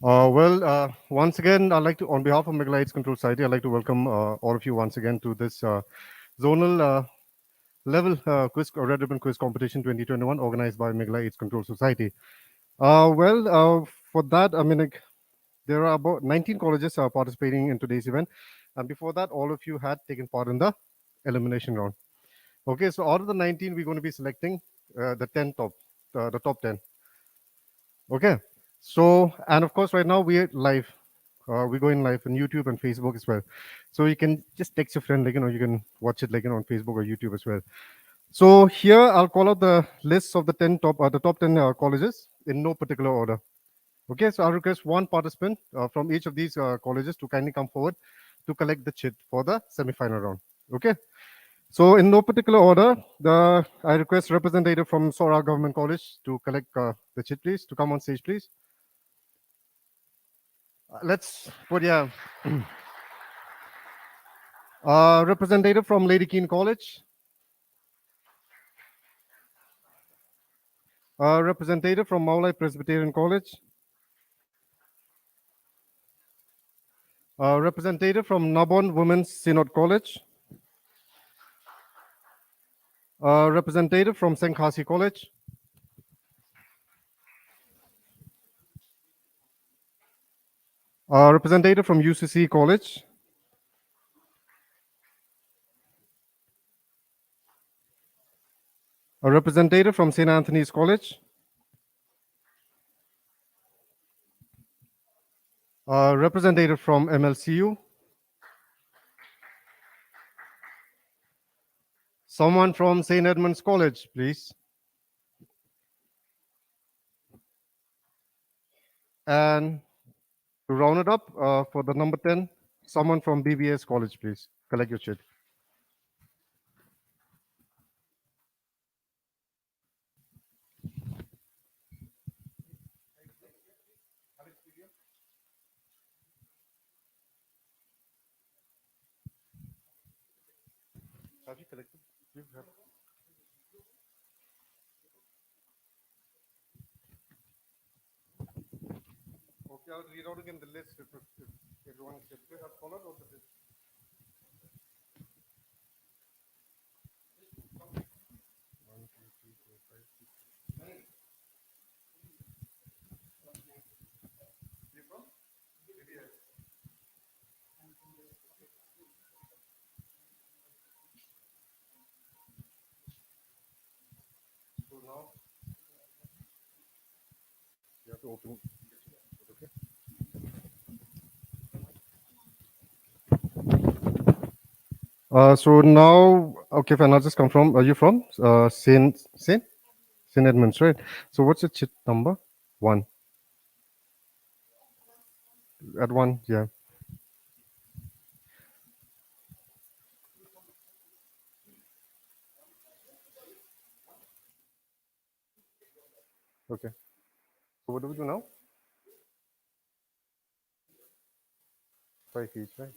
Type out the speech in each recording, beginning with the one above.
Once again, I'd like to, on behalf of Mcq AIDS Control Society, I'd like to welcome all of you once again to this zonal level quiz, Red Ribbon Quiz Competition 2021, organized by Mcq AIDS Control Society. For that, I mean, like, there are about 19 colleges participating in today's event, and before that, all of you had taken part in the elimination round. Okay, so out of the 19, we're going to be selecting the top 10. Okay, so, and of course, right now we're live. We're going live on YouTube and Facebook as well. So you can just text your friend, like, you can watch it, like, on Facebook or YouTube as well. So here I'll call out the lists of the top 10 colleges in no particular order. Okay, so I'll request one participant from each of these colleges to kindly come forward to collect the chit for the semi-final round. Okay, so in no particular order, I request representative from Sora Government College to collect the chit, please, to come on stage, please. Let's put, yeah. Representative from Lady Keane College. Representative from Maulai Presbyterian College. Representative from Nabon Women's Synod College. Representative from Senkhasi College. Representative from UCC College. A representative from St. Anthony's College. A representative from MLCU. Someone from St. Edmund's College, please. And to round it up, for the number 10, someone from BBS College, please. Collect your chit. Have you collected? You have. Okay, I'll read out again the list if everyone is have followed or the list. So now you have to open. Okay. So now, okay, fine. I'll just confirm. Are you from Saint Edmunds, right? So what's your chit number? 1. At 1, yeah. Okay. So what do we do now? 5 each, right?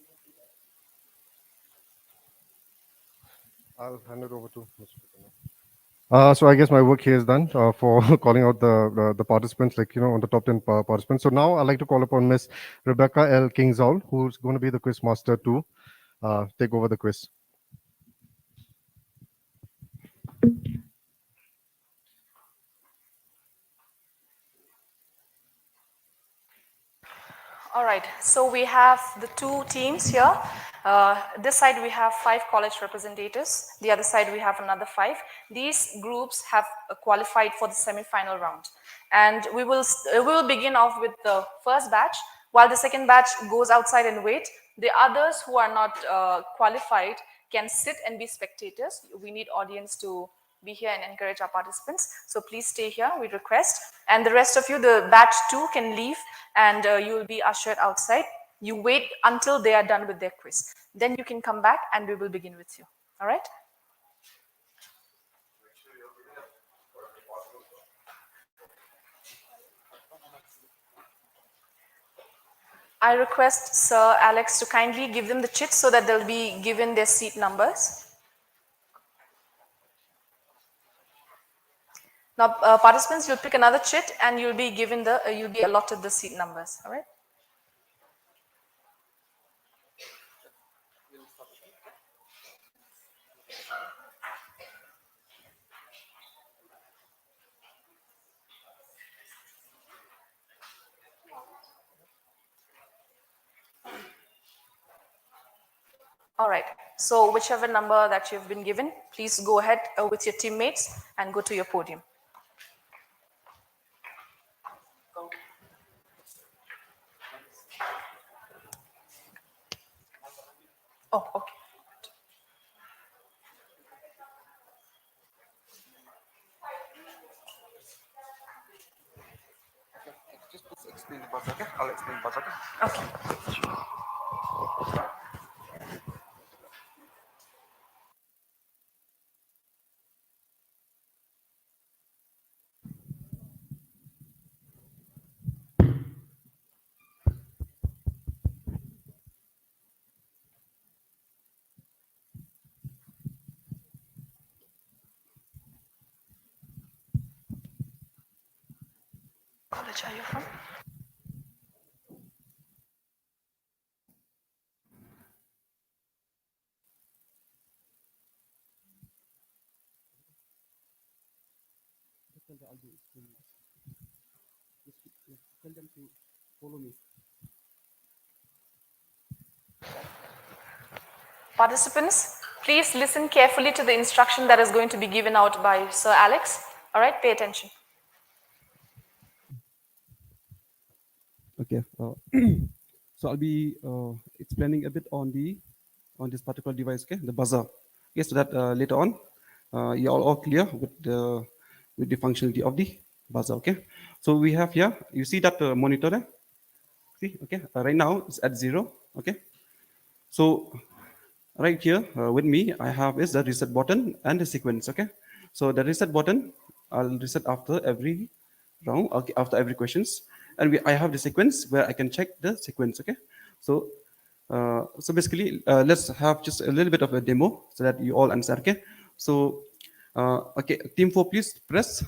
I'll hand it over to Mr. So I guess my work here is done for calling out the participants, like, on the top 10 participants. So now I'd like to call upon Miss Rebecca L. Kingsaul, who's going to be the quiz master to take over the quiz. All right, so we have the two teams here. This side we have 5 college representatives. The other side we have another 5. These groups have qualified for the semi-final round. And we will begin off with the first batch. While the second batch goes outside and wait, the others who are not qualified can sit and be spectators. We need audience to be here and encourage our participants. So please stay here, we request. And the rest of you, the batch 2 can leave and you will be ushered outside. You wait until they are done with their quiz. Then you can come back and we will begin with you. All right? I request Sir Alex to kindly give them the chits so that they'll be given their seat numbers. Now, participants, you'll pick another chit and you'll be given the, you'll be allotted the seat numbers. All right. All right. So whichever number that you've been given, please go ahead with your teammates and go to your podium. Oh, okay. Just explain the buzzer, okay? I'll explain the buzzer, Okay. College are you from? Tell them to follow me. Participants, please listen carefully to the instruction that is going to be given out by Sir Alex. All right, pay attention. Okay. So I'll be explaining a bit on this particular device, okay, the buzzer. Okay, so that later on, you're all clear with the functionality of the buzzer. Okay. So we have here, you see that monitor there. See, okay. Right now it's at 0. Okay. So right here with me, I have is the reset button and the sequence. Okay. So the reset button, I'll reset after every round, okay, after every questions, and I have the sequence where I can check the sequence. Okay. So so basically, let's have just a little bit of a demo so that you all understand. Okay. So okay, team 4, please press.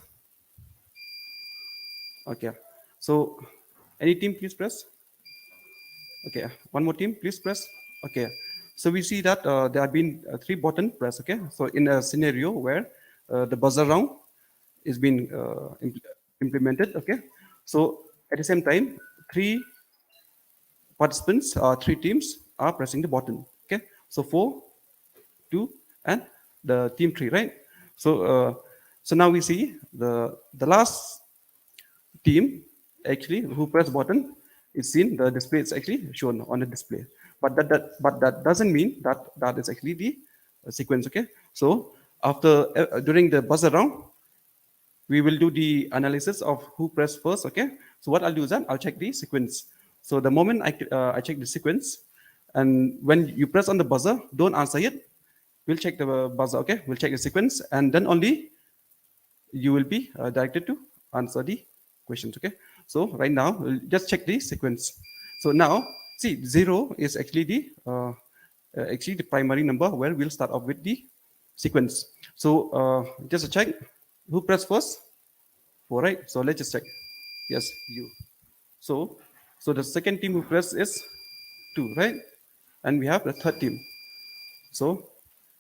Okay. So any team, please press. Okay, one more team, please press. Okay, so we see that there have been 3 button press. Okay, so in a scenario where the buzzer round is being implemented. Okay, so at the same time, 3 participants, 3 teams are pressing the button. Okay, so 4, 2, and the team 3, right? So so now we see the last team actually who press button is seen, the display is actually shown on the display, but that doesn't mean that that is actually the sequence. Okay, so after during the buzzer round, we will do the analysis of who pressed first. Okay, so what I'll do is that I'll check the sequence. So the moment I check the sequence, and when you press on the buzzer, don't answer it, we'll check the buzzer. Okay, we'll check the sequence, and then only you will be directed to answer the questions. Okay, so right now we'll just check the sequence. So now see, 0 is actually the primary number where we'll start off with the sequence. So just a check, who pressed first? 4, right? So let's just check. Yes, you. So the second team who pressed is 2, right? And we have the third team. So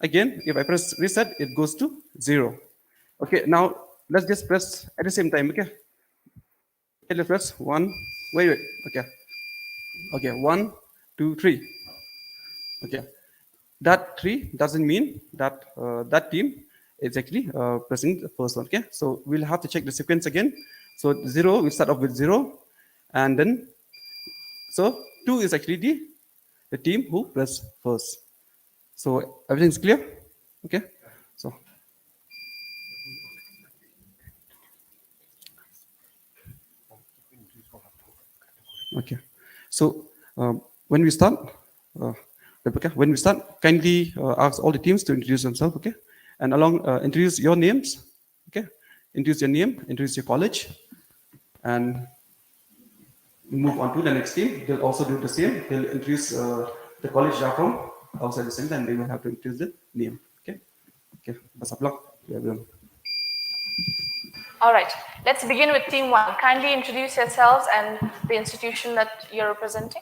again, if I press reset, it goes to 0. Okay, now let's just press at the same time. Okay, let's press 1. Wait. Okay, 1, 2, 3. Okay, that 3 doesn't mean that that team is actually pressing the first one. Okay, so we'll have to check the sequence again. So 0, we start off with 0, and then so 2 is actually the team who pressed first. So everything's clear. Okay, so okay, so when we start, Rebecca, when we start, kindly ask all the teams to introduce themselves. Okay, and along introduce your names. Okay, introduce your name, introduce your college, and move on to the next team. They'll also do the same. They'll introduce the college they are from. Also at the same time, they will have to introduce the name. Okay, okay. Best of luck to everyone. All right, let's begin with team 1. Kindly introduce yourselves and the institution that you're representing.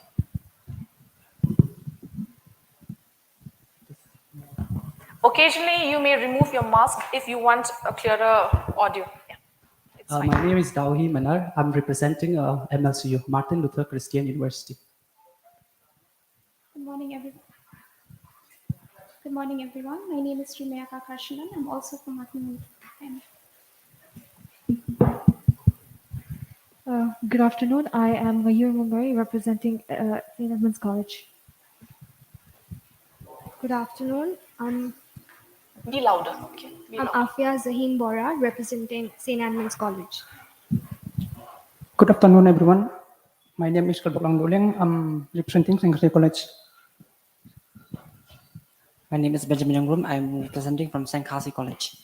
Occasionally, you may remove your mask if you want a clearer audio. Yeah, it's fine. My name is Dauhi Manar. I'm representing MLCU, Martin Luther Christian University. Good morning, everyone. Good morning, everyone. My name is Mcq Round. I'm also from Martin. Good afternoon. I am Mayur Mumbai representing St. Edmund's College. Good afternoon. Be louder, okay? Be I'm louder. Afia Zahin Bora representing St. Edmund's College. Good afternoon, everyone. My name is Kalbaklang Doleng. I'm representing St. College. My name is Benjamin Youngrum. I'm representing from St. College.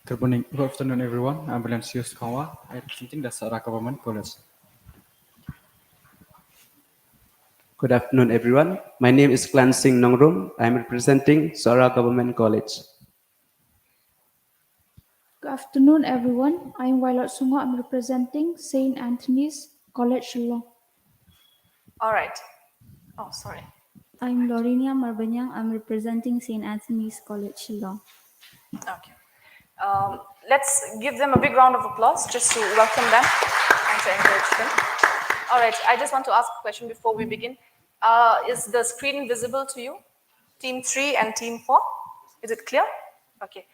Good morning, good afternoon, everyone. I'm Valencius Kawa. I'm representing the Sara Government College. Good afternoon, everyone. My name is Klansing Nongrum. I'm representing Sara Government College. Good afternoon, everyone. I'm Violet Sunga. I'm representing St. Anthony's College, Shillong. All right. Oh, sorry. I'm Lorinia Marbanyang. I'm representing St. Anthony's College, Shillong. Okay. Let's give them a big round of applause just to welcome them and to encourage them. All right, I just want to ask a question before we begin. Is the screen visible to you? Team 3 and Team 4? Is it clear? Okay.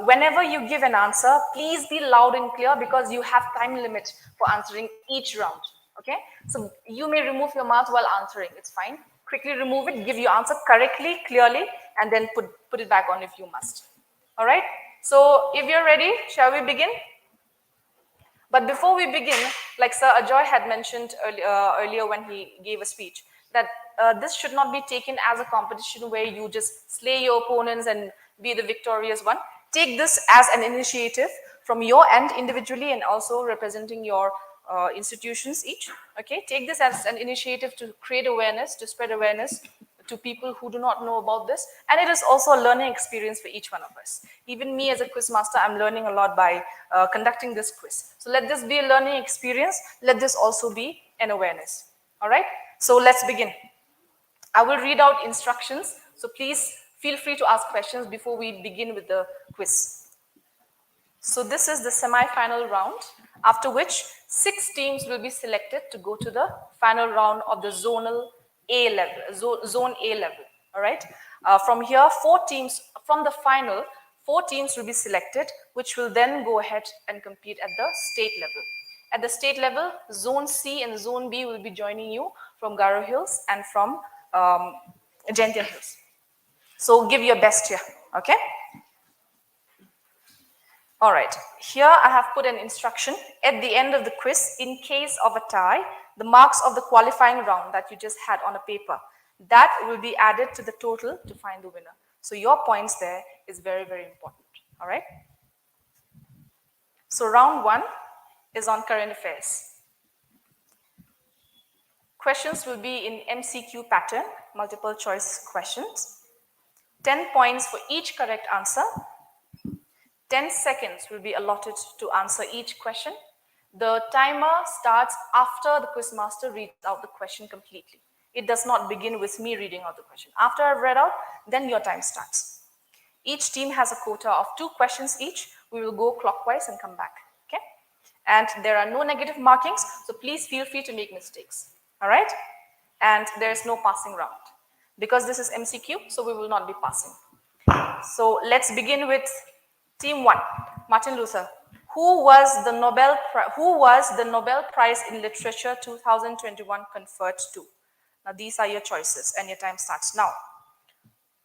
Whenever you give an answer, please be loud and clear because you have time limit for answering each round. Okay? So you may remove your mouth while answering. It's fine. Quickly remove it, give your answer correctly, clearly, and then put it back on if you must. All right? So if you're ready, shall we begin? But before we begin, like Sir Ajoy had mentioned earlier when he gave a speech, that this should not be taken as a competition where you just slay your opponents and be the victorious one. Take this as an initiative from your end individually and also representing your institutions each. Okay, take this as an initiative to create awareness, to spread awareness to people who do not know about this, and it is also a learning experience for each one of us. Even me as a quiz master, I'm learning a lot by conducting this quiz. So let this be a learning experience. Let this also be an awareness. All right, so let's begin. I will read out instructions, so please feel free to ask questions before we begin with the quiz. So this is the semi-final round, after which 6 teams will be selected to go to the final round of the zonal A level, zone A level. All right. From here, 4 teams from the final, 4 teams will be selected, which will then go ahead and compete at the state level. At the state level, Zone C and Zone B will be joining you from Garo Hills and from Gentian Hills. So give your best here. Okay. All right, here I have put an instruction at the end of the quiz. In case of a tie, the marks of the qualifying round that you just had on a paper, that will be added to the total to find the winner. So your points there is very, very important. All right. So round 1 is on current affairs. Questions will be in MCQ pattern, multiple choice questions. 10 points for each correct answer. 10 seconds will be allotted to answer each question. The timer starts after the quizmaster reads out the question completely. It does not begin with me reading out the question. After I've read out, then your time starts. Each team has a quota of 2 questions each. We will go clockwise and come back. Okay? And there are no negative markings, so please feel free to make mistakes. All right? And there is no passing round. Because this is MCQ, so we will not be passing. So let's begin with Team 1, Martin Luther. Who was the Nobel Prize in Literature 2021 conferred to? Now these are your choices and your time starts now.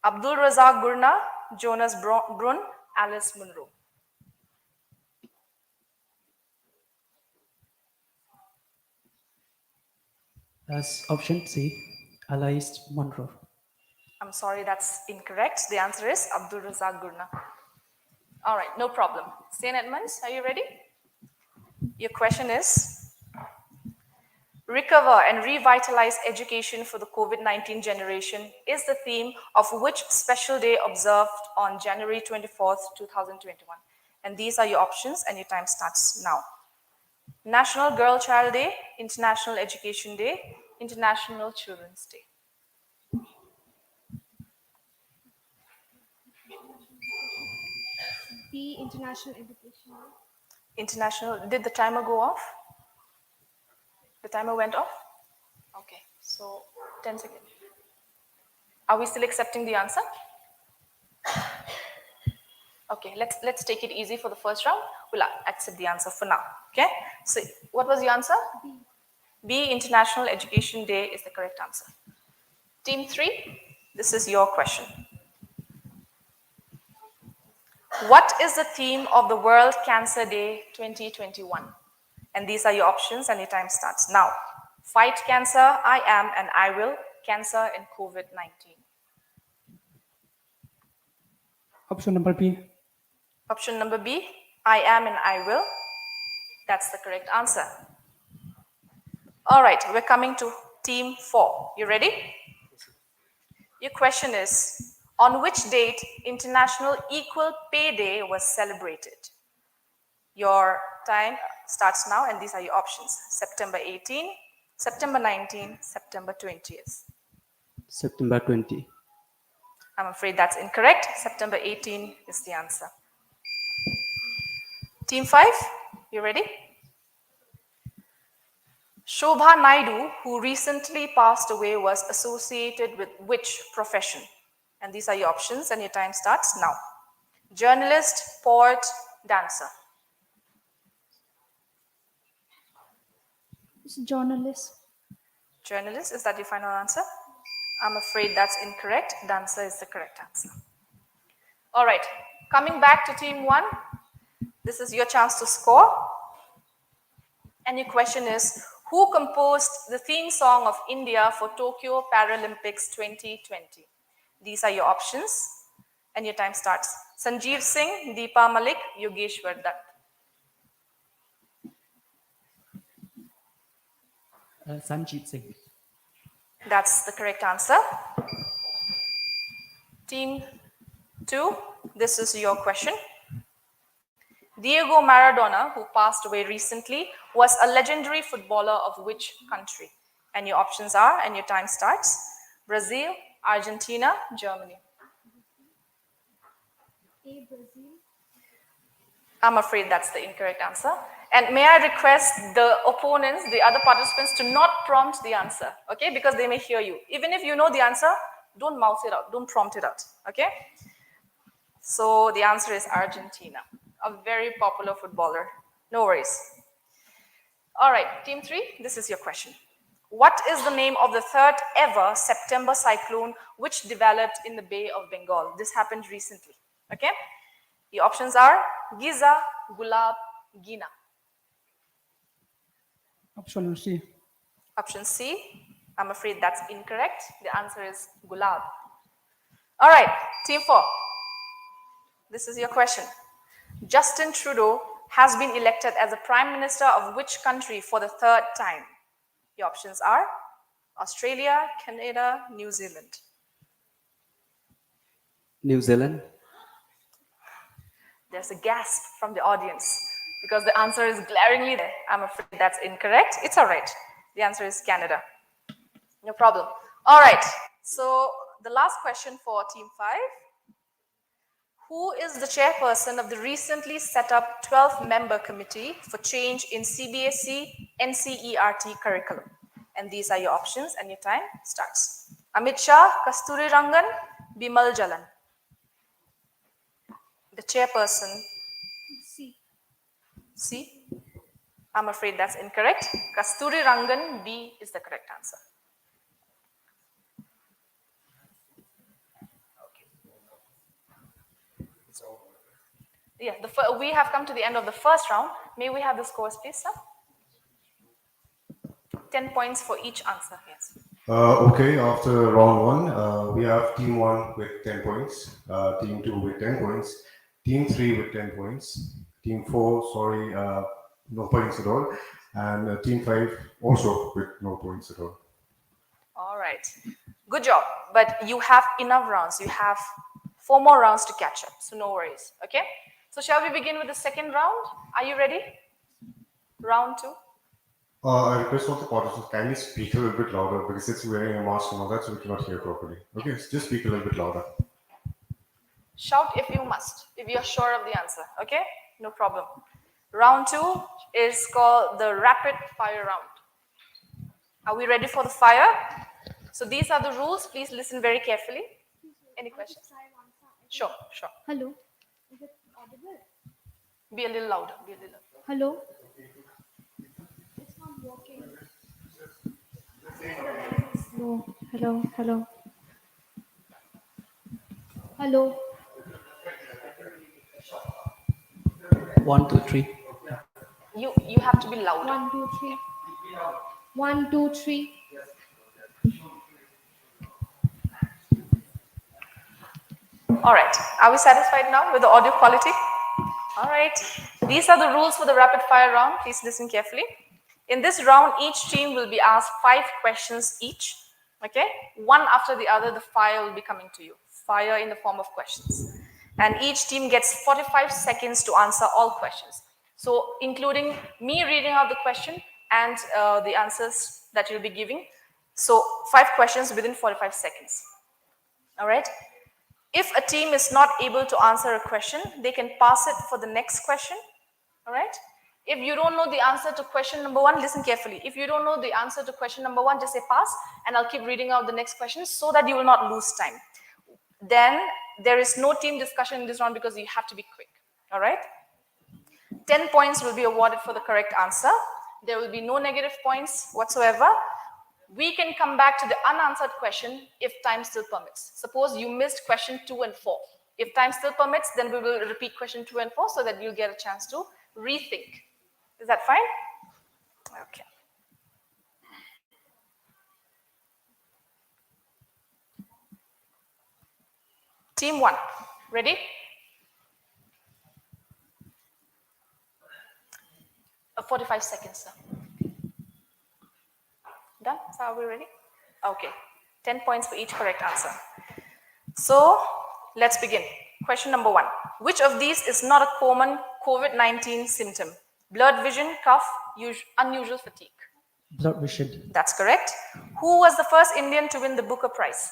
Abdul Razak Gurna, Jonas Brun, Alice Munro. That's option C, Alice Munro. I'm sorry, that's incorrect. The answer is Abdul Razak Gurna. All right, no problem. St. Edmunds, are you ready? Your question is, Recover and revitalize education for the COVID-19 generation is the theme of which special day observed on January 24th, 2021. And these are your options and your time starts now. National Girl Child Day, International Education Day, International Children's Day. B, International Education Day. International, did the timer go off? The timer went off? Okay, so 10 seconds. Are we still accepting the answer? Okay, let's take it easy for the first round. We'll accept the answer for now. Okay, so what was the answer? B. B, International Education Day is the correct answer. Team 3, this is your question. What is the theme of the World Cancer Day 2021? And these are your options and your time starts now. Fight cancer, I am and I will, cancer and COVID-19. Option number B. Option number B, I am and I will. That's the correct answer. All right, we're coming to team 4. You ready? Your question is, on which date International Equal Pay Day was celebrated? Your time starts now and these are your options. September 18, September 19, September 20th. September 20. I'm afraid that's incorrect. September 18 is the answer. Team 5, you ready? Shobha Naidu, who recently passed away, was associated with which profession? And these are your options and your time starts now. Journalist, poet, dancer. It's journalist. Journalist, is that your final answer? I'm afraid that's incorrect. Dancer is the correct answer. All right, coming back to team 1. This is your chance to score. And your question is, who composed the theme song of India for Tokyo Paralympics 2020? These are your options and your time starts. Sanjeev Singh, Deepa Malik, Yogeshwar Dutt. Sanjeev Singh. That's the correct answer. Team 2, this is your question. Diego Maradona, who passed away recently, was a legendary footballer of which country? And your options are, and your time starts, Brazil, Argentina, Germany. A, Brazil. I'm afraid that's the incorrect answer. And may I request the opponents, the other participants, to not prompt the answer, okay? Because they may hear you. Even if you know the answer, don't mouth it out, don't prompt it out, okay? So the answer is Argentina, a very popular footballer. No worries. All right, team 3, this is your question. What is the name of the third ever September cyclone which developed in the Bay of Bengal? This happened recently, okay? The options are Giza, Gulab, Gina. Option C. Option C, I'm afraid that's incorrect. The answer is Gulab. All right, team 4. This is your question. Justin Trudeau has been elected as the Prime Minister of which country for the third time? The options are Australia, Canada, New Zealand. New Zealand. There's a gasp from the audience because the answer is glaringly there. I'm afraid that's incorrect. It's all right. The answer is Canada. No problem. All right. So the last question for Team 5. Who is the chairperson of the recently set up 12-member committee for change in Cbsc NCERT curriculum? And these are your options and your time starts. Amit Shah, Kasturi Rangan, Bimal Jalan. The chairperson. C. C. I'm afraid that's incorrect. Kasturi Rangan, B is the correct answer. Yeah, we have come to the end of the first round. May we have the scores, please, sir? 10 points for each answer, yes. Okay, after round 1, we have team 1 with 10 points, team 2 with 10 points, team 3 with 10 points, team 4, sorry, no points at all, and team 5 also with no points at all. All right. Good job. But you have enough rounds. You have 4 more rounds to catch up. So no worries. Okay. So shall we begin with the second round? Are you ready? Round 2. I request all the participants kindly speak a little bit louder because it's wearing a mask and all that, so we cannot hear properly. Okay, just speak a little bit louder. Shout if you must, if you're sure of the answer. Okay, no problem. Round 2 is called the rapid fire round. Are we ready for the fire? So these are the rules. Please listen very carefully. Any questions? Sure, sure. Hello. Is it audible? Be a little louder. Be a little louder. Hello. It's not working. Hello, hello, hello. Hello. 1, 2, 3. You have to be louder. 1, 2, 3. 1, 2, 3. All right. Are we satisfied now with the audio quality? All right. These are the rules for the rapid fire round. Please listen carefully. In this round, each team will be asked 5 questions each. Okay? One after the other, the fire will be coming to you. Fire in the form of questions. And each team gets 45 seconds to answer all questions. So, including me reading out the question and the answers that you'll be giving. So, 5 questions within 45 seconds. All right? If a team is not able to answer a question, they can pass it for the next question. All right? If you don't know the answer to question number 1, listen carefully. If you don't know the answer to question number 1, just say pass, and I'll keep reading out the next question so that you will not lose time. Then there is no team discussion in this round because you have to be quick. All right? 10 points will be awarded for the correct answer. There will be no negative points whatsoever. We can come back to the unanswered question if time still permits. Suppose you missed question 2 and 4. If time still permits, then we will repeat question 2 and 4 so that you'll get a chance to rethink. Is that fine? Okay. Team 1, ready? 45 seconds, sir. Done? So are we ready? Okay. 10 points for each correct answer. So let's begin. Question number 1. Which of these is not a common COVID-19 symptom? Blurred vision, cough, unusual fatigue. Blurred vision. That's correct. Who was the first Indian to win the Booker Prize?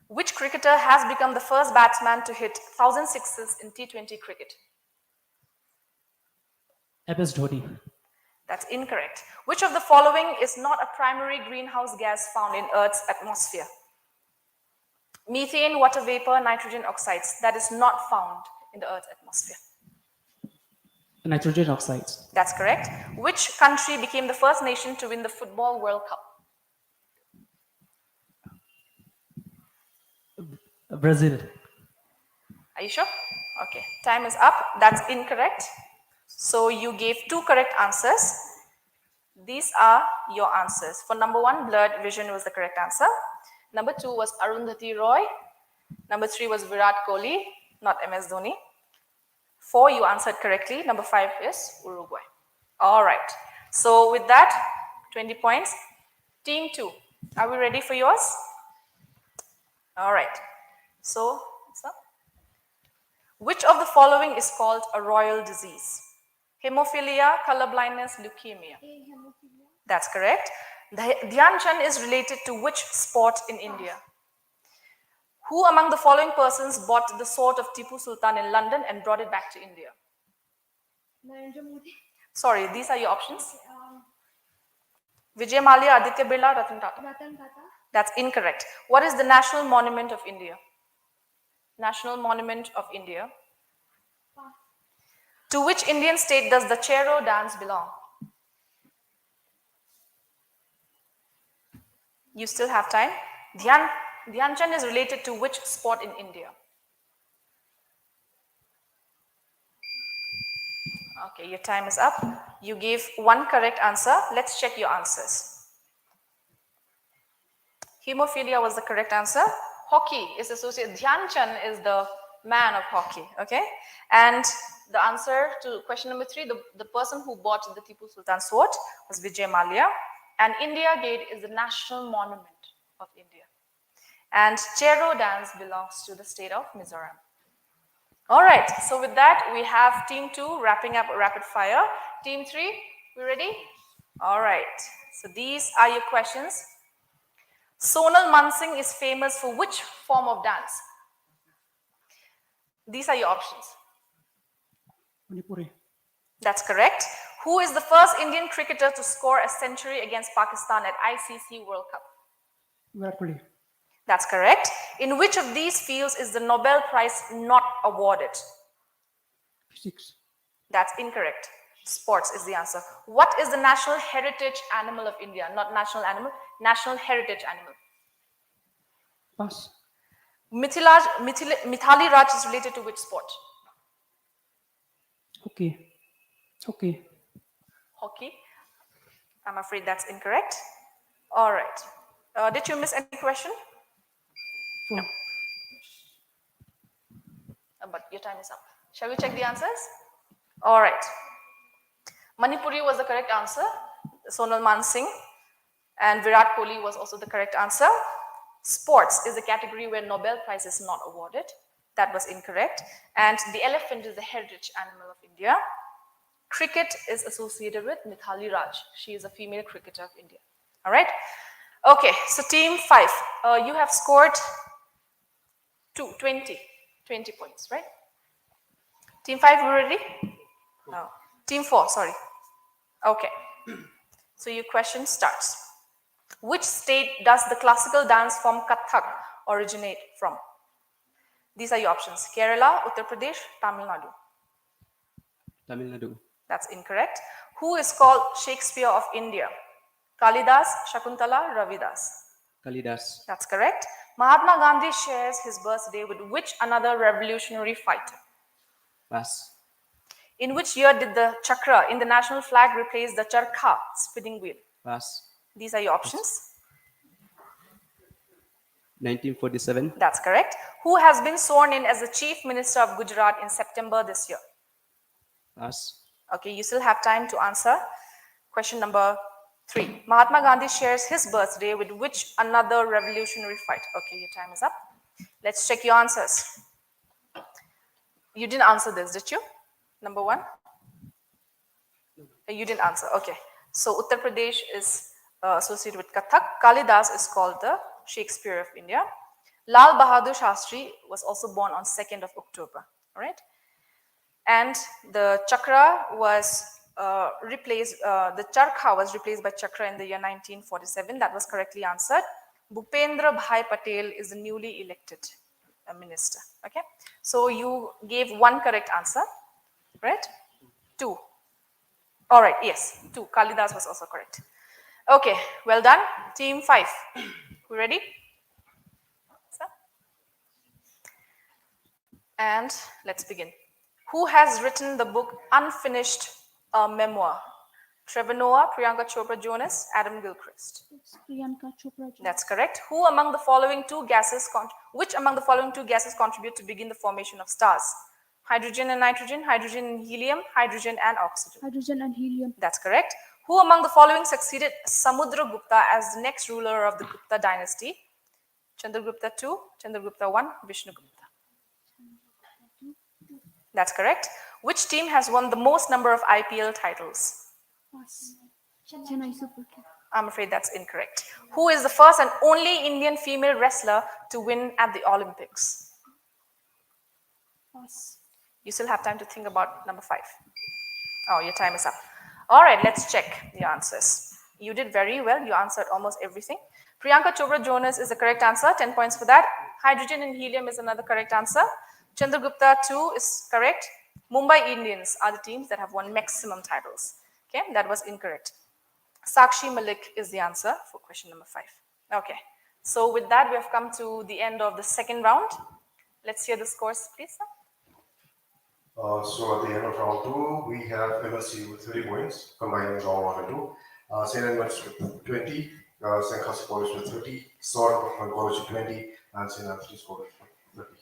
Which cricketer has become the first batsman to hit 1,000 sixes in T20 cricket? MS Dhoni. That's incorrect. Which of the following is not a primary greenhouse gas found in Earth's atmosphere? Methane, water vapor, nitrogen oxides. That is not found in the Earth's atmosphere. Nitrogen oxides. That's correct. Which country became the first nation to win the Football World Cup? Brazil. Are you sure? Okay. Time is up. That's incorrect. So you gave 2 correct answers. These are your answers. For number 1, blurred vision was the correct answer. Number 2 was Arundhati Roy. Number 3 was Virat Kohli, not MS Dhoni. 4, you answered correctly. Number 5 is Uruguay. All right. So with that, 20 points. Team 2, are we ready for yours? All right. So, which of the following is called a royal disease? Hemophilia, color blindness, leukemia. That's correct. Dhyan Chand is related to which sport in India? Who among the following persons bought the sword of Tipu Sultan in London and brought it back to India? Narendra Modi. Sorry, these are your options. Vijay Mallya, Aditya Birla, Ratan Tata. Ratan Tata. That's incorrect. What is the national monument of India? National monument of India. To which Indian state does the Chero dance belong? You still have time. Dhyan Chand is related to which sport in India? Okay, your time is up. You gave 1 correct answer. Let's check your answers. Hemophilia was the correct answer. Hockey is associated. Dhyan Chand is the man of hockey. Okay, and the answer to question number 3, the person who bought the Tipu Sultan sword was Vijay Mallya. And India Gate is the national monument of India. And Chero dance belongs to the state of Mizoram. All right, so with that, we have team 2 wrapping up rapid fire. Team 3, we ready? All right, so these are your questions. Sonal Mansingh is famous for which form of dance? These are your options. Manipuri. That's correct. Who is the first Indian cricketer to score a century against Pakistan at ICC World Cup? Virat Kohli. That's correct. In which of these fields is the Nobel Prize not awarded? Physics. That's incorrect. Sports is the answer. What is the national heritage animal of India? Not national animal, national heritage animal. Pass. Mithali Raj is related to which sport? Hockey. Hockey. Hockey. I'm afraid that's incorrect. All right. Did you miss any question? No. But your time is up. Shall we check the answers? All right. Manipuri was the correct answer. Sonal Mansingh and Virat Kohli was also the correct answer. Sports is the category where Nobel Prize is not awarded. That was incorrect. And the elephant is the heritage animal of India. Cricket is associated with Mithali Raj. She is a female cricketer of India. All right. Okay, so team 5, you have scored 20 points, right? Team 5, you ready? No. Team 4, sorry. Okay. So your question starts. Which state does the classical dance form Kathak originate from? These are your options. Kerala, Uttar Pradesh, Tamil Nadu. Tamil Nadu. That's incorrect. Who is called Shakespeare of India? Kalidas, Shakuntala, Ravidas. Kalidas. That's correct. Mahatma Gandhi shares his birthday with which another revolutionary fighter? Pass. In which year did the chakra in the national flag replace the charkha spinning wheel? Pass. These are your options. 1947. That's correct. Who has been sworn in as the Chief Minister of Gujarat in September this year? Pass. Okay, you still have time to answer. Question number 3. Mahatma Gandhi shares his birthday with which another revolutionary fighter? Okay, your time is up. Let's check your answers. You didn't answer this, did you? Number 1? You didn't answer. Okay. So Uttar Pradesh is associated with Kathak. Kalidas is called the Shakespeare of India. Lal Bahadur Shastri was also born on 2nd of October. All right. And the chakra was replaced, the charkha was replaced by chakra in the year 1947. That was correctly answered. Bhupendra Bhai Patel is the newly elected minister. Okay. So you gave 1 correct answer, right? 2. All right. Yes, 2. Kalidas was also correct. Okay. Well done. Team 5. We ready? And let's begin. Who has written the book Unfinished Memoir? Trevor Noah, Priyanka Chopra Jonas, Adam Gilchrist. It's Priyanka Chopra Jonas. That's correct. Who among the following 2 gases, which among the following 2 gases contribute to begin the formation of stars? Hydrogen and nitrogen, hydrogen and helium, hydrogen and oxygen. Hydrogen and helium. That's correct. Who among the following succeeded Samudragupta as the next ruler of the Gupta dynasty? Chandragupta II, Chandragupta I, Vishnugupta. That's correct. Which team has won the most number of IPL titles? Pass. Chennai Super Kings. I'm afraid that's incorrect. Who is the first and only Indian female wrestler to win at the Olympics? Pass. You still have time to think about number 5. Oh, your time is up. All right, let's check the answers. You did very well. You answered almost everything. Priyanka Chopra Jonas is the correct answer. 10 points for that. Hydrogen and helium is another correct answer. Chandragupta II is correct. Mumbai Indians are the teams that have won maximum titles. Okay, that was incorrect. Sakshi Malik is the answer for question number 5. Okay, so with that, we have come to the end of the second round. Let's hear the scores, please. So at the end of round 2, we have MSc with 30 points, combining round 1 and 2. St. Edmunds with 20, St. Khasi College with 30, Sword College with 20, and St. Anthony's College with 30.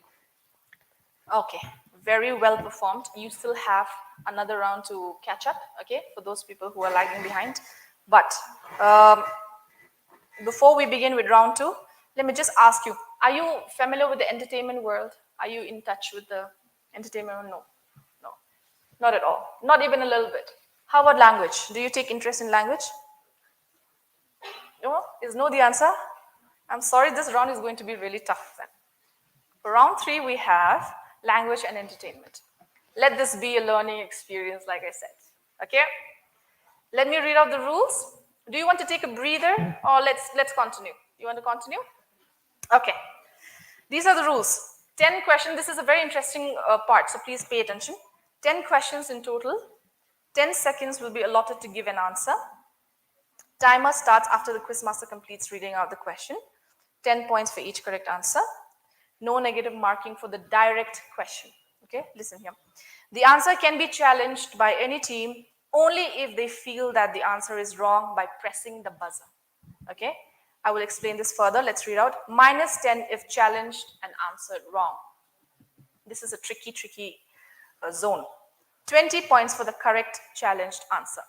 Okay, Very well performed. You still have another round to catch up, okay, for those people who are lagging behind. But before we begin with round 2, let me just ask you, are you familiar with the entertainment world? Are you in touch with the entertainment world? No. No. Not at all. Not even a little bit. How about language? Do you take interest in language? No? Is no the answer? I'm sorry, this round is going to be really tough then. For round 3, we have language and entertainment. Let this be a learning experience, like I said. Okay? Let me read out the rules. Do you want to take a breather or let's continue? You want to continue? Okay. These are the rules. 10 questions. This is a very interesting part, so please pay attention. 10 questions in total. 10 seconds will be allotted to give an answer. Timer starts after the quizmaster completes reading out the question. 10 points for each correct answer. No negative marking for the direct question. Okay, listen here. The answer can be challenged by any team only if they feel that the answer is wrong by pressing the buzzer. Okay, I will explain this further. Let's read out. -10 if challenged and answered wrong. This is a tricky zone. 20 points for the correct challenged answer.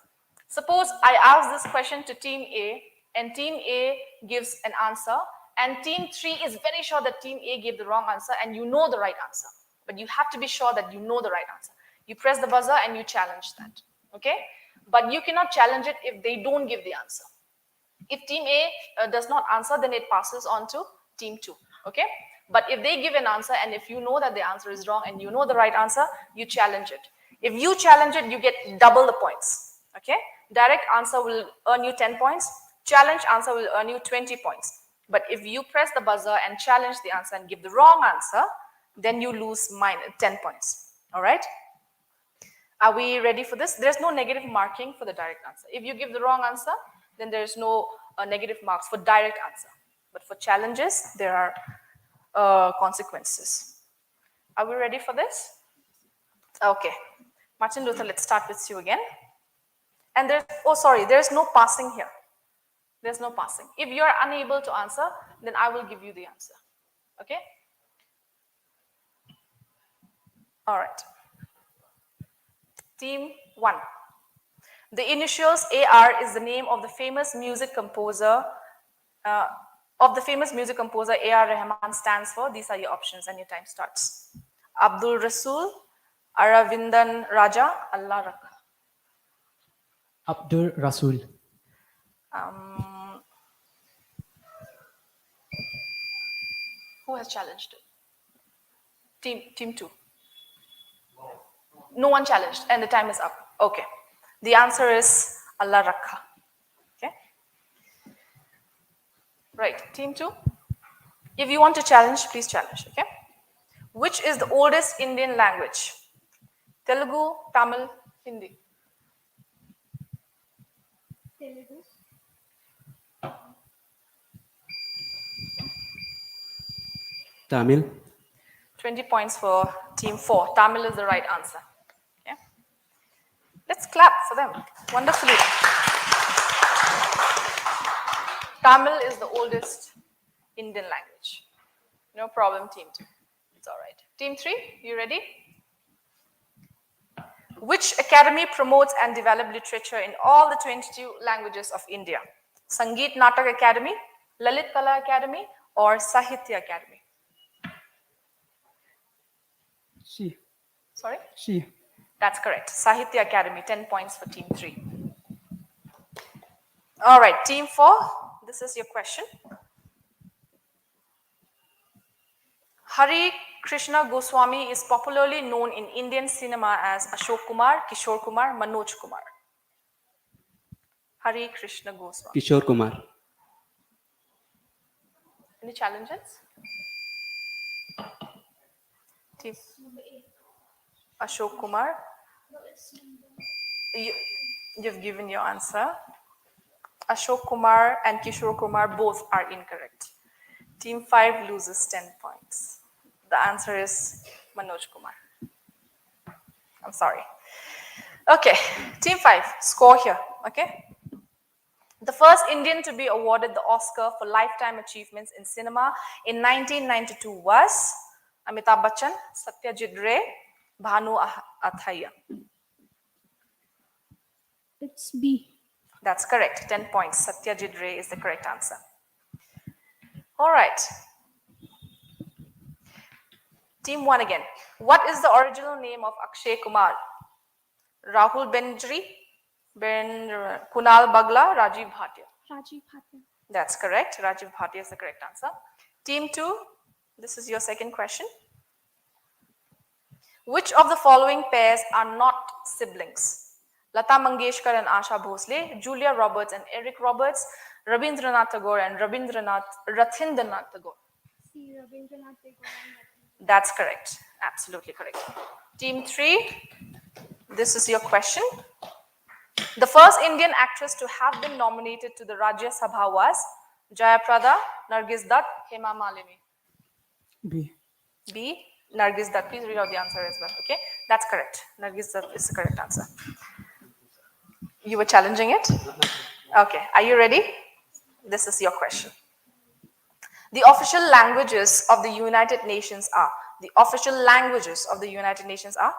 Suppose I ask this question to team A and team A gives an answer and team 3 is very sure that team A gave the wrong answer and you know the right answer. But you have to be sure that you know the right answer. You press the buzzer and you challenge that. Okay? But you cannot challenge it if they don't give the answer. If team A does not answer, then it passes on to team 2. Okay? But if they give an answer and if you know that the answer is wrong and you know the right answer, you challenge it. If you challenge it, you get double the points. Okay? Direct answer will earn you 10 points. Challenge answer will earn you 20 points. But if you press the buzzer and challenge the answer and give the wrong answer, then you lose 10 points. All right? Are we ready for this? There's no negative marking for the direct answer. If you give the wrong answer, then there's no negative marks for direct answer. But for challenges, there are consequences. Are we ready for this? Okay. Martin Luther, let's start with you again. And there's no passing here. There's no passing. If you're unable to answer, then I will give you the answer. Okay? All right. Team 1. The initials AR is the name of the famous music composer. AR Rahman stands for. These are your options and your time starts. Abdul Rasul, Aravindan Raja, Allah Rakha. Abdul Rasul. Who has challenged it? Team 2. No one challenged and the time is up. Okay. The answer is Allah Rakha. Okay. Right. Team 2. If you want to challenge, please challenge. Okay. Which is the oldest Indian language? Telugu, Tamil, Hindi. Telugu. Tamil. 20 points for team 4. Tamil is the right answer. Okay. Let's clap for them. Wonderfully. Tamil is the oldest Indian language. No problem, team 2. It's all right. Team 3, you ready? Which academy promotes and develops literature in all the 22 languages of India? Sangeet Natak Academy, Lalit Kala Academy, or Sahitya Academy? C. Sorry? C. That's correct. Sahitya Academy, 10 points for team 3. All right, team 4, this is your question. Hari Krishna Goswami is popularly known in Indian cinema as Ashok Kumar, Kishore Kumar, Manoj Kumar. Hari Krishna Goswami. Kishore Kumar. Any challenges? Team Ashok Kumar. You've given your answer. Ashok Kumar and Kishore Kumar both are incorrect. Team 5 loses 10 points. The answer is Manoj Kumar. I'm sorry. Okay, team 5, score here, okay? The first Indian to be awarded the Oscar for Lifetime Achievements in Cinema in 1992 was Amitabh Bachchan, Satyajit Ray, Bhanu Athaya. It's B. That's correct. 10 points. Satyajit Ray is the correct answer. All right. Team 1 again. What is the original name of Akshay Kumar? Rahul Benjri, Kunal Bagla, Rajiv Bhatia. Rajiv Bhatia. That's correct. Rajiv Bhatia is the correct answer. Team 2, this is your second question. Which of the following pairs are not siblings? Lata Mangeshkar and Asha Bhosle, Julia Roberts and Eric Roberts, Rabindranath Tagore and Rathindranath Tagore. C. Rabindranath Tagore. That's correct. Absolutely correct. Team 3, this is your question. The first Indian actress to have been nominated to the Rajya Sabha was Jayaprada, Nargis Dutt, Hema Malini. B. B. Nargis Dutt. Please read out the answer as well. Okay, that's correct. Nargis Dutt is the correct answer. You were challenging it? Okay, are you ready? This is your question. The official languages of the United Nations are. The official languages of the United Nations are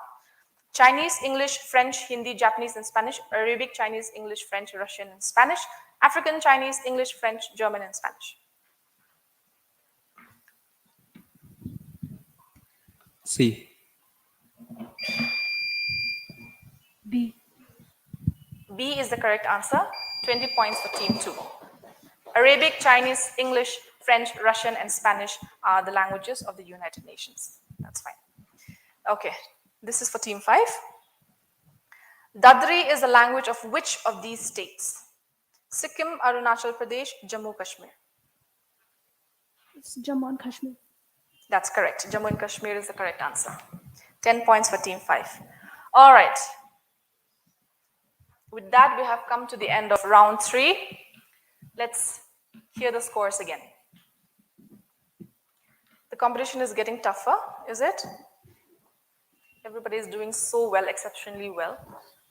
Chinese, English, French, Hindi, Japanese, and Spanish, Arabic, Chinese, English, French, Russian, and Spanish, African, Chinese, English, French, German, and Spanish. C. B. B is the correct answer. 20 points for team 2. Arabic, Chinese, English, French, Russian, and Spanish are the languages of the United Nations. That's fine. Okay, this is for team 5. Dadri is the language of which of these states? Sikkim, Arunachal Pradesh, Jammu Kashmir. It's Jammu and Kashmir. That's correct. Jammu and Kashmir is the correct answer. 10 points for team 5. All right. With that, we have come to the end of round 3. Let's hear the scores again. The competition is getting tougher, is it? Everybody is doing so well, exceptionally well.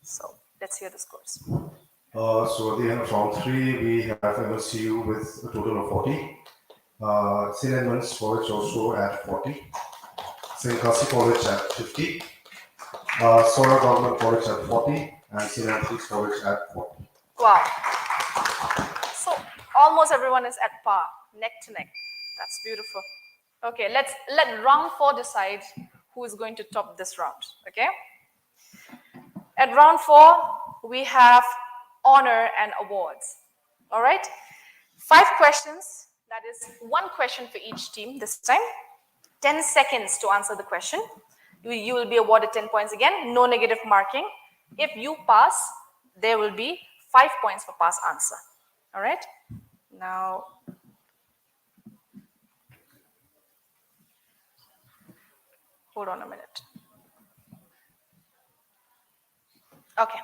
So let's hear the scores. So at the end of round 3, we have MSU with a total of 40. St. Edmunds College also at 40. St. Kasi College at 50. Sora Government College at 40. And St. Anthony's College at 40. Wow. So almost everyone is at par, neck to neck. That's beautiful. Okay, let round 4 decide who is going to top this round. Okay. At round 4, we have honor and awards. All right. 5 questions. That is 1 question for each team this time. 10 seconds to answer the question. You will be awarded 10 points again. No negative marking. If you pass, there will be 5 points for pass answer. All right. Now, hold on a minute. Okay.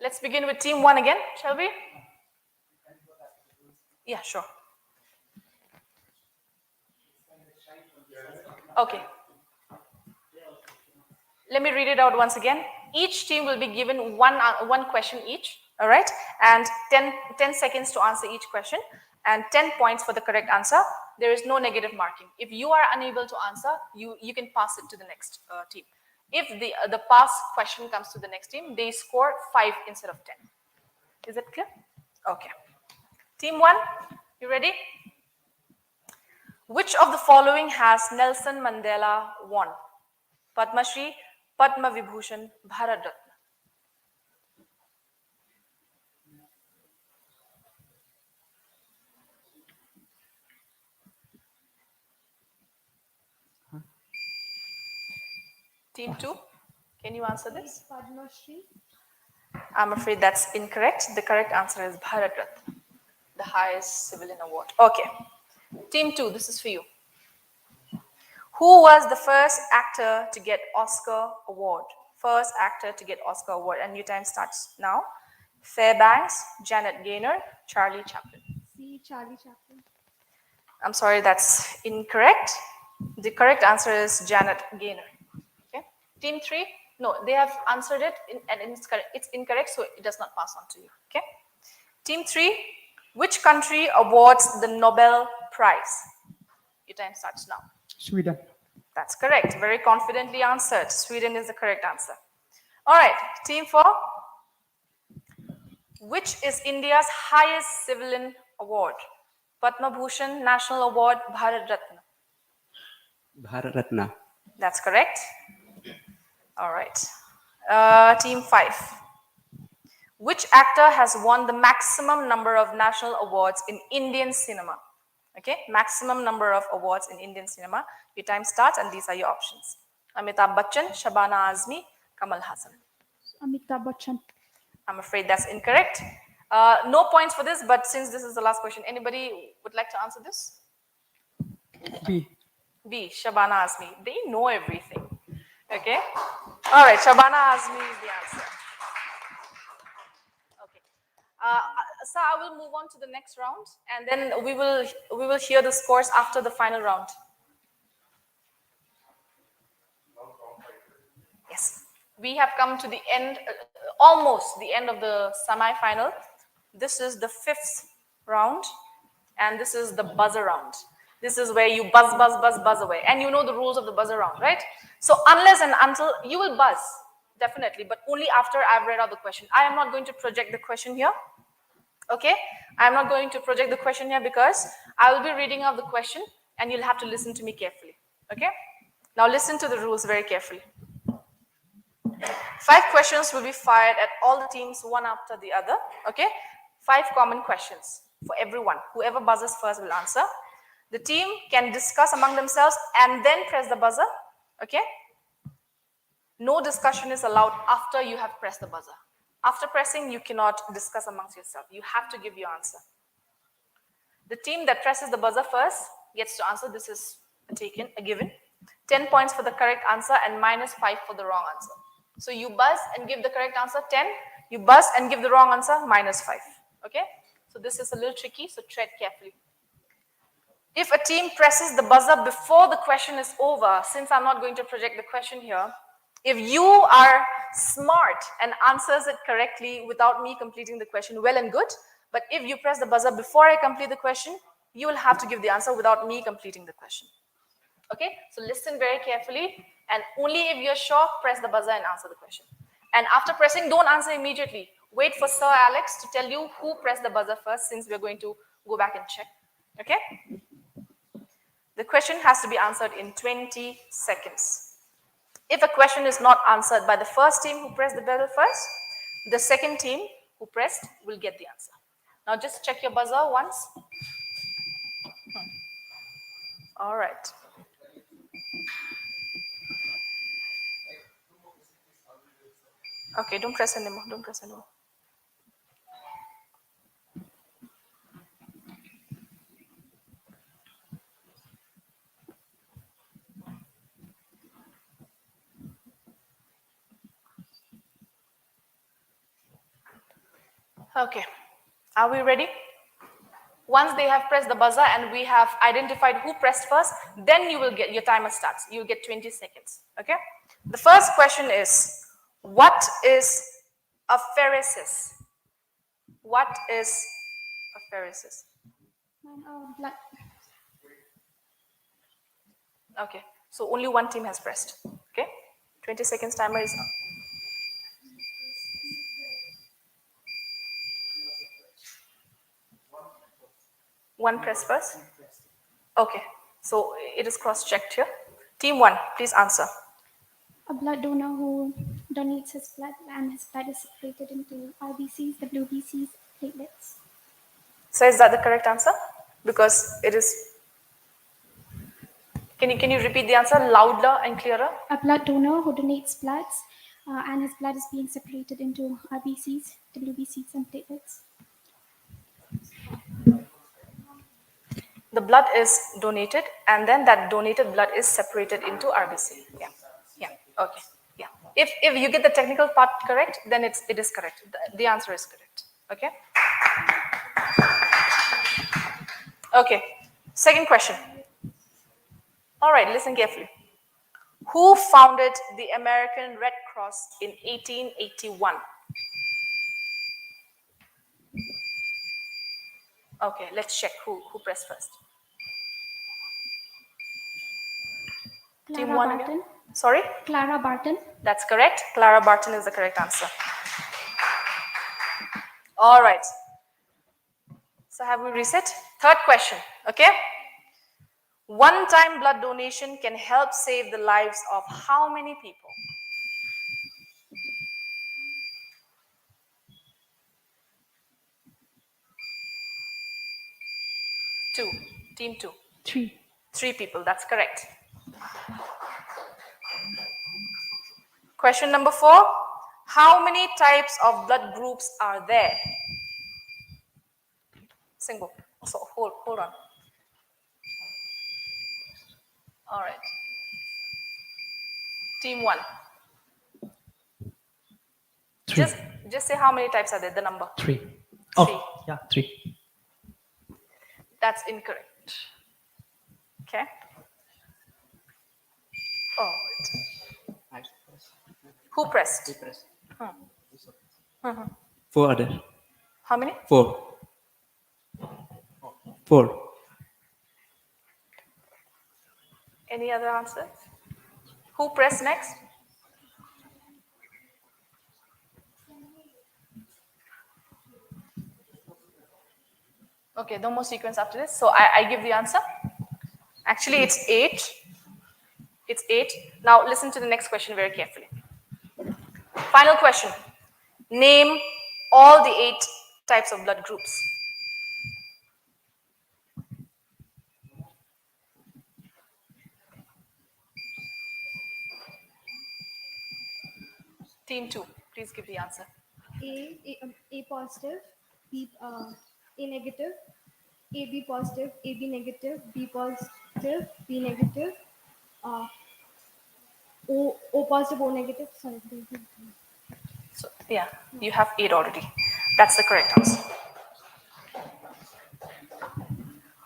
Let's begin with team 1 again, shall we? Yeah, sure. Okay. Let me read it out once again. Each team will be given one question each, all right? And 10 seconds to answer each question and 10 points for the correct answer. There is no negative marking. If you are unable to answer, you can pass it to the next team. If the pass question comes to the next team, they score 5 instead of 10. Is that clear? Okay. Team 1, you ready? Which of the following has Nelson Mandela won? Padma Shri, Padma Vibhushan, Bharat Ratna. Team 2, can you answer this? Padma Shri. I'm afraid that's incorrect. The correct answer is Bharat Ratna, the highest civilian award. Okay. Team 2, this is for you. Who was the first actor to get Oscar award? First actor to get Oscar award. And your time starts now. Fairbanks, Janet Gaynor, Charlie Chaplin. C. Charlie Chaplin. I'm sorry, that's incorrect. The correct answer is Janet Gaynor. Okay. Team 3, no, they have answered it and it's incorrect, so it does not pass on to you. Okay. Team 3, which country awards the Nobel Prize? Your time starts now. Sweden. That's correct. Very confidently answered. Sweden is the correct answer. All right, team 4. Which is India's highest civilian award? Padma Bhushan, National Award, Bharat Ratna. Bharat Ratna. That's correct. All right. Team 5. Which actor has won the maximum number of national awards in Indian cinema? Okay, maximum number of awards in Indian cinema. Your time starts and these are your options. Amitabh Bachchan, Shabana Azmi, Kamal Hassan. Amitabh Bachchan. I'm afraid that's incorrect. No points for this, but since this is the last question, anybody would like to answer this? B. B, Shabana Azmi. They know everything. Okay. All right, Shabana Azmi is the answer. Okay. So I will move on to the next round, and then we will hear the scores after the final round. Yes, we have come to the end, almost the end of the semi-final. This is the 5th round, and this is the buzzer round. This is where you buzz, buzz, buzz, buzz away. And you know the rules of the buzzer round, right? So unless and until you will buzz, definitely, but only after I've read out the question. I am not going to project the question here. Okay? I'm not going to project the question here because I will be reading out the question and you'll have to listen to me carefully. Okay? Now listen to the rules very carefully. 5 questions will be fired at all the teams, one after the other. Okay? 5 common questions for everyone. Whoever buzzes first will answer. The team can discuss among themselves and then press the buzzer. Okay? No discussion is allowed after you have pressed the buzzer. After pressing, you cannot discuss amongst yourself. You have to give your answer. The team that presses the buzzer first gets to answer. This is a given. 10 points for the correct answer and -5 for the wrong answer. So you buzz and give the correct answer, 10. You buzz and give the wrong answer, -5. Okay? So this is a little tricky, so tread carefully. If a team presses the buzzer before the question is over, since I'm not going to project the question here, if you are smart and answers it correctly without me completing the question, well and good. But if you press the buzzer before I complete the question, you will have to give the answer without me completing the question. Okay, so listen very carefully, and only if you're sure, press the buzzer and answer the question. And after pressing, don't answer immediately. Wait for Sir Alex to tell you who pressed the buzzer first, since we're going to go back and check. Okay? The question has to be answered in 20 seconds. If a question is not answered by the first team who pressed the buzzer first, the second team who pressed will get the answer. Now just check your buzzer once. All right. Okay, don't press anymore. Don't press anymore. Okay, are we ready? Once they have pressed the buzzer and we have identified who pressed first, then you will get, your timer starts. You'll get 20 seconds, okay? The first question is, what is apheresis? What is apheresis? Blood. Okay, so only one team has pressed, okay? 20 seconds timer is up. One press first? Okay, so it is cross-checked here. Team 1, please answer. A blood donor who donates his blood and his blood is separated into RBCs, WBCs, platelets. So is that the correct answer? Because it is... Can you repeat the answer louder and clearer? A blood donor who donates blood and his blood is being separated into RBCs, WBCs, and platelets. The blood is donated, and then that donated blood is separated into RBC. Yeah. Okay. Yeah. If you get the technical part correct, then it is correct. The answer is correct. Okay. Okay. Second question. All right. Listen carefully. Who founded the American Red Cross in 1881? Okay. Let's check who pressed first. Team Clara 1 Barton. again. Sorry? Clara Barton. That's correct. Clara Barton is the correct answer. All right. So have we reset? Third question, okay? One-time blood donation can help save the lives of how many people? Two. Team 2. 3. 3 people, that's correct. Question number 4. How many types of blood groups are there? Single. So hold on. All right. Team 1. 3. Just say how many types are there, the number. 3. 3. Oh, yeah, 3. That's incorrect. Okay. Oh, wait. Who pressed? Hmm. 4 are there. How many? 4. 4. Any other answers? Who pressed next? Okay, no more sequence after this. So I give the answer. Actually, it's 8. It's 8. Now listen to the next question very carefully. Final question. Name all the 8 types of blood groups. Team 2, please give the answer. A positive, A negative, AB positive, AB negative, B positive, B negative, O positive, O negative. Sorry. So yeah, you have 8 already. That's the correct answer.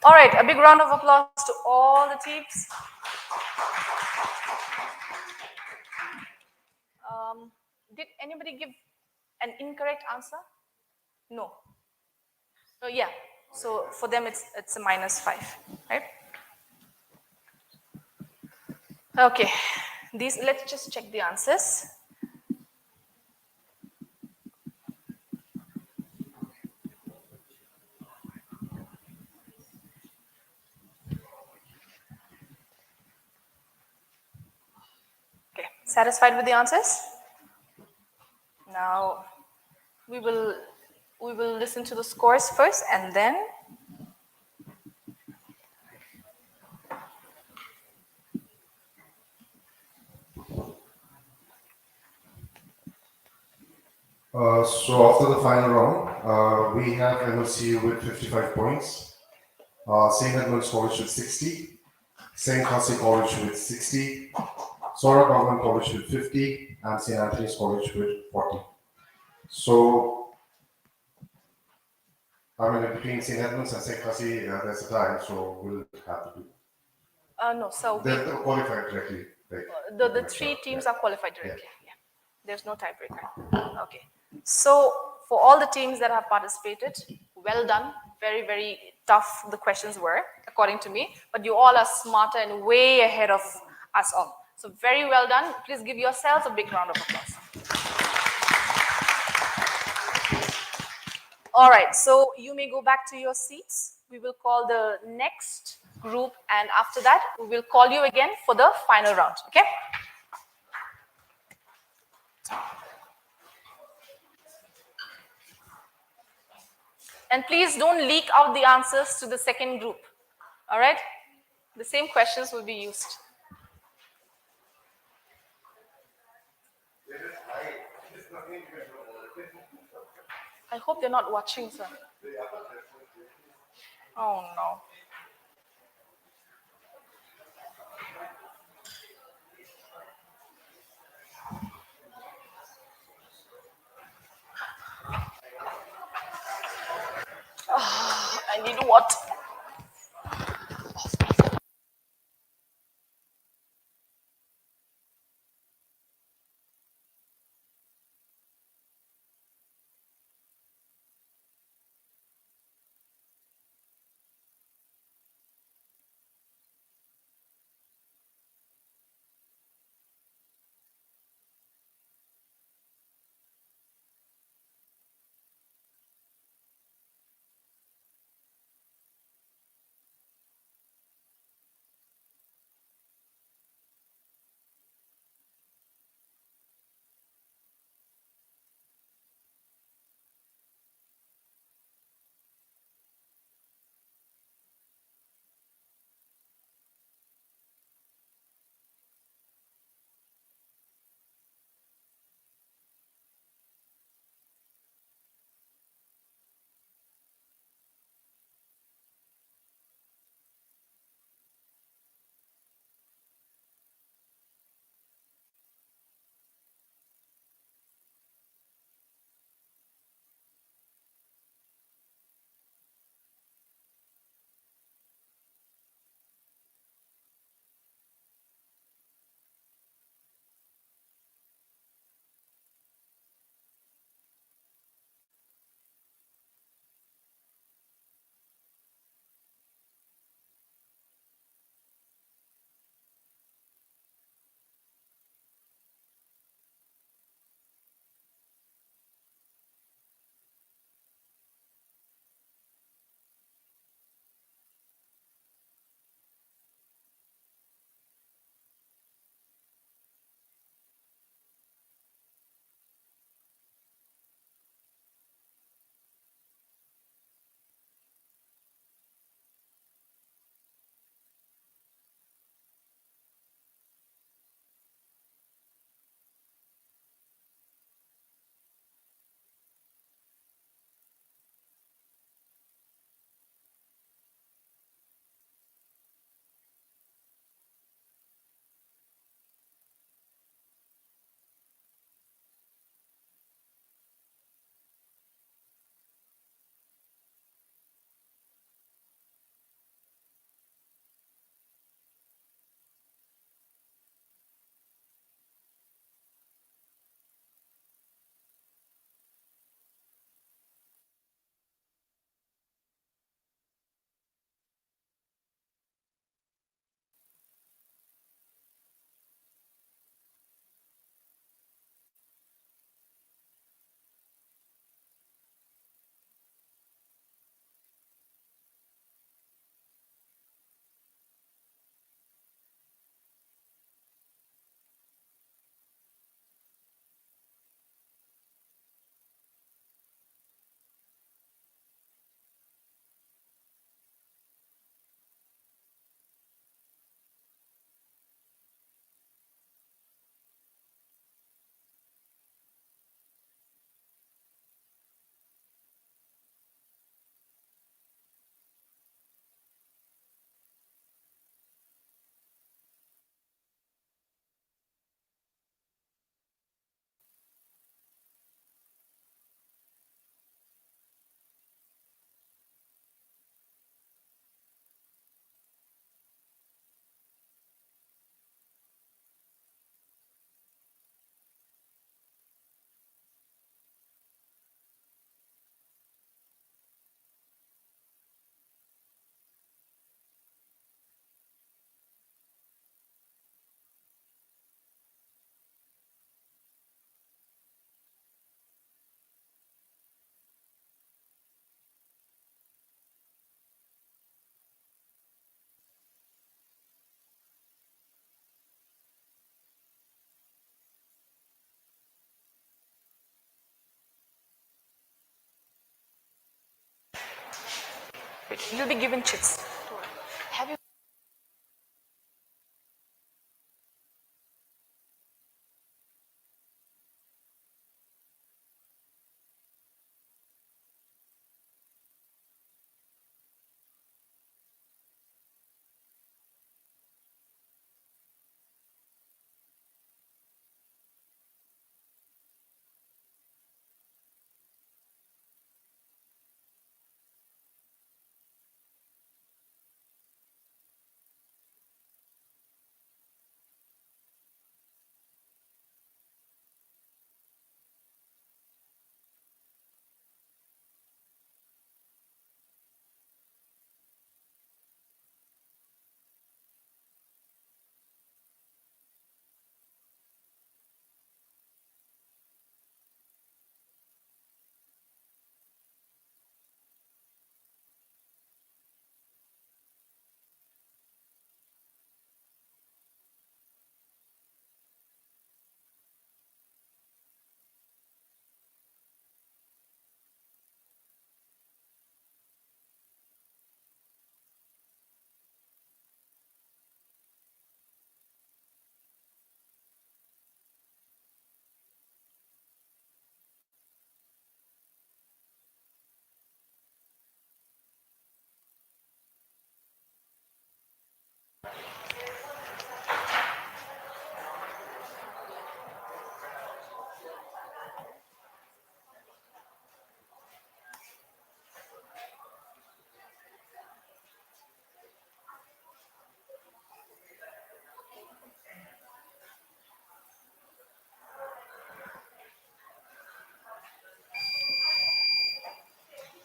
All right, a big round of applause to all the teams. Did anybody give an incorrect answer? No. Oh yeah. So for them it's a -5, right? Okay. Let's just check the answers. Okay, satisfied with the answers? Now we will listen to the scores first and then So after the final round, we have MLCU with 55 points, St. Edmund's College with 60, St. Cassie College with 60, Sora Government College with 50, and St. Anthony's College with 40. So, I mean, between St. Edmund's and St. Cassie, there's a tie, so we'll have to do. no, so They're qualified directly. The 3 teams are qualified directly. Yeah. There's no tiebreaker. Okay. So for all the teams that have participated, well done. Very, very tough the questions were, according to me. But you all are smarter and way ahead of us all. So very well done. Please give yourselves a big round of applause. All right. So you may go back to your seats. We will call the next group, and after that, we will call you again for the final round. Okay? And please don't leak out the answers to the second group. All right? The same questions will be used. I hope they're not watching, sir. Oh no. Oh, I need what? You'll be given chits. Have you?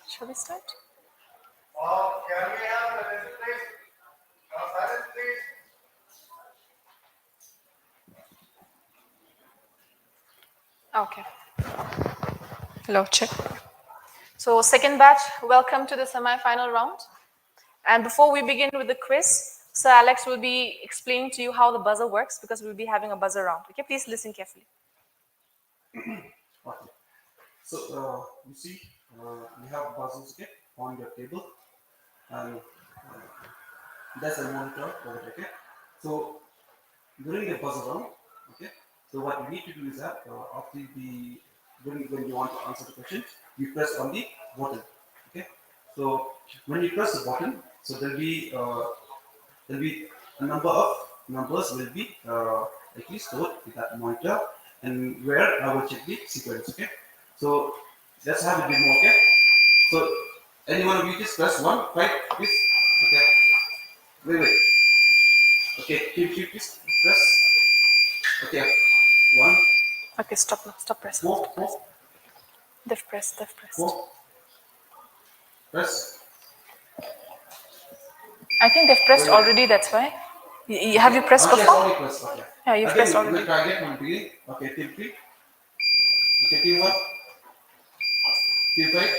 Shall we start? Can we have the please? Silence, please. Okay. Hello, check. So second batch, welcome to the semi-final round. And before we begin with the quiz, Sir Alex will be explaining to you how the buzzer works because we'll be having a buzzer round. Okay, please listen carefully. Okay. So you see, we have buzzers on your table, and that's a monitor over there. Okay. So during the buzzer round, okay. So what you need to do is that after the when you want to answer the question, you press on the button. Okay. So when you press the button, so there'll be a number of numbers will be actually stored in that monitor, and where I will check the sequence. Okay. So let's have a demo. Okay. So any one of you just press 1, right? Please. Okay. Wait. Okay. Keep please press. Okay. 1. Okay, stop now. Stop pressing. 4. 4. They've pressed. 4. Press. I think they've pressed already, that's why. Have you pressed before? Already pressed. Okay. Yeah, you've pressed already. We'll try again from the beginning. Okay, team 3. Okay, team 1. Team 5.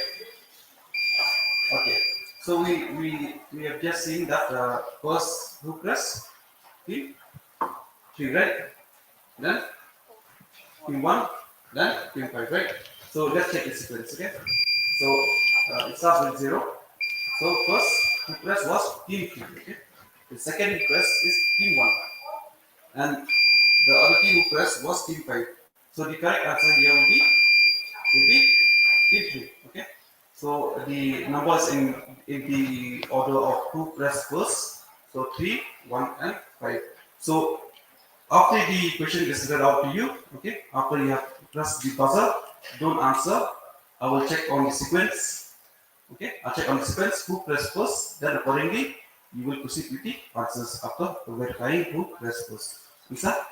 Okay. So we have just seen that first who press team 3, right? Then team 1, then team 5, right? So let's check the sequence, okay? So it starts with 0. So first who press was team 3, okay? The second who press is team 1. And the other team who pressed was team 5. So the correct answer here will be team 3, okay? So the numbers in the order of who pressed first. So 3, 1, and 5. So after the question is read out to you, okay, after you have pressed the buzzer, don't answer. I will check on the sequence. Okay, I'll check on the sequence who pressed first, then accordingly you will proceed with the answers after verifying who pressed first. Lisa?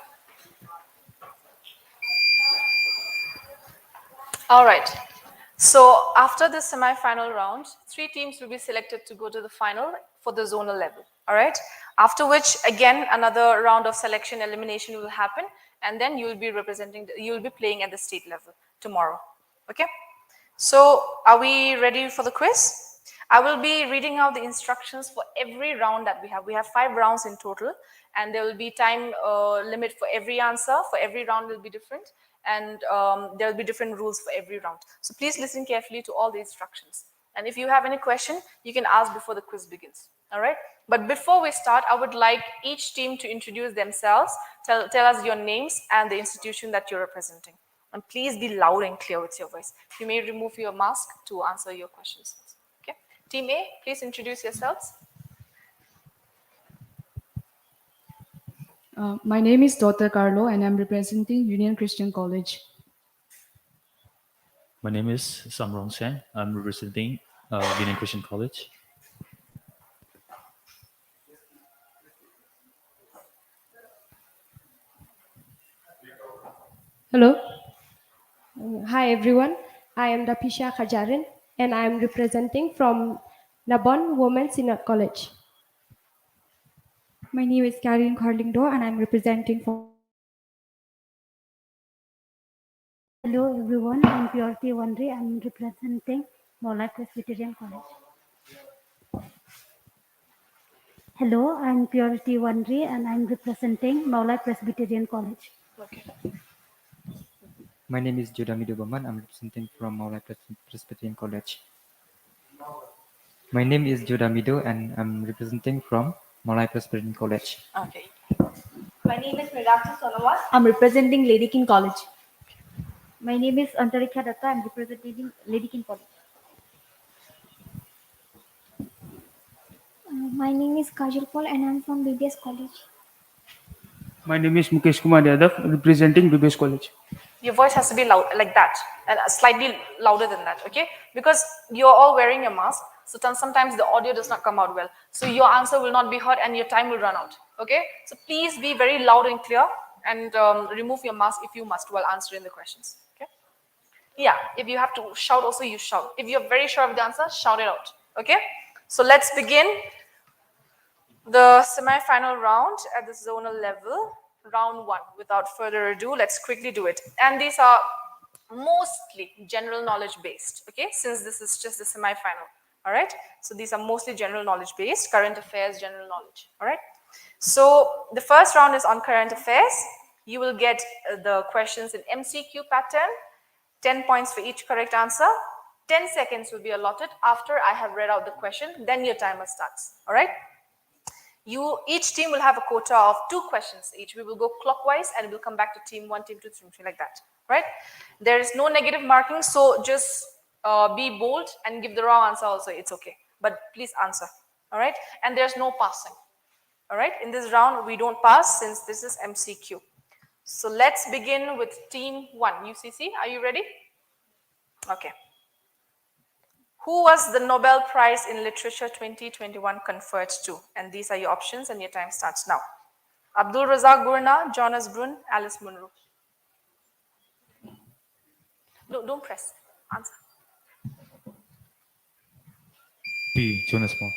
All right. So after the semi-final round, 3 teams will be selected to go to the final for the zonal level. All right. After which, again, another round of selection elimination will happen, and then you will be playing at the state level tomorrow. Okay. So are we ready for the quiz? I will be reading out the instructions for every round that we have. We have 5 rounds in total, and there will be time limit for every answer. For every round will be different, and there will be different rules for every round. So please listen carefully to all the instructions. And if you have any question, you can ask before the quiz begins. All right. But before we start, I would like each team to introduce themselves, tell us your names and the institution that you're representing. And please be loud and clear with your voice. You may remove your mask to answer your questions. Okay. Team A, please introduce yourselves. My name is Dr. Carlo and I'm representing Union Christian College. My name is Samrong Sen. I'm representing Union Christian College. Hello. Hi everyone. I am Dapisha Khajarin and I am representing from Nabon Women's Senior College. My name is Caroline Carlingdo and I'm representing for. Hello everyone, I'm Purity Wandri. I'm representing Mola Presbyterian College. Hello, I'm Purity Wandri and I'm representing Mola Presbyterian College. Okay. My name is Jodamido Baman. I'm representing from Maulai Presbyterian College. My name is Jodamido and I'm representing from Maulai Presbyterian College. Okay. My name is Mridakshi Sonowat. I'm representing Lady King College. My name is Antarikha Datta. I'm representing Lady King College. My name is Kajal Paul and I'm from BBS College. My name is Mukesh Kumar Yadav, representing BBS College. Your voice has to be loud like that and slightly louder than that, okay? Because you're all wearing a mask, so sometimes the audio does not come out well. So your answer will not be heard and your time will run out, okay? So please be very loud and clear and remove your mask if you must while answering the questions, okay? Yeah, if you have to shout also, you shout. If you're very sure of the answer, shout it out, okay? So let's begin the semi-final round at the zonal level. Round 1. Without further ado, let's quickly do it. And these are mostly general knowledge based, okay, since this is just the semi-final. All right, so these are mostly general knowledge based, current affairs, general knowledge. All right, so the first round is on current affairs. You will get the questions in MCQ pattern, 10 points for each correct answer. 10 seconds will be allotted after I have read out the question, then your timer starts. All right, each team will have a quota of 2 questions each. We will go clockwise and we'll come back to team 1, team 2, team 3, like that, right? There is no negative marking, so just be bold and give the wrong answer also, it's okay. But please answer, all right? And there's no passing, all right? In this round, we don't pass since this is MCQ. So let's begin with team 1. UCC, are you ready? Okay. Who was the Nobel Prize in Literature 2021 conferred to? And these are your options and your time starts now. Abdul Razak Gurna, Jonas Brun, Alice Munro. No, don't press. Answer. B. Jonas Brun.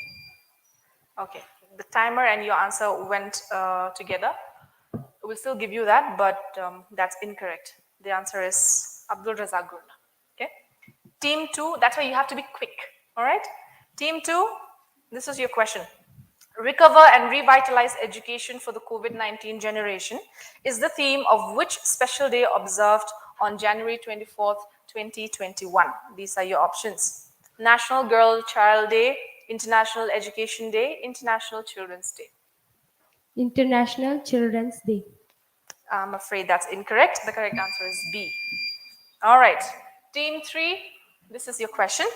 Okay. The timer and your answer went together. We'll still give you that, but that's incorrect. The answer is Abdul Razak Gurna. Okay. Team 2, that's why you have to be quick, all right? Team 2, this is your question. Recover and revitalize education for the COVID-19 generation is the theme of which special day observed on January 24th, 2021? These are your options. National Girl Child Day, International Education Day, International Children's Day. International Children's Day. I'm afraid that's incorrect. The correct answer is B. All right. Team 3, this is your question.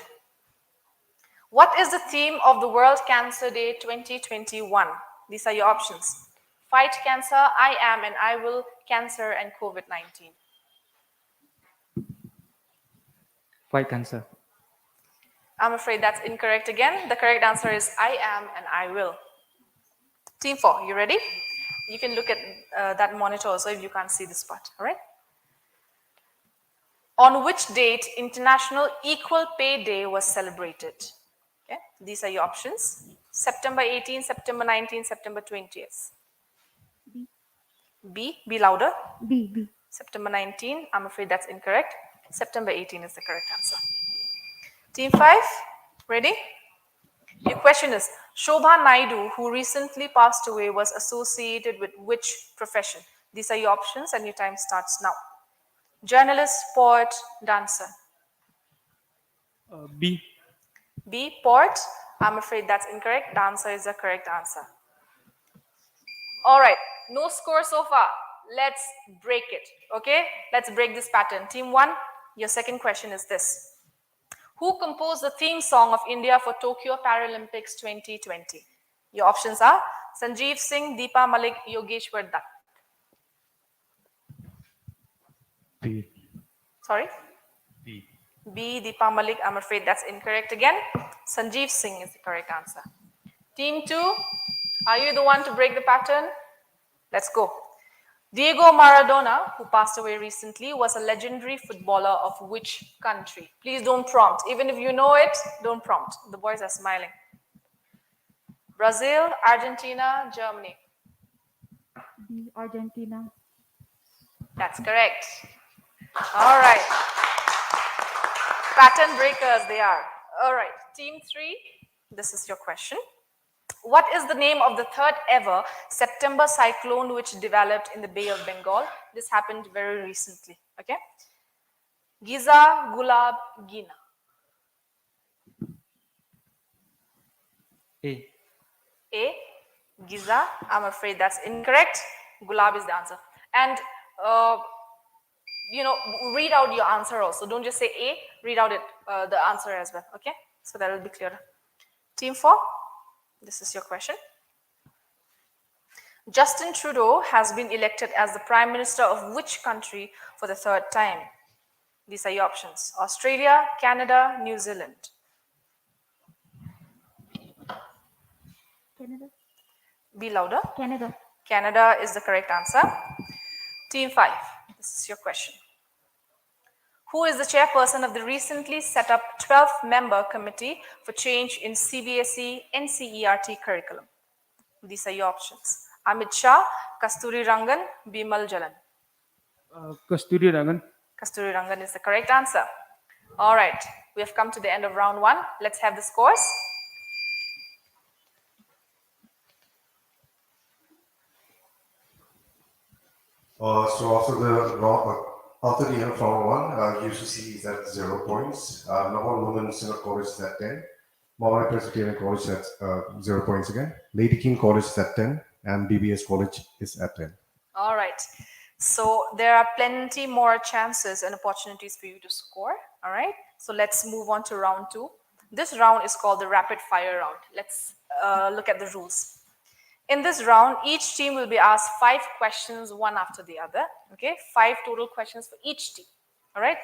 What is the theme of the World Cancer Day 2021? These are your options. Fight cancer, I am and I will, cancer and COVID-19. Fight cancer. I'm afraid that's incorrect again. The correct answer is I am and I will. Team 4, you ready? You can look at that monitor also if you can't see this part, all right? On which date International Equal Pay Day was celebrated? Okay, these are your options. September 18, September 19, September 20th. B, be louder. B. September 19, I'm afraid that's incorrect. September 18 is the correct answer. Team 5, ready? Your question is, Shobha Naidu, who recently passed away, was associated with which profession? These are your options and your time starts now. Journalist, poet, dancer. B. B, port. I'm afraid that's incorrect. The answer is the correct answer. All right, no score so far. Let's break it, okay? Let's break this pattern. Team 1, your second question is this. Who composed the theme song of India for Tokyo Paralympics 2020? Your options are Sanjeev Singh, Deepa Malik, Yogeshwar Dutt. B. Sorry? B. B, Deepa Malik. I'm afraid that's incorrect again. Sanjeev Singh is the correct answer. Team 2, are you the one to break the pattern? Let's go. Diego Maradona, who passed away recently, was a legendary footballer of which country? Please don't prompt. Even if you know it, don't prompt. The boys are smiling. Brazil, Argentina, Germany. B. Argentina. That's correct. All right. Pattern breakers they are. All right. Team 3, this is your question. What is the name of the third ever September cyclone which developed in the Bay of Bengal? This happened very recently. Okay. Giza, Gulab, Gina. A. A, Giza. I'm afraid that's incorrect. Gulab is the answer. And you know, read out your answer also. Don't just say A. Read out it the answer as well. Okay. So that will be clearer. Team 4. This is your question. Justin Trudeau has been elected as the Prime Minister of which country for the third time? These are your options. Australia, Canada, New Zealand. Canada. Be louder. Canada. Canada is the correct answer. Team 5, this is your question. Who is the chairperson of the recently set up 12-member committee for change in Cbsc Ncert curriculum? These are your options. Amit Shah, Kasturi Rangan, Bimal Jalan. Kasturi Rangan. Kasturi Rangan is the correct answer. All right, we have come to the end of round 1. Let's have the scores. So after the end of round 1, UCC is at 0 points. Nobel Women's Senior College is at 10. Mawai Presbyterian College is at 0 points again. Lady King College is at 10, and BBS College is at 10. All right. So there are plenty more chances and opportunities for you to score. All right. So let's move on to round 2. This round is called the rapid fire round. Let's look at the rules. In this round, each team will be asked 5 questions, one after the other. Okay, 5 total questions for each team. All right.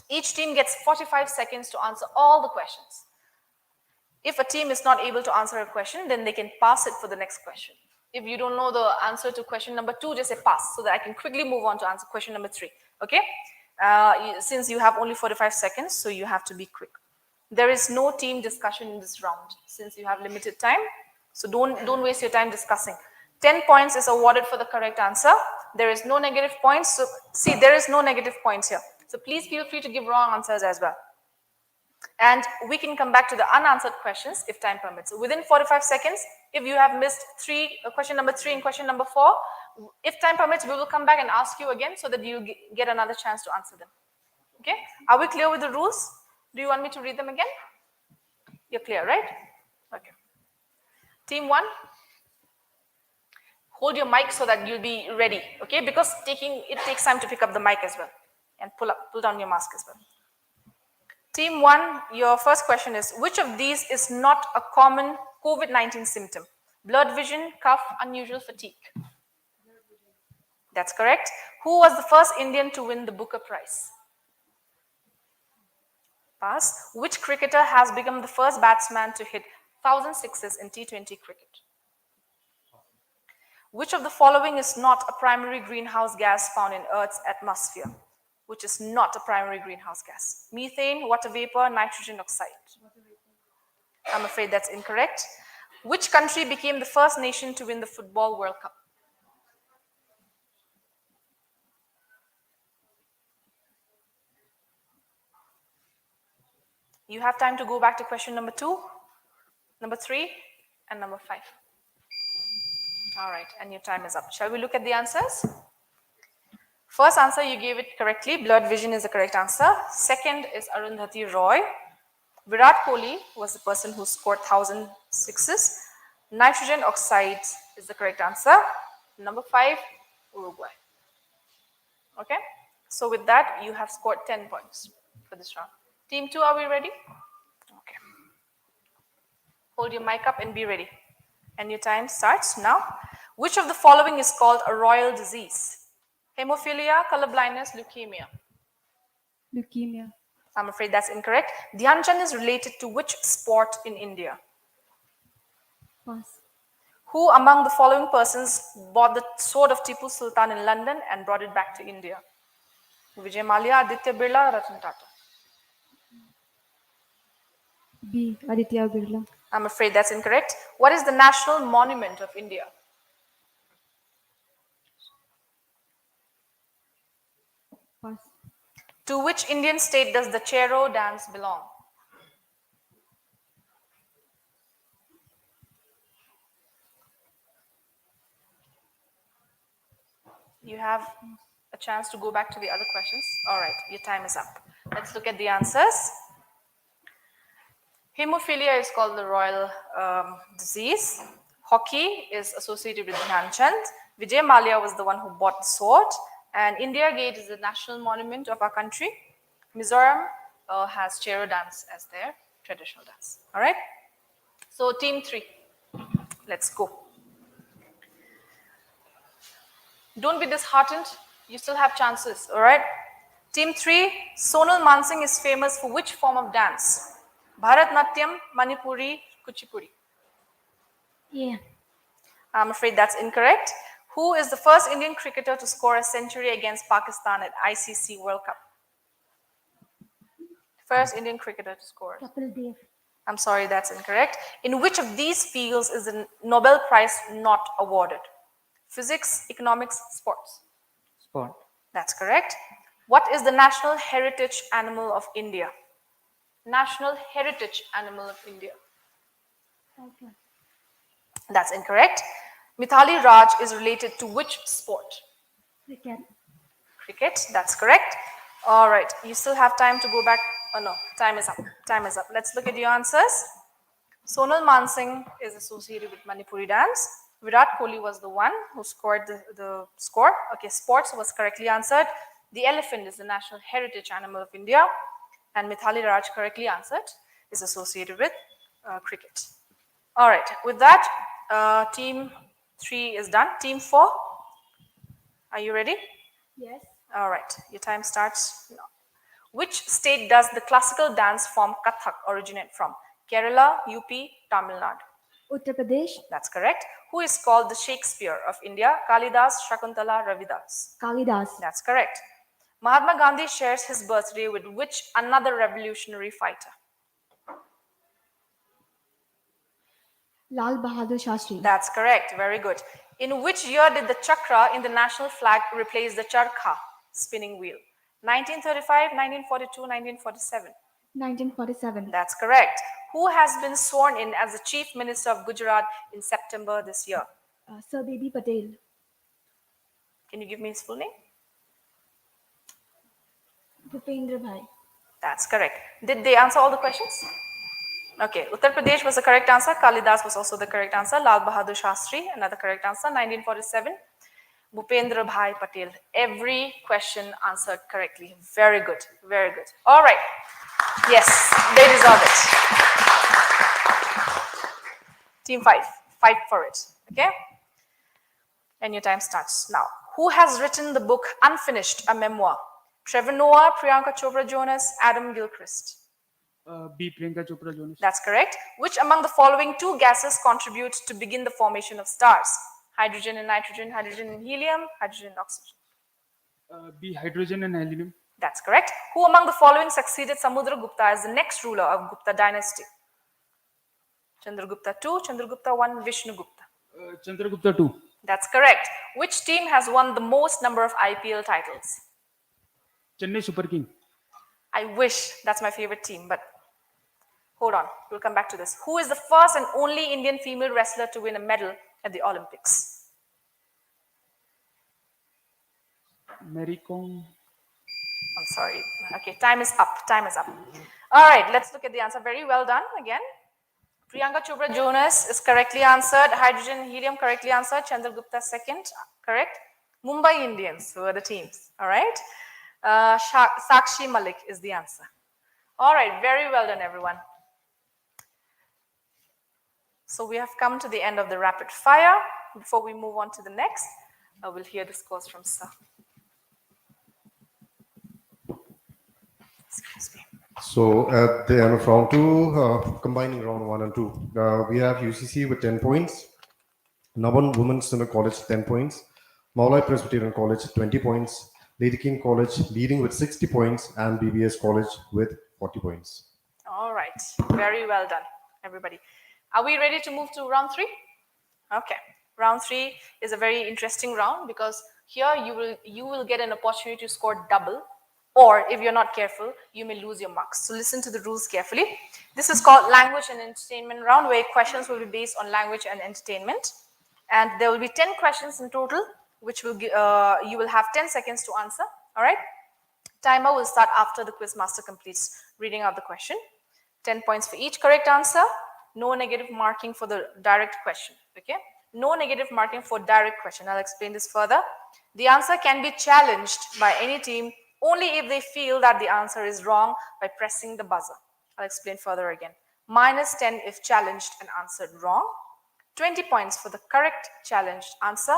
Each team gets 45 seconds to answer all the questions. If a team is not able to answer a question, then they can pass it for the next question. If you don't know the answer to question number 2, just say pass so that I can quickly move on to answer question number 3. Okay. Since you have only 45 seconds, so you have to be quick. There is no team discussion in this round since you have limited time. So don't waste your time discussing. 10 points is awarded for the correct answer. There is no negative points. So see, there is no negative points here. So please feel free to give wrong answers as well. And we can come back to the unanswered questions if time permits. So within 45 seconds, if you have missed question number 3 and question number 4, if time permits, we will come back and ask you again so that you get another chance to answer them. Okay? Are we clear with the rules? Do you want me to read them again? You're clear, right? Okay. Team 1, hold your mic so that you'll be ready, okay? Because it takes time to pick up the mic as well, and pull down your mask as well. Team 1, your first question is, which of these is not a common COVID-19 symptom? Blurred vision, cough, unusual fatigue. That's correct. Who was the first Indian to win the Booker Prize? Pass. Which cricketer has become the first batsman to hit 1,000 sixes in T20 cricket? Which of the following is not a primary greenhouse gas found in Earth's atmosphere? Which is not a primary greenhouse gas? Methane, water vapor, nitrogen oxide. I'm afraid that's incorrect. Which country became the first nation to win the Football World Cup? You have time to go back to question number 2, number 3, and number 5. All right, and your time is up. Shall we look at the answers? First answer, you gave it correctly. Blurred vision is the correct answer. Second is Arundhati Roy. Virat Kohli was the person who scored 1,000 sixes. Nitrogen oxides is the correct answer. Number 5, Uruguay. Okay, so with that, you have scored 10 points for this round. Team 2, are we ready? Okay. Hold your mic up and be ready. And your time starts now. Which of the following is called a royal disease? Hemophilia, color blindness, leukemia. Leukemia. I'm afraid that's incorrect. Dhyan Chand is related to which sport in India? Pass. Who among the following persons bought the sword of Tipu Sultan in London and brought it back to India? Vijay Mallya, Aditya Birla, Ratan Tata. B. Aditya Birla. I'm afraid that's incorrect. What is the national monument of India? Pass. To which Indian state does the Chero dance belong? You have a chance to go back to the other questions. All right, your time is up. Let's look at the answers. Hemophilia is called the royal disease. Hockey is associated with Dhyan Chand. Vijay Mallya was the one who bought the sword. And India Gate is the national monument of our country. Mizoram has Chero dance as their traditional dance. All right. So team 3, let's go. Don't be disheartened. You still have chances. All right. Team 3, Sonal Mansingh is famous for which form of dance? Bharatnatyam, Manipuri, Kuchipudi. Yeah. I'm afraid that's incorrect. Who is the first Indian cricketer to score a century against Pakistan at ICC World Cup? First Indian cricketer to score. Kapil Dev. I'm sorry, that's incorrect. In which of these fields is the Nobel Prize not awarded? Physics, economics, sports. Sport. That's correct. What is the national heritage animal of India? National heritage animal of India. Okay. That's incorrect. Mithali Raj is related to which sport? Cricket. Cricket, that's correct. All right, you still have time to go back. Oh no, time is up. Time is up. Let's look at your answers. Sonal Mansingh is associated with Manipuri dance. Virat Kohli was the one who scored the score. Okay, sports was correctly answered. The elephant is the national heritage animal of India. And Mithali Raj correctly answered is associated with cricket. All right, with that, team 3 is done. Team 4, are you ready? Yes. All right, your time starts now. Which state does the classical dance form Kathak originate from? Kerala, UP, Tamil Nadu. Uttar Pradesh. That's correct. Who is called the Shakespeare of India? Kalidas, Shakuntala, Ravidas. Kalidas. That's correct. Mahatma Gandhi shares his birthday with which another revolutionary fighter? Lal Bahadur Shastri. That's correct. Very good. In which year did the chakra in the national flag replace the charkha, spinning wheel? 1935, 1942, 1947. 1947. That's correct. Who has been sworn in as the Chief Minister of Gujarat in September this year? Sir Baby Patel. Can you give me his full name? Bhupendra Bhai. That's correct. Did they answer all the questions? Okay, Uttar Pradesh was the correct answer. Kalidas was also the correct answer. Lal Bahadur Shastri, another correct answer. 1947. Bhupendra Bhai Patel. Every question answered correctly. Very good. Very good. All right. Yes, they deserve it. Team 5. Fight for it. Okay? And your time starts now. Who has written the book Unfinished, a memoir? Trevor Noah, Priyanka Chopra Jonas, Adam Gilchrist. B. Priyanka Chopra Jonas. That's correct. Which among the following two gases contribute to begin the formation of stars? Hydrogen and nitrogen, hydrogen and helium, hydrogen and oxygen. B. Hydrogen and helium. That's correct. Who among the following succeeded Samudragupta as the next ruler of Gupta dynasty? Chandragupta II, Chandragupta I, Vishnu Gupta. Chandragupta II. That's correct. Which team has won the most number of IPL titles? Chennai Super King. I wish. That's my favorite team, but hold on. We'll come back to this. Who is the first and only Indian female wrestler to win a medal at the Olympics? Mary Kom. I'm sorry. Okay, time is up. Time is up. All right, let's look at the answer. Very well done again. Priyanka Chopra Jonas is correctly answered. Hydrogen and helium correctly answered. Chandragupta second, correct. Mumbai Indians were the teams. All right. Sakshi Malik is the answer. All right, very well done, everyone. So we have come to the end of the rapid fire. Before we move on to the next, we'll hear the scores from Sir. Excuse me. So at the end of round 2, combining round 1 and 2, we have UCC with 10 points, Naban Women's Senior College 10 points, Maulai Presbyterian College 20 points, Lady King College leading with 60 points, and BBS College with 40 points. All right, very well done, everybody. Are we ready to move to round 3? Okay, round 3 is a very interesting round because here you will get an opportunity to score double, or if you're not careful, you may lose your marks. So listen to the rules carefully. This is called language and entertainment round, where questions will be based on language and entertainment, and there will be 10 questions in total, which will you will have 10 seconds to answer. All right. Timer will start after the quiz master completes reading out the question. 10 points for each correct answer. No negative marking for the direct question. Okay. No negative marking for direct question. I'll explain this further. The answer can be challenged by any team only if they feel that the answer is wrong by pressing the buzzer. I'll explain further again. -10 if challenged and answered wrong. 20 points for the correct challenged answer,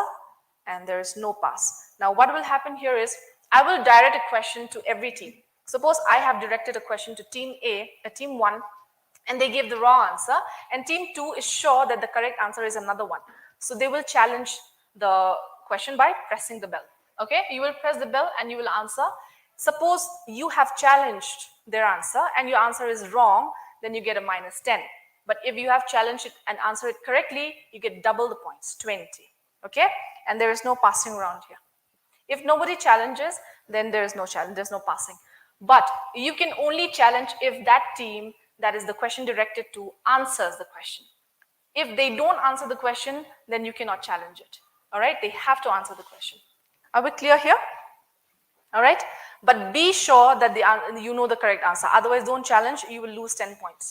and there is no pass. Now what will happen here is I will direct a question to every team. Suppose I have directed a question to team A, team 1, and they give the wrong answer, and team 2 is sure that the correct answer is another one. So they will challenge the question by pressing the bell. Okay, you will press the bell and you will answer. Suppose you have challenged their answer and your answer is wrong, then you get a -10. But if you have challenged it and answered it correctly, you get double the points, 20. Okay, and there is no passing around here. If nobody challenges, then there is no challenge, there's no passing. But you can only challenge if that team that is the question directed to answers the question. If they don't answer the question, then you cannot challenge it. All right, they have to answer the question. Are we clear here? All right, but be sure that you know the correct answer. Otherwise, don't challenge, you will lose 10 points.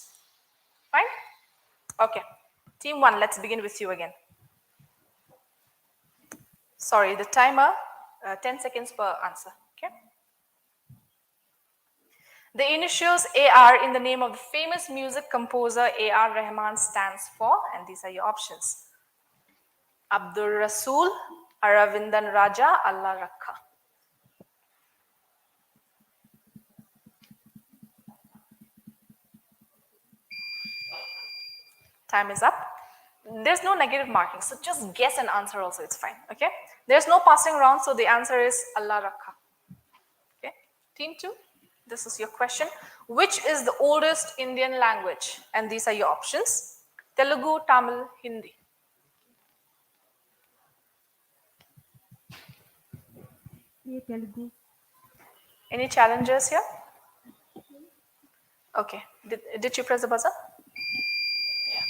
Fine? Okay, team 1, let's begin with you again. Sorry, the timer, 10 seconds per answer. Okay. The initials AR in the name of the famous music composer A.R. Rahman stands for, and these are your options. Abdul Rasul, Aravindan Raja, Allah Rakha. Time is up. There's no negative marking, so just guess an answer also, it's fine. Okay. There's no passing around, so the answer is Allah Rakha. Okay. Team 2. This is your question. Which is the oldest Indian language? And these are your options. Telugu, Tamil, Hindi. Telugu. Any challengers here? Okay. Did you press the buzzer? Yeah.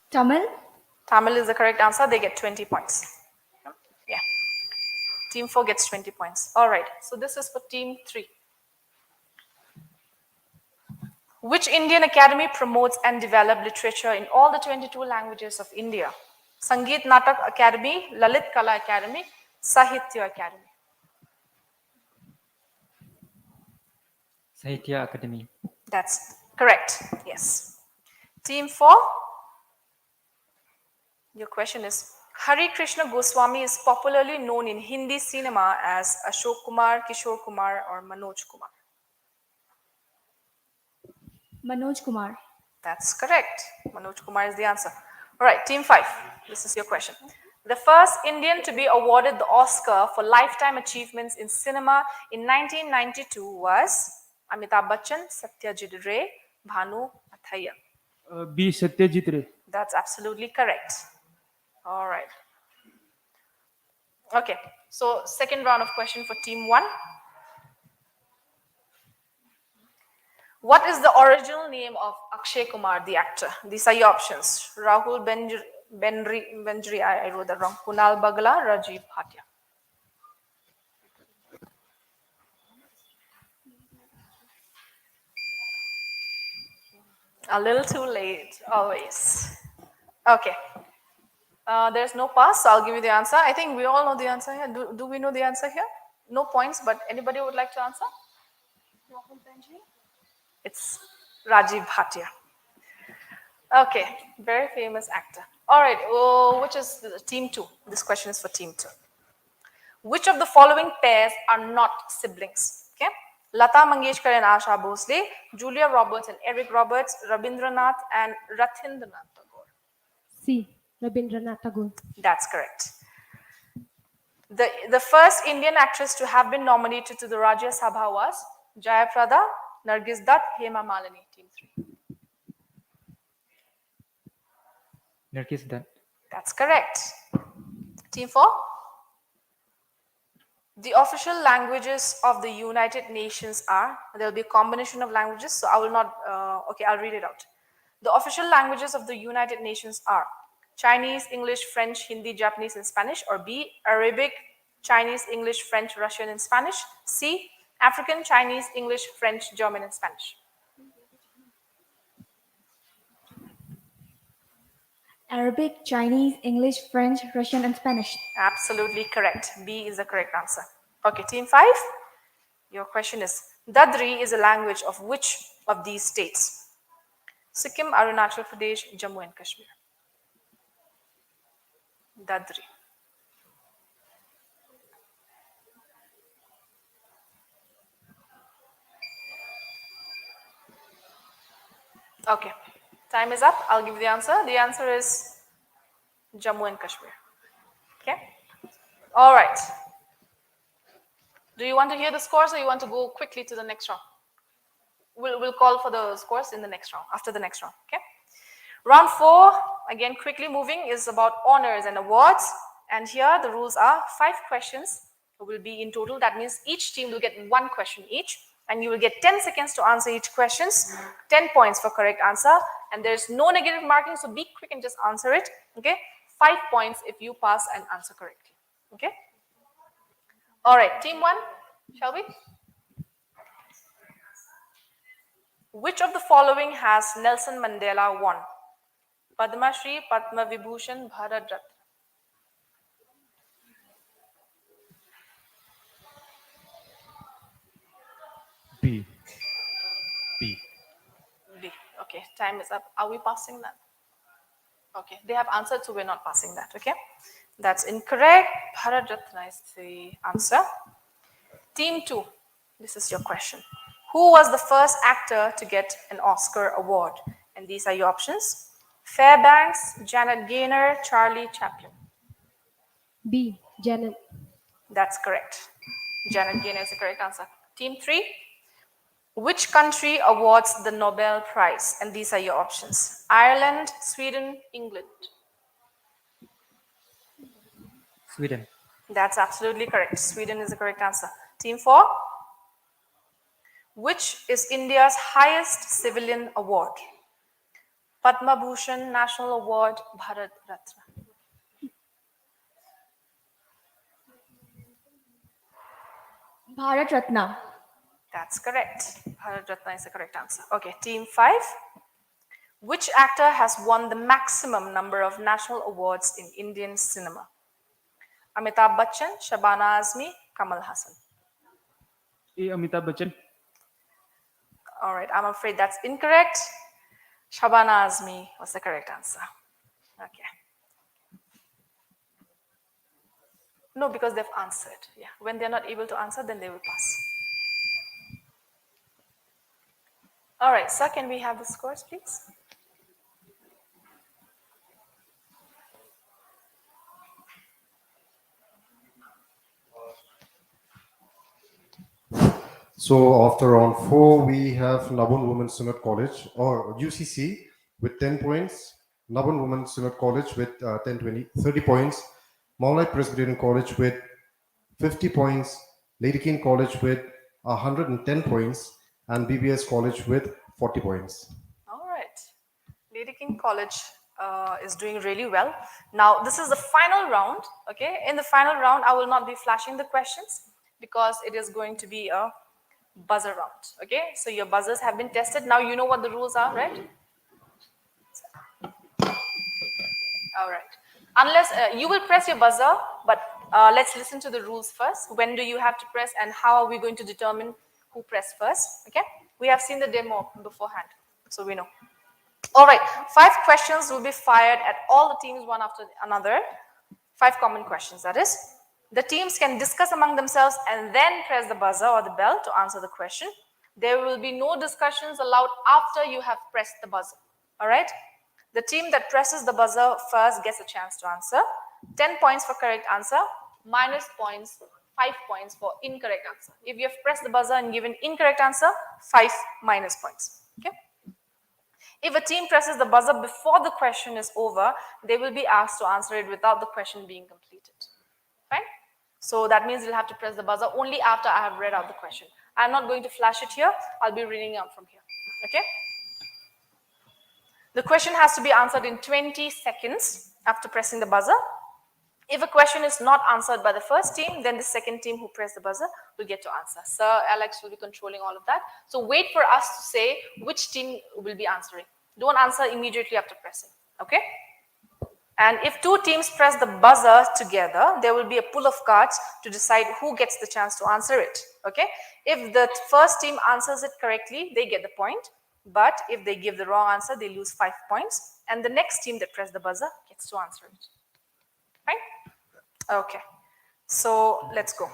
Tamil? Tamil is the correct answer. They get 20 points. Yeah. Team 4 gets 20 points. All right. So this is for team 3. Which Indian academy promotes and develops literature in all the 22 languages of India? Sangeet Natak Academy, Lalit Kala Academy, Sahitya Academy. Sahitya Academy. That's correct. Yes. Team 4. Your question is, Hari Krishna Goswami is popularly known in Hindi cinema as Ashok Kumar, Kishore Kumar, or Manoj Kumar. Manoj Kumar. That's correct. Manoj Kumar is the answer. All right, team 5. This is your question. The first Indian to be awarded the Oscar for lifetime achievements in cinema in 1992 was Amitabh Bachchan, Satyajit Ray, Bhanu Athaiya. B. Satyajit Ray. That's absolutely correct. All right. Okay, so second round of question for team 1. What is the original name of Akshay Kumar, the actor? These are your options. Rahul Benjri, I wrote that wrong. Kunal Bagla, Rajiv Bhatia. A little too late, always. Okay. There's no pass, so I'll give you the answer. I think we all know the answer here. Do we know the answer here? No points, but anybody would like to answer? It's Rajiv Bhatia. Okay, very famous actor. All right, which is team 2? This question is for team 2. Which of the following pairs are not siblings? Okay, Lata Mangeshkar and Asha Bhosle, Julia Roberts and Eric Roberts, Rabindranath and Rathindranath Tagore. C. Rabindranath Tagore. That's correct. The first Indian actress to have been nominated to the Rajya Sabha was Jayaprada, Nargis Dutt, Hema Malini, team 3. Nargis Dutt. That's correct. Team 4. The official languages of the United Nations are, there will be a combination of languages, so I will not, okay, I'll read it out. The official languages of the United Nations are Chinese, English, French, Hindi, Japanese, and Spanish, or B, Arabic, Chinese, English, French, Russian, and Spanish. C, African, Chinese, English, French, German, and Spanish. Arabic, Chinese, English, French, Russian, and Spanish. Absolutely correct. B is the correct answer. Okay, team 5. Your question is, Dadri is a language of which of these states? Sikkim, Arunachal Pradesh, Jammu and Kashmir. Dadri. Okay, time is up. I'll give you the answer. The answer is Jammu and Kashmir. Okay. All right. Do you want to hear the scores or you want to go quickly to the next round? We'll call for the scores in the next round, after the next round. Okay. Round 4, again, quickly moving, is about honors and awards. And here the rules are 5 questions will be in total. That means each team will get 1 question each. And you will get 10 seconds to answer each question. 10 points for correct answer. And there's no negative marking, so be quick and just answer it. Okay. 5 points if you pass and answer correctly. Okay. All right, team 1, shall we? Which of the following has Nelson Mandela won? Padma Shri, Padma Vibhushan, Bharat Ratna. B. B. B. Okay, time is up. Are we passing that? Okay, they have answered, so we're not passing that. Okay, that's incorrect. Bharat Ratna is the answer. Team 2, this is your question. Who was the first actor to get an Oscar award? And these are your options. Fairbanks, Janet Gaynor, Charlie Chaplin. B. Janet. That's correct. Janet Gaynor is the correct answer. Team 3, which country awards the Nobel Prize? And these are your options. Ireland, Sweden, England. Sweden. That's absolutely correct. Sweden is the correct answer. Team 4, which is India's highest civilian award? Padma Bhushan, National Award, Bharat Ratna. Bharat Ratna. That's correct. Bharat Ratna is the correct answer. Okay, team 5. Which actor has won the maximum number of national awards in Indian cinema? Amitabh Bachchan, Shabana Azmi, Kamal Hassan. A. Amitabh Bachchan. All right, I'm afraid that's incorrect. Shabana Azmi was the correct answer. Okay. No, because they've answered. Yeah, when they're not able to answer, then they will pass. All right, sir, can we have the scores, please? So after round 4, we have Nabhan Women's Synod College, or UCC, with 10 points. Nabhan Women's Synod College with 30 points. Maulai Presbyterian College with 50 points. Lady King College with 110 points. And BBS College with 40 points. All right. Lady King College is doing really well. Now, this is the final round. Okay. In the final round, I will not be flashing the questions because it is going to be a buzzer round. Okay. So your buzzers have been tested. Now you know what the rules are, right? All right. Unless you will press your buzzer, but let's listen to the rules first. When do you have to press, and how are we going to determine who pressed first? Okay. We have seen the demo beforehand, so we know. All right. 5 questions will be fired at all the teams one after another. 5 common questions. That is, the teams can discuss among themselves and then press the buzzer or the bell to answer the question. There will be no discussions allowed after you have pressed the buzzer. All right. The team that presses the buzzer first gets a chance to answer. 10 points for correct answer, minus points, 5 points for incorrect answer. If you have pressed the buzzer and given incorrect answer, 5 minus points. Okay. If a team presses the buzzer before the question is over, they will be asked to answer it without the question being completed. Fine? So that means you'll have to press the buzzer only after I have read out the question. I'm not going to flash it here. I'll be reading out from here. Okay? The question has to be answered in 20 seconds after pressing the buzzer. If a question is not answered by the first team, then the second team who pressed the buzzer will get to answer. Sir Alex will be controlling all of that. So wait for us to say which team will be answering. Don't answer immediately after pressing. Okay? And if 2 teams press the buzzer together, there will be a pull of cards to decide who gets the chance to answer it. Okay? If the first team answers it correctly, they get the point. But if they give the wrong answer, they lose 5 points. And the next team that pressed the buzzer gets to answer it. Fine? Okay. So let's go.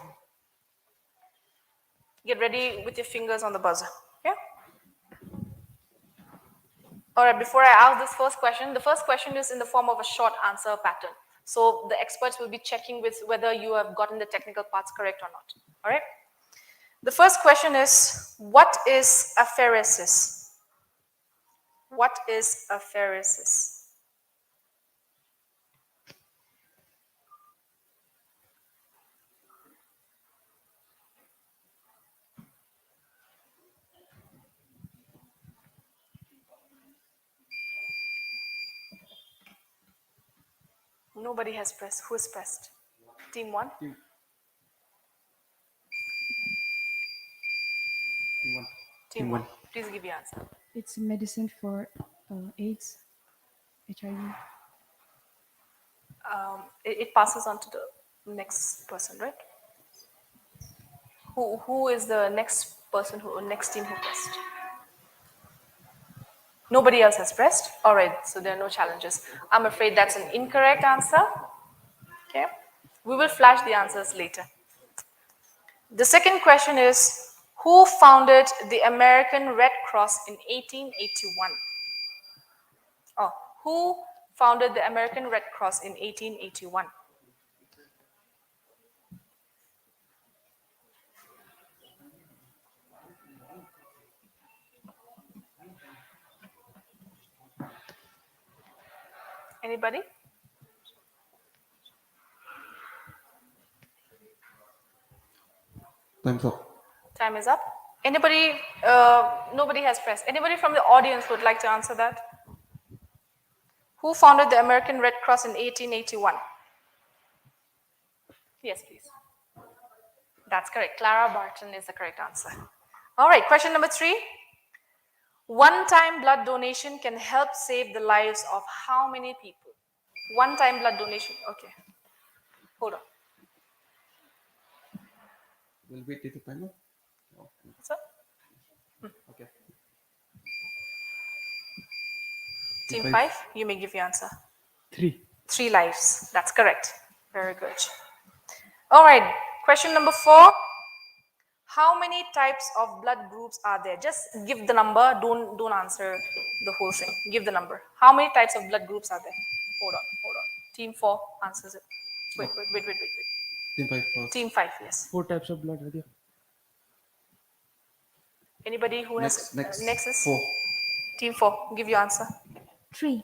Get ready with your fingers on the buzzer. Okay? All right, before I ask this first question, the first question is in the form of a short answer pattern. So the experts will be checking with whether you have gotten the technical parts correct or not. All right? The first question is, what is apheresis? What is apheresis? Nobody has pressed. Who has pressed? Team 1? Team 1. Please give your answer. It's medicine for AIDS, HIV. It passes on to the next person, right? Who is the next person next team who pressed? Nobody else has pressed. All right, so there are no challenges. I'm afraid that's an incorrect answer. Okay, we will flash the answers later. The second question is, who founded the American Red Cross in 1881? Oh, who founded the American Red Cross in 1881? Anybody? Time's up. Time is up. Anybody? Nobody has pressed. Anybody from the audience would like to answer that? Who founded the American Red Cross in 1881? Yes, please. That's correct. Clara Barton is the correct answer. All right, question number 3. One-time blood donation can help save the lives of how many people? One-time blood donation. Okay. Hold on. Will we take the timer? Oh. Sir? Okay. Team 5, you may give your answer. 3. 3 lives. That's correct. Very good. All right. Question number 4. How many types of blood groups are there? Just give the number. Don't answer the whole thing. Give the number. How many types of blood groups are there? Hold on. Team 4 answers it. Wait. Team 5 first. Team 5, yes. 4 types of blood are there. Anybody who has next is 4. Team 4. Give your answer. 3.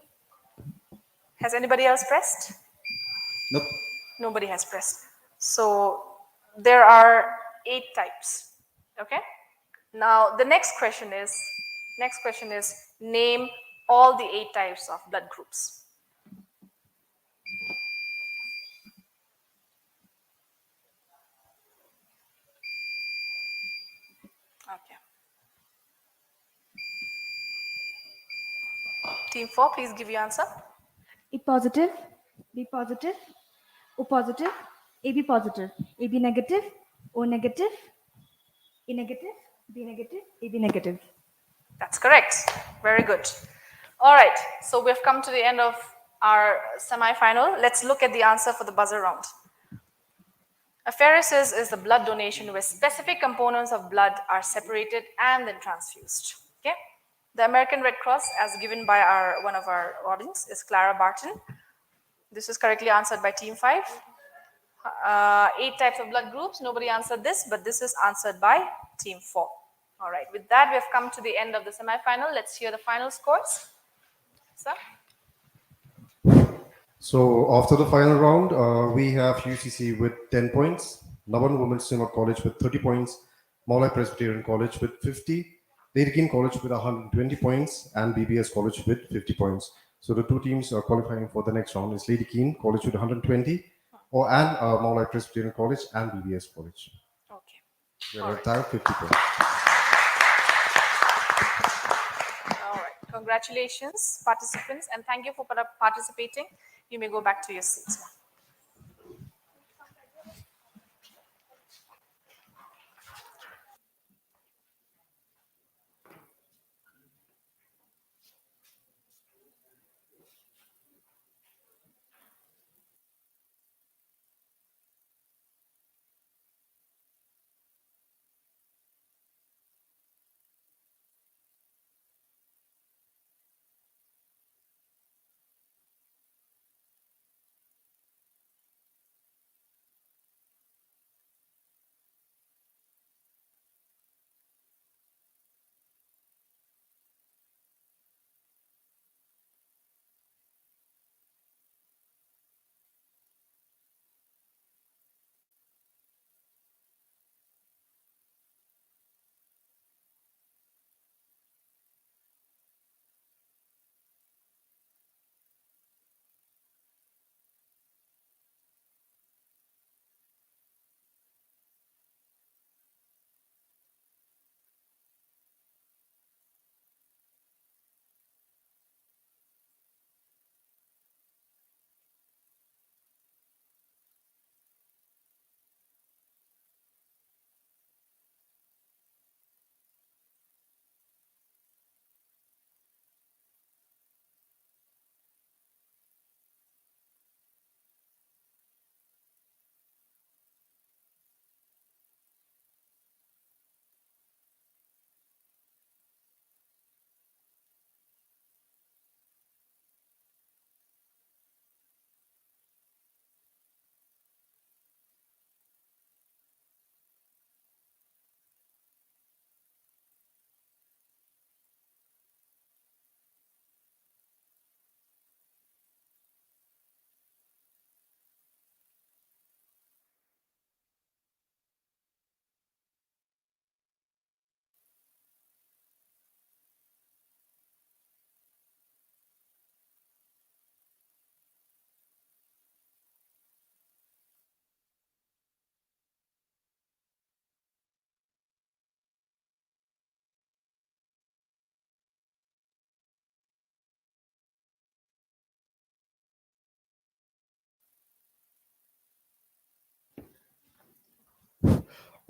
Has anybody else pressed? Nope. Nobody has pressed. So there are 8 types. Okay. Now the next question is name all the 8 types of blood groups. Okay. Team 4, please give your answer. E positive, B positive, O positive, AB positive, AB negative, O negative, A negative, B negative, AB negative. That's correct. Very good. All right, so we've come to the end of our semi-final. Let's look at the answer for the buzzer round. Apheresis is the blood donation where specific components of blood are separated and then transfused. Okay. The American Red Cross, as given by one of our audience, is Clara Barton. This is correctly answered by Team 5. 8 types of blood groups. Nobody answered this, but this is answered by Team 4. All right. With that, we have come to the end of the semi-final. Let's hear the final scores. Sir? So after the final round, we have UCC with 10 points, Naban Women's Synod College with 30 points, Maulai Presbyterian College with 50, Lady King College with 120 points, and BBS College with 50 points. So the two teams qualifying for the next round is Lady King College with 120, and Maulai Presbyterian College and BBS College. Okay. We have a total 50 points. All right. Congratulations, participants, and thank you for participating. You may go back to your seats now.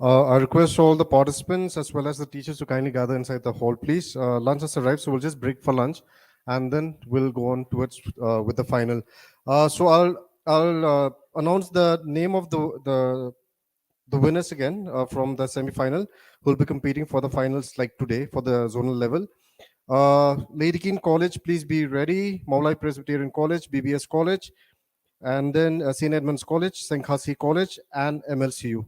I request all the participants as well as the teachers to kindly gather inside the hall, please. Lunch has arrived, so we'll just break for lunch, and then we'll go on towards with the final. So I'll announce the name of the winners again from the semi-final, who will be competing for the finals like today for the zonal level. Lady King College, please be ready. Maulai Presbyterian College, BBS College, and then St. Edmunds College, St. Khasi College, and MLCU.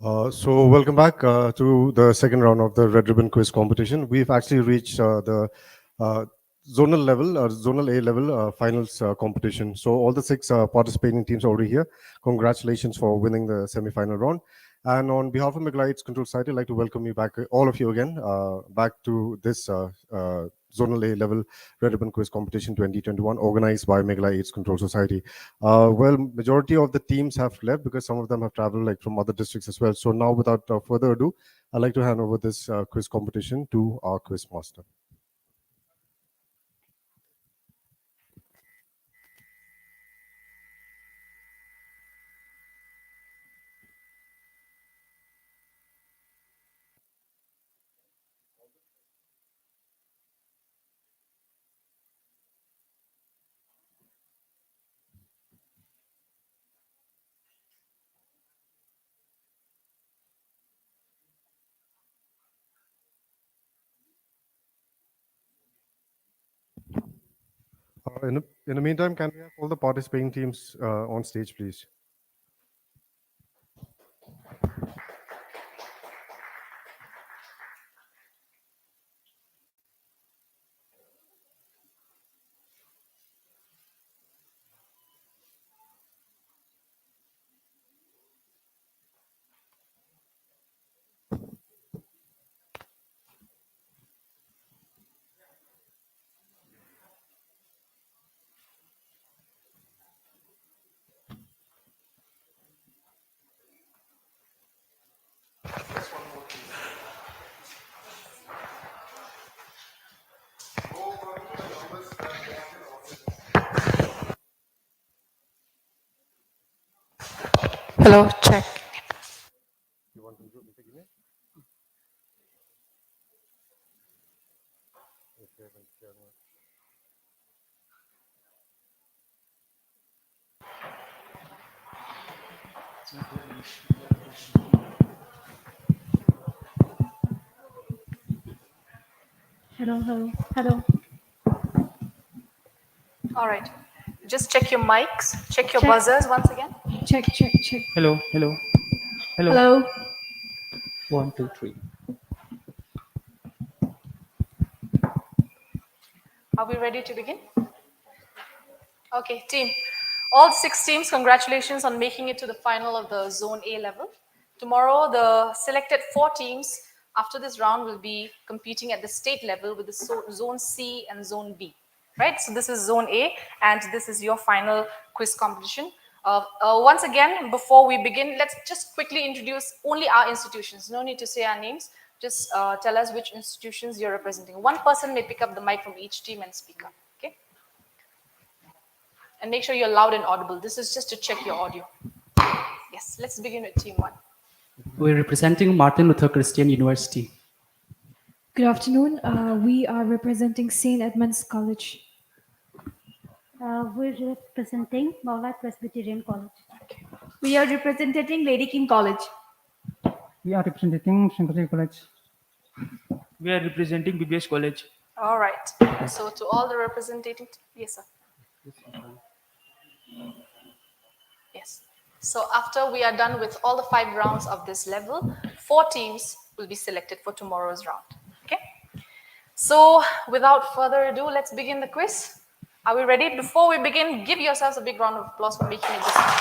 So welcome back to the second round of the Red Ribbon Quiz competition. We've actually reached the zonal level, zonal A level finals competition. So all the 6 participating teams are already here. Congratulations for winning the semi-final round. And on behalf of Mcq AIDS Control Society, I'd like to welcome you back, all of you again, back to this Zonal A level Red Ribbon Quiz competition 2021, organized by Mcq AIDS Control Society. Well, majority of the teams have left because some of them have traveled like from other districts as well. So now, without further ado, I'd like to hand over this quiz competition to our quiz master. In the meantime, can we have all the participating teams on stage, please? Hello, check. You want to begin it? Hello. All right. Just check your mics, check your Check. buzzers once again. Check. Hello. Hello. 1, 2, 3. Are we ready to begin? Okay, team. All 6 teams, congratulations on making it to the final of the Zone A level. Tomorrow, the selected 4 teams after this round will be competing at the state level with the Zone C and Zone B. Right? So this is Zone A, and this is your final quiz competition. Once again, before we begin, let's just quickly introduce only our institutions. No need to say our names. Just tell us which institutions you're representing. One person may pick up the mic from each team and speak up. Okay? And make sure you're loud and audible. This is just to check your audio. Yes, let's begin with team 1. We're representing Martin Luther Christian University. Good afternoon. We are representing St. Edmund's College. We're representing Mcq Presbyterian College. We are representing Lady King College. We are representing St. College. We are representing BBS College. All right. So to all the representing, yes, sir. Yes. So after we are done with all the 5 rounds of this level, 4 teams will be selected for tomorrow's round. Okay. So without further ado, let's begin the quiz. Are we ready? Before we begin, give yourselves a big round of applause for making it this far.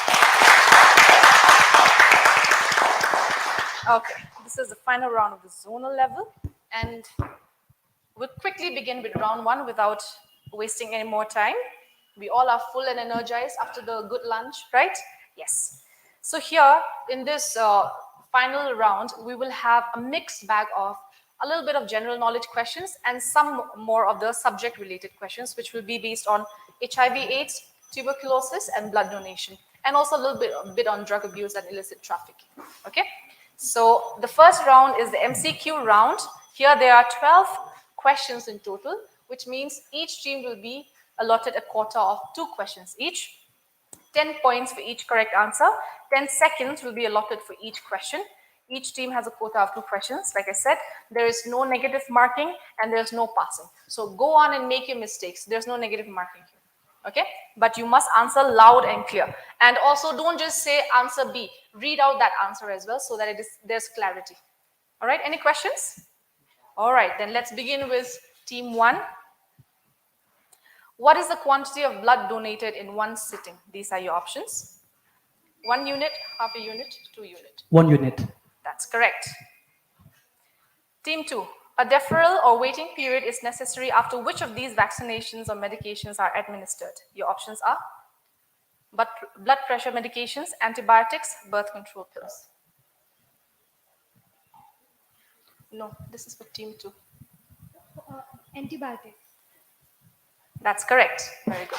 Okay. This is the final round of the zonal level, and we'll quickly begin with round 1 without wasting any more time. We all are full and energized after the good lunch, right? Yes. So here in this final round, we will have a mixed bag of a little bit of general knowledge questions and some more of the subject related questions, which will be based on HIV/AIDS, tuberculosis, and blood donation, and also a little bit on drug abuse and illicit trafficking. Okay. So the first round is the MCQ round. Here there are 12 questions in total, which means each team will be allotted a quota of 2 questions each. 10 points for each correct answer. 10 seconds will be allotted for each question. Each team has a quota of 2 questions. Like I said, there is no negative marking and there's no passing. So go on and make your mistakes. There's no negative marking here. Okay, but you must answer loud and clear. And also don't just say answer B. Read out that answer as well so that there's clarity. All right, any questions? All right, then let's begin with team 1. What is the quantity of blood donated in one sitting? These are your options. 1 unit, half a unit, 2 unit. 1 unit. That's correct. Team 2. A deferral or waiting period is necessary after which of these vaccinations or medications are administered? Your options are blood pressure medications, antibiotics, birth control pills. No, this is for team 2. Antibiotics. That's correct. Very good.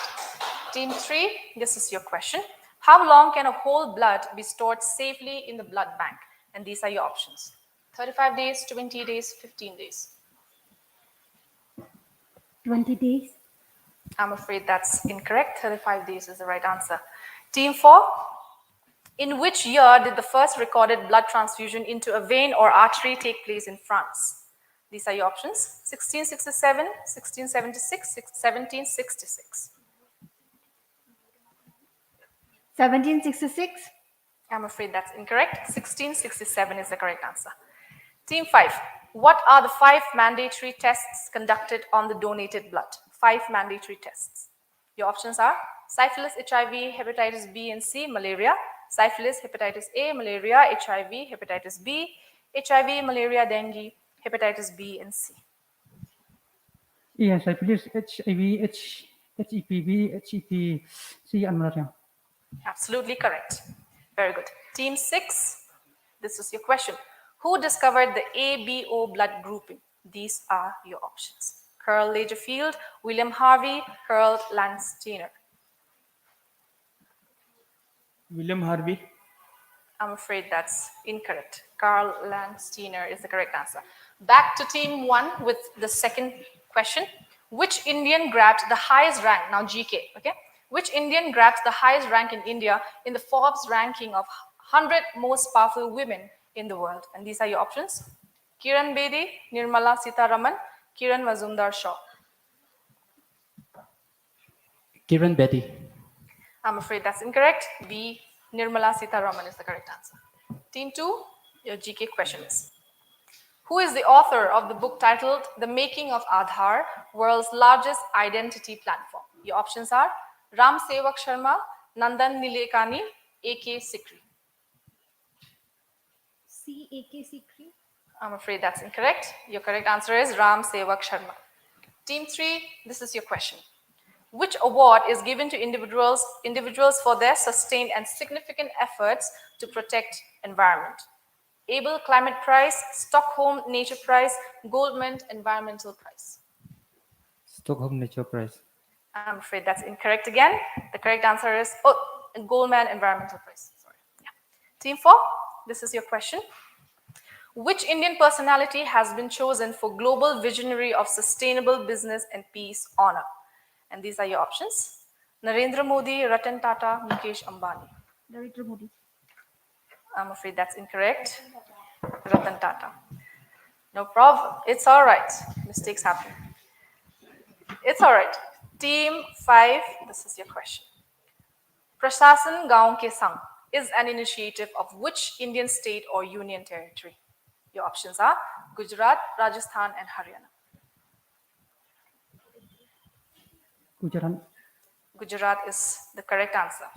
Team 3, this is your question. How long can a whole blood be stored safely in the blood bank? And these are your options. 35 days, 20 days, 15 days. 20 days. I'm afraid that's incorrect. 35 days is the right answer. Team 4, in which year did the first recorded blood transfusion into a vein or artery take place in France? These are your options. 1667, 1676, 1766. 1766. I'm afraid that's incorrect. 1667 is the correct answer. Team 5. What are the 5 mandatory tests conducted on the donated blood? 5 mandatory tests. Your options are syphilis, HIV, hepatitis B and C, malaria, syphilis, hepatitis A, malaria, HIV, hepatitis B, HIV, malaria, dengue, hepatitis B and C. Yes, syphilis, HIV, HEPV, HEPC, and malaria. Absolutely correct. Very good. Team 6, this is your question. Who discovered the ABO blood grouping? These are your options. Carl Lagerfeld, William Harvey, Karl Landsteiner. William Harvey. I'm afraid that's incorrect. Karl Landsteiner is the correct answer. Back to team 1 with the second question. Which Indian grabbed the highest rank? Now GK, okay? Which Indian grabbed the highest rank in India in the Forbes ranking of 100 most powerful women in the world? And these are your options. Kiran Bedi, Nirmala Sitharaman, Kiran Mazumdar Shaw. Kiran Bedi. I'm afraid that's incorrect. B. Nirmala Sitharaman is the correct answer. Team 2, your GK question is. Who is the author of the book titled The Making of Aadhaar, World's Largest Identity Platform? Your options are Ram Sevak Sharma, Nandan Nilekani, A.K. Sikri. C. A.K. Sikri. I'm afraid that's incorrect. Your correct answer is Ram Sevak Sharma. Team 3, this is your question. Which award is given to individuals for their sustained and significant efforts to protect environment? Able Climate Prize, Stockholm Nature Prize, Goldman Environmental Prize. Stockholm Nature Prize. I'm afraid that's incorrect again. The correct answer is Goldman Environmental Prize. Sorry. Yeah. Team 4, this is your question. Which Indian personality has been chosen for Global Visionary of Sustainable Business and Peace Honor? And these are your options. Narendra Modi, Ratan Tata, Mukesh Ambani. Narendra Modi. I'm afraid that's incorrect. Ratan Tata. No problem. It's all right. Mistakes happen. It's all right. Team 5, this is your question. Prasasan Gaon Ke Sang is an initiative of which Indian state or union territory? Your options are Gujarat, Rajasthan, and Haryana. Gujarat. Gujarat is the correct answer.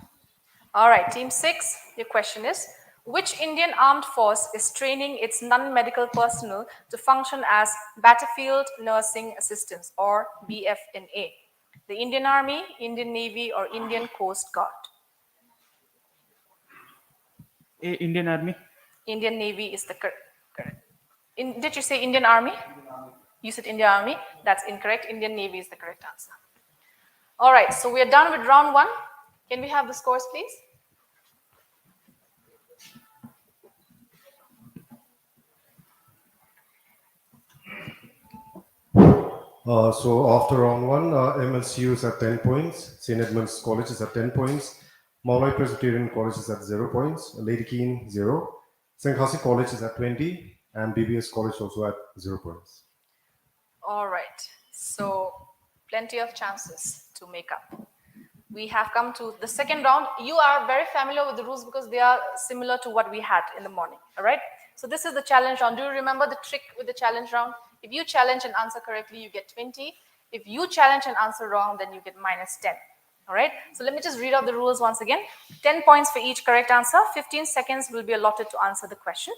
All right, Team 6, your question is, which Indian armed force is training its non-medical personnel to function as battlefield nursing assistants or BFNA? The Indian Army, Indian Navy, or Indian Coast Guard? Indian Army. Indian Navy is the correct. Did you say Indian Army? You said Indian Army. That's incorrect. Indian Navy is the correct answer. All right, so we are done with round 1. Can we have the scores, please? So after round 1, MLCU is at 10 points, St. Edmund's College is at 10 points, Mount Presbyterian College is at 0 points, Lady Keane 0, St. Khasi College is at 20, and BBS College also at 0 points. All right, so plenty of chances to make up. We have come to the second round. You are very familiar with the rules because they are similar to what we had in the morning. All right. So this is the challenge round. Do you remember the trick with the challenge round? If you challenge and answer correctly, you get 20. If you challenge and answer wrong, then you get -10. All right. So let me just read out the rules once again. 10 points for each correct answer. 15 seconds will be allotted to answer the question.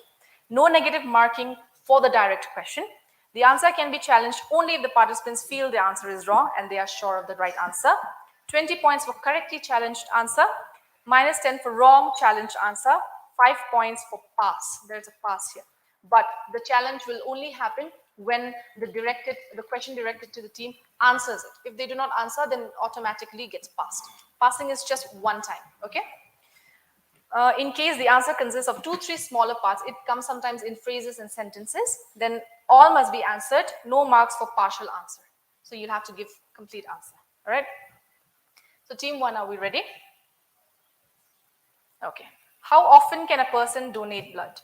No negative marking for the direct question. The answer can be challenged only if the participants feel the answer is wrong and they are sure of the right answer. 20 points for correctly challenged answer. -10 for wrong challenged answer. 5 points for pass. There's a pass here. But the challenge will only happen when the question directed to the team answers it. If they do not answer, then it automatically gets passed. Passing is just one time, okay? In case the answer consists of 2-3 smaller parts, it comes sometimes in phrases and sentences, then all must be answered, no marks for partial answer. So you'll have to give complete answer, all right? So team 1, are we ready? Okay. How often can a person donate blood?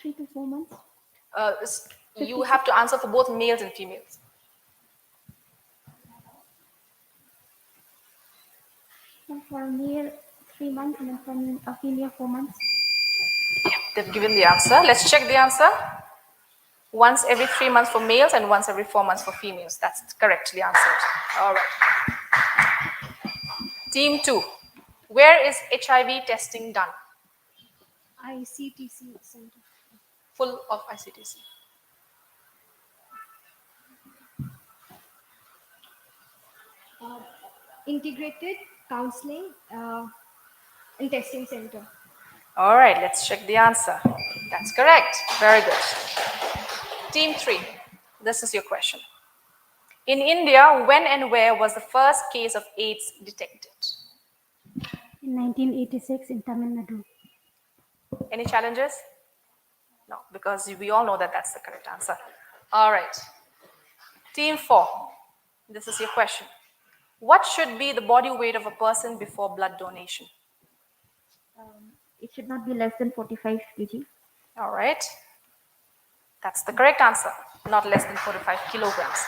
3 to 4 months. You have to answer for both males and females. And for a male, 3 months, and then for a female, 4 months. Yeah, they've given the answer. Let's check the answer. Once every 3 months for males and once every 4 months for females. That's correctly answered. All right. Team 2. Where is HIV testing done? ICTC Center. Full of ICTC. Integrated Counseling and Testing Center. All right, let's check the answer. That's correct. Very good. Team 3. This is your question. In India, when and where was the first case of AIDS detected? In 1986 in Tamil Nadu. Any challenges? No, because we all know that that's the correct answer. All right. Team 4. This is your question. What should be the body weight of a person before blood donation? It should not be less than 45 kg. All right. That's the correct answer. Not less than 45 kilograms.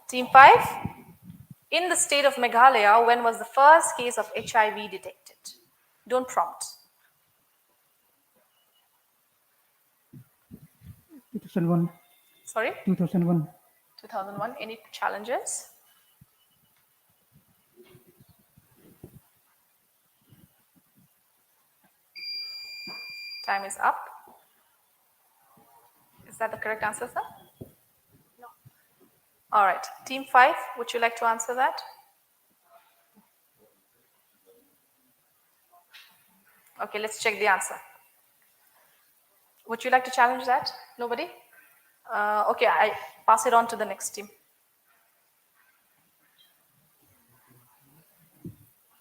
Team 5. In the state of Meghalaya, when was the first case of HIV detected? Don't prompt. 2001. Sorry? 2001. 2001. Any challenges? Time is up. Is that the correct answer, sir? No. All right. Team 5, would you like to answer that? Okay, let's check the answer. Would you like to challenge that? Nobody? Okay, I pass it on to the next team.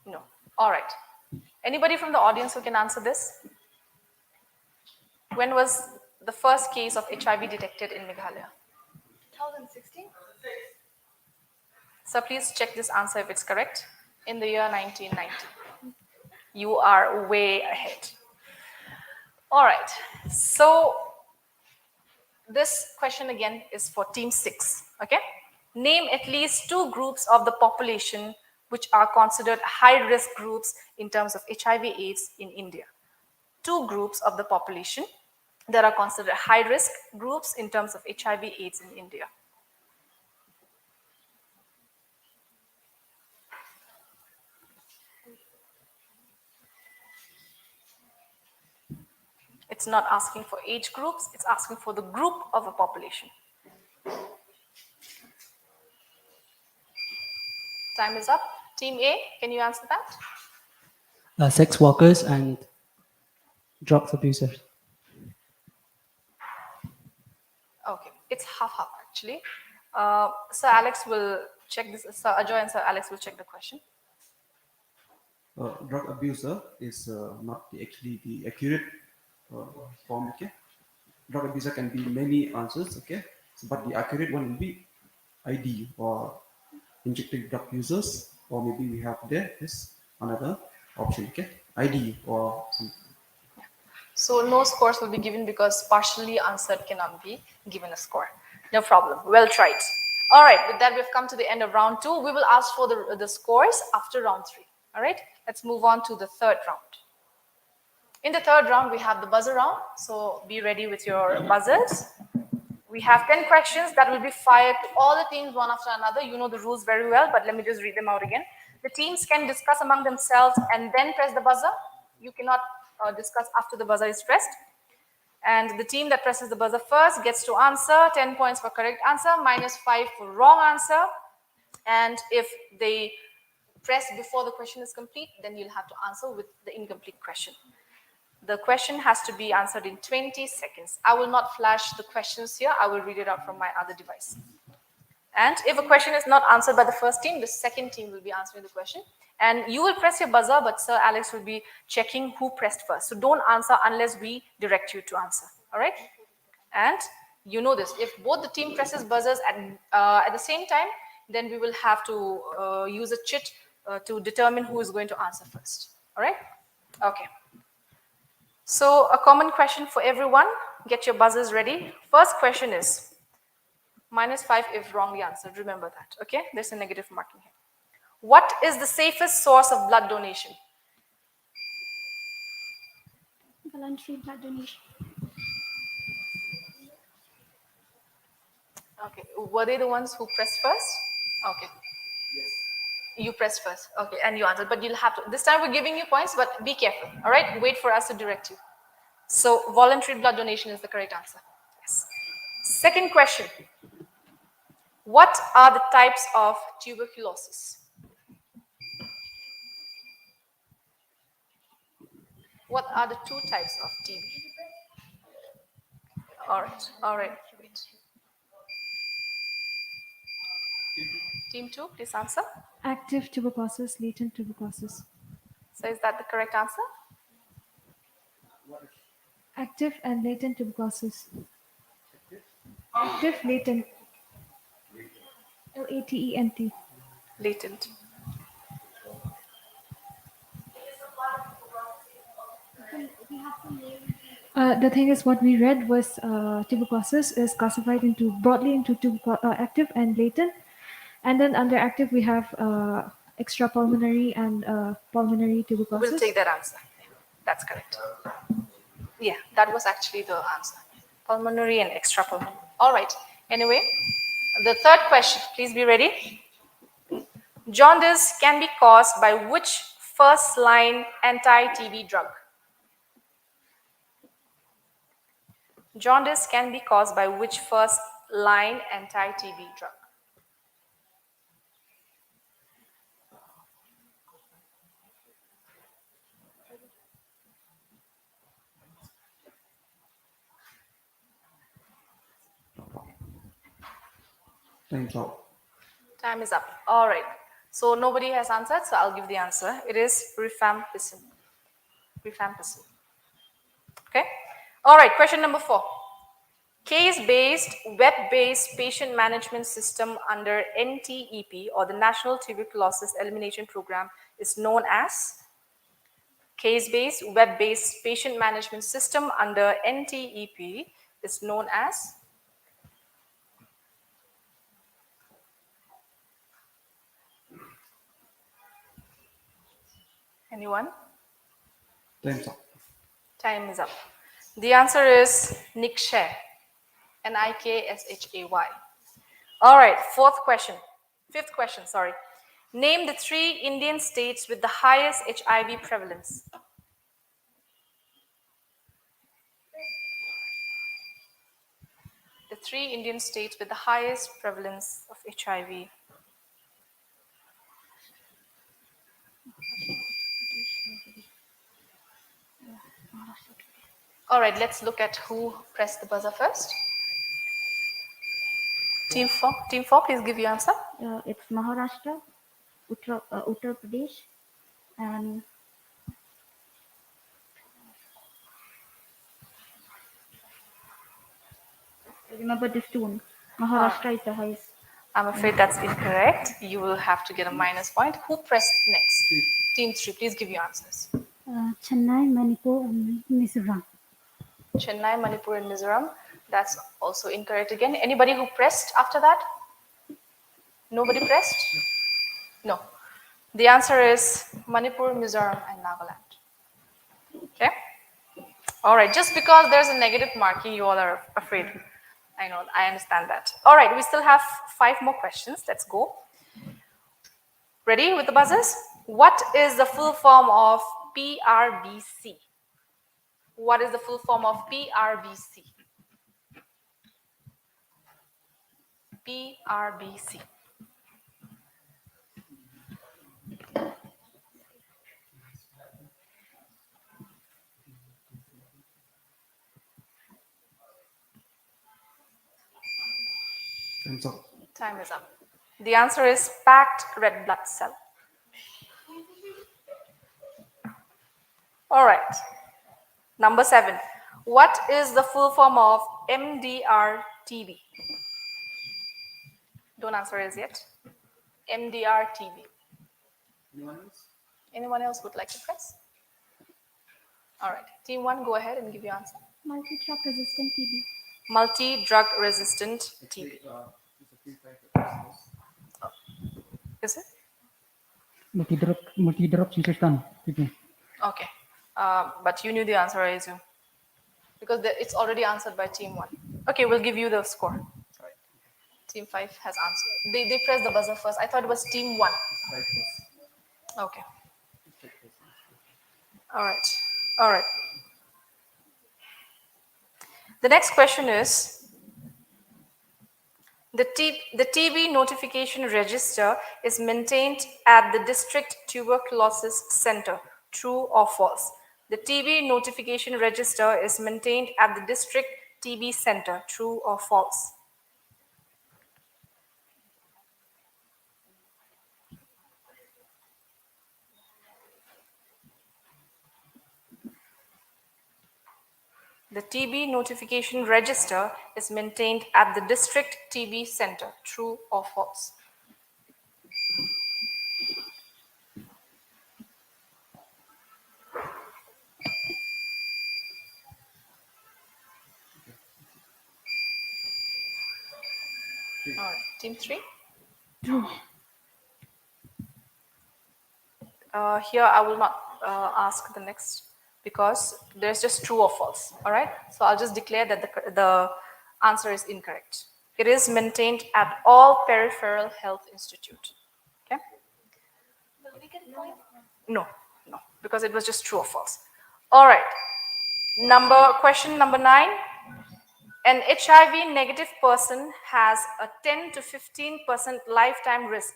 No. All right. Anybody from the audience who can answer this? When was the first case of HIV detected in Meghalaya? 2016. So please check this answer if it's correct. In the year 1990. You are way ahead. All right. So this question again is for team 6. Okay. Name at least 2 groups of the population which are considered high-risk groups in terms of HIV/AIDS in India. 2 groups of the population that are considered high-risk groups in terms of HIV/AIDS in India. It's not asking for age groups, it's asking for the group of a population. Time is up. Team A, can you answer that? Sex workers and drug abusers. Okay, it's half-half actually. Sir Alex will check this. Sir Ajoy and Sir Alex will check the question. Drug abuser is not actually the accurate form, okay? Drug abuser can be many answers, okay? So, but the accurate one will be ID or injected drug users, or maybe we have there is another option, okay? ID or something. So no scores will be given because partially answered cannot be given a score. No problem. Well tried. All right, with that, we've come to the end of round 2. We will ask for the scores after round 3. All right, let's move on to the third round. In the third round, we have the buzzer round. So be ready with your buzzers. We have 10 questions that will be fired to all the teams one after another. You know the rules very well, but let me just read them out again. The teams can discuss among themselves and then press the buzzer. You cannot discuss after the buzzer is pressed. And the team that presses the buzzer first gets to answer. 10 points for correct answer, -5 for wrong answer. And if they press before the question is complete, then you'll have to answer with the incomplete question. The question has to be answered in 20 seconds. I will not flash the questions here. I will read it out from my other device. And if a question is not answered by the first team, the second team will be answering the question. And you will press your buzzer, but Sir Alex will be checking who pressed first. So don't answer unless we direct you to answer. All right? And you know this. If both the team presses buzzers at the same time, then we will have to use a chit to determine who is going to answer first. All right? Okay. So a common question for everyone. Get your buzzers ready. First question is -5 if wrongly answered. Remember that. Okay? There's a negative marking here. What is the safest source of blood donation? Voluntary blood donation. Okay. Were they the ones who pressed first? Okay. You pressed first. Okay. And you answered. But you'll have to. This time we're giving you points, but be careful. All right? Wait for us to direct you. So voluntary blood donation is the correct answer. Yes. Second question. What are the types of tuberculosis? What are the 2 types of TB? All right, wait. Team 2, please answer. Active tuberculosis, latent tuberculosis. So is that the correct answer? Active and latent tuberculosis. Active, latent. Latent. Latent. The thing is, what we read was tuberculosis is classified into broadly into active and latent, and then under active we have extrapulmonary and pulmonary tuberculosis. We'll take that answer. That's correct. Yeah, that was actually the answer. Pulmonary and extrapulmonary. All right. Anyway, the third question. Please be ready. Jaundice can be caused by which first-line anti-TB drug? Jaundice can be caused by which first-line anti-TB drug? Time's up. Time is up. All right. So nobody has answered, so I'll give the answer. It is rifampicin. Rifampicin. Okay. All right. Question number 4. Case-based, web-based patient management system under NTEP or the National Tuberculosis Elimination Program is known as? Case-based, web-based patient management system under NTEP is known as? Anyone? Time's up. Time is up. The answer is Ncert. Nikshay. All right, fifth question, sorry. Name the 3 Indian states with the highest HIV prevalence. The 3 Indian states with the highest prevalence of HIV. All right, let's look at who pressed the buzzer first. Team 4, please give your answer. It's Maharashtra, Uttar Pradesh, and remember this two. Maharashtra is the highest. I'm afraid that's incorrect. You will have to get a minus point. Who pressed next? Team 3, please give your answers. Chennai, Manipur, and Mizoram. Chennai, Manipur, and Mizoram. That's also incorrect again. Anybody who pressed after that? Nobody pressed? No. The answer is Manipur, Mizoram, and Nagaland. Okay? All right, just because there's a negative marking, you all are afraid. I know, I understand that. All right, we still have 5 more questions. Let's go. Ready with the buzzers? What is the full form of PRBC? What is the full form of PRBC? PRBC. Time's up. Time is up. The answer is packed red blood cell. All right. Number 7. What is the full form of MDR-TB? Don't answer as yet. MDR-TB. Anyone else would like to press? All right. Team 1, go ahead and give your answer. Multi-drug resistant TB. Multi-drug resistant TB. Is it? Multi-drop resistant TB. Okay. But you knew the answer, I assume. Because it's already answered by team 1. Okay, we'll give you the score. Sorry. Team 5 has answered. They pressed the buzzer first. I thought it was team 1. Okay. All right. All right. The next question is, the TB notification register is maintained at the district tuberculosis center. True or false? The TB notification register is maintained at the district TB center. True or false? The TB notification register is maintained at the district TB center. True or false? All right, team 3. Here I will not ask the next because there's just true or false. All right, so I'll just declare that the answer is incorrect. It is maintained at all peripheral health institute. Okay. No, no, because it was just true or false. All right. Question number 9. An HIV negative person has a 10 to 15% lifetime risk.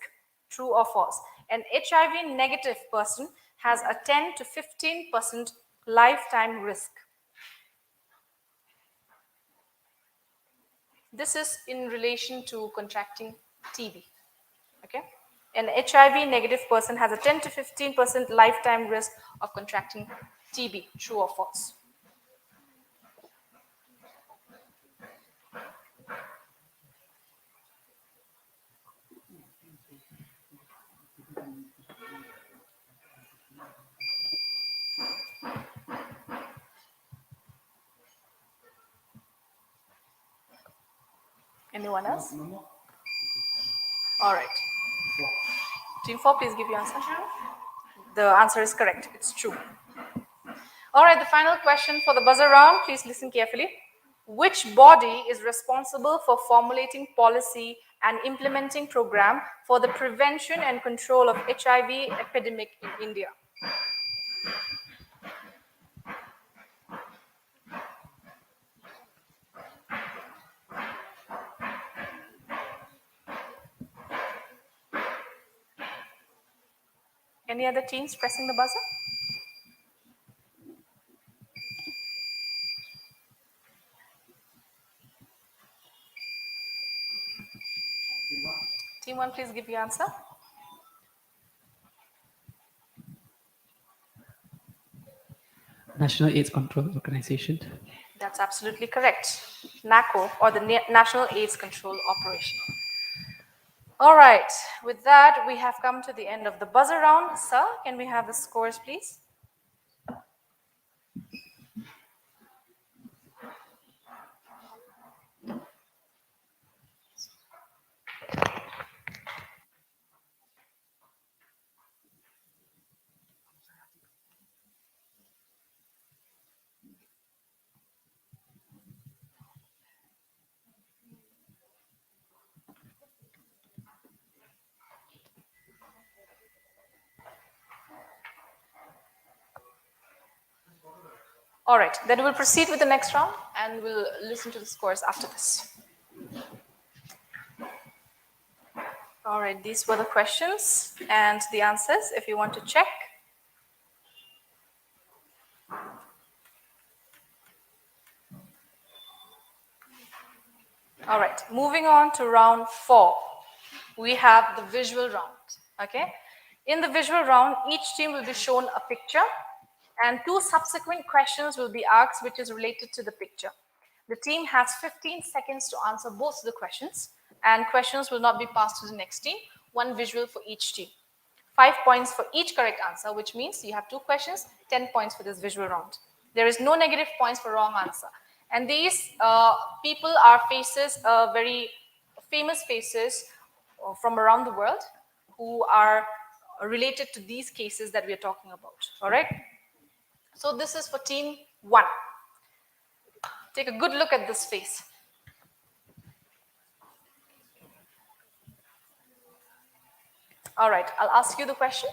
True or false? An HIV negative person has a 10 to 15% lifetime risk. This is in relation to contracting TB. Okay? An HIV negative person has a 10 to 15% lifetime risk of contracting TB. True or false? Anyone else? All right. Team 4, please give your answer. The answer is correct. It's true. All right, the final question for the buzzer round. Please listen carefully. Which body is responsible for formulating policy and implementing program for the prevention and control of HIV epidemic in India? Any other teams pressing the buzzer? Team 1, please give your answer. National AIDS Control Organization. That's absolutely correct. NACO, or the National AIDS Control Operation. All right, with that, we have come to the end of the buzzer round. Sir, can we have the scores, please? All right, then we'll proceed with the next round and we'll listen to the scores after this. All right, these were the questions and the answers if you want to check. All right, moving on to round 4. We have the visual round, okay? In the visual round, each team will be shown a picture and 2 subsequent questions will be asked which is related to the picture. The team has 15 seconds to answer both of the questions and questions will not be passed to the next team, 1 visual for each team. 5 points for each correct answer, which means you have 2 questions, 10 points for this visual round. There is no negative points for wrong answer. And these people are faces, very famous faces from around the world who are related to these cases that we are talking about, all right? So this is for team 1. Take a good look at this face. All right, I'll ask you the question.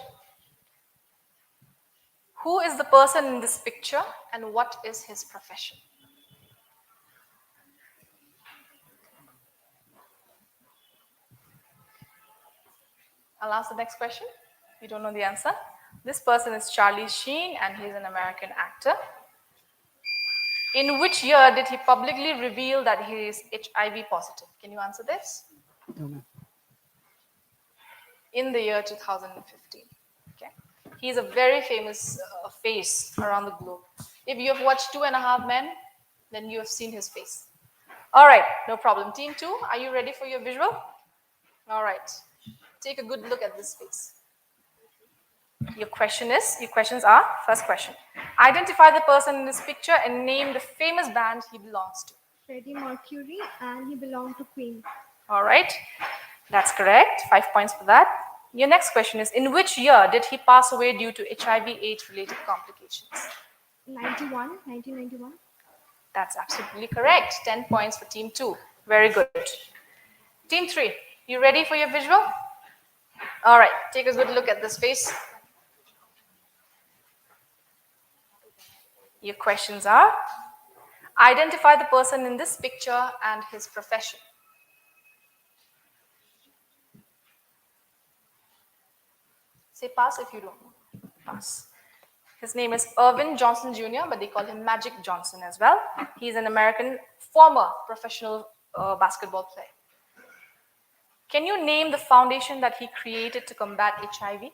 Who is the person in this picture and what is his profession? I'll ask the next question. You don't know the answer. This person is Charlie Sheen and he's an American actor. In which year did he publicly reveal that he is HIV positive? Can you answer this? In the year 2015. Okay. He's a very famous face around the globe. If you have watched 2.5 Men, then you have seen his face. All right, no problem. Team 2, are you ready for your visual? All right. Take a good look at this face. Your questions are, first question. Identify the person in this picture and name the famous band he belongs to. Freddie Mercury, and he belonged to Queen. All right, that's correct. 5 points for that. Your next question is, in which year did he pass away due to HIV/AIDS related complications? 1991. That's absolutely correct. 10 points for team 2. Very good. Team 3, you ready for your visual? All right, take a good look at this face. Your questions are, identify the person in this picture and his profession. Say pass if you don't know. Pass. His name is Irvin Johnson Jr., but they call him Magic Johnson as well. He's an American former professional basketball player. Can you name the foundation that he created to combat HIV?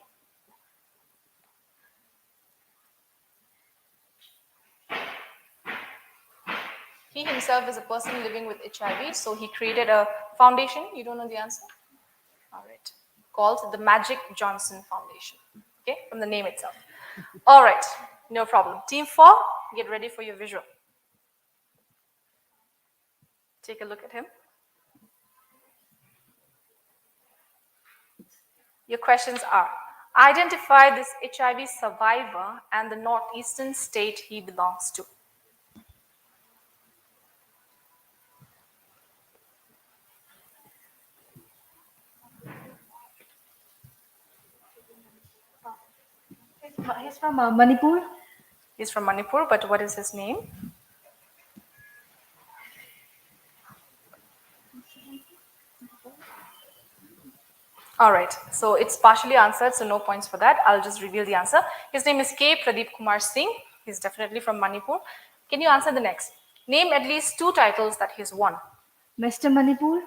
He himself is a person living with HIV, so he created a foundation. You don't know the answer? All right. Called the Magic Johnson Foundation. Okay, from the name itself. All right, no problem. Team 4, get ready for your visual. Take a look at him. Your questions are, identify this HIV survivor and the northeastern state he belongs to. He's from Manipur. He's from Manipur, but what is his name? All right, so it's partially answered, so no points for that. I'll just reveal the answer. His name is K. Pradeep Kumar Singh. He's definitely from Manipur. Can you answer the next? Name at least 2 titles that he's won. Mr. Manipur.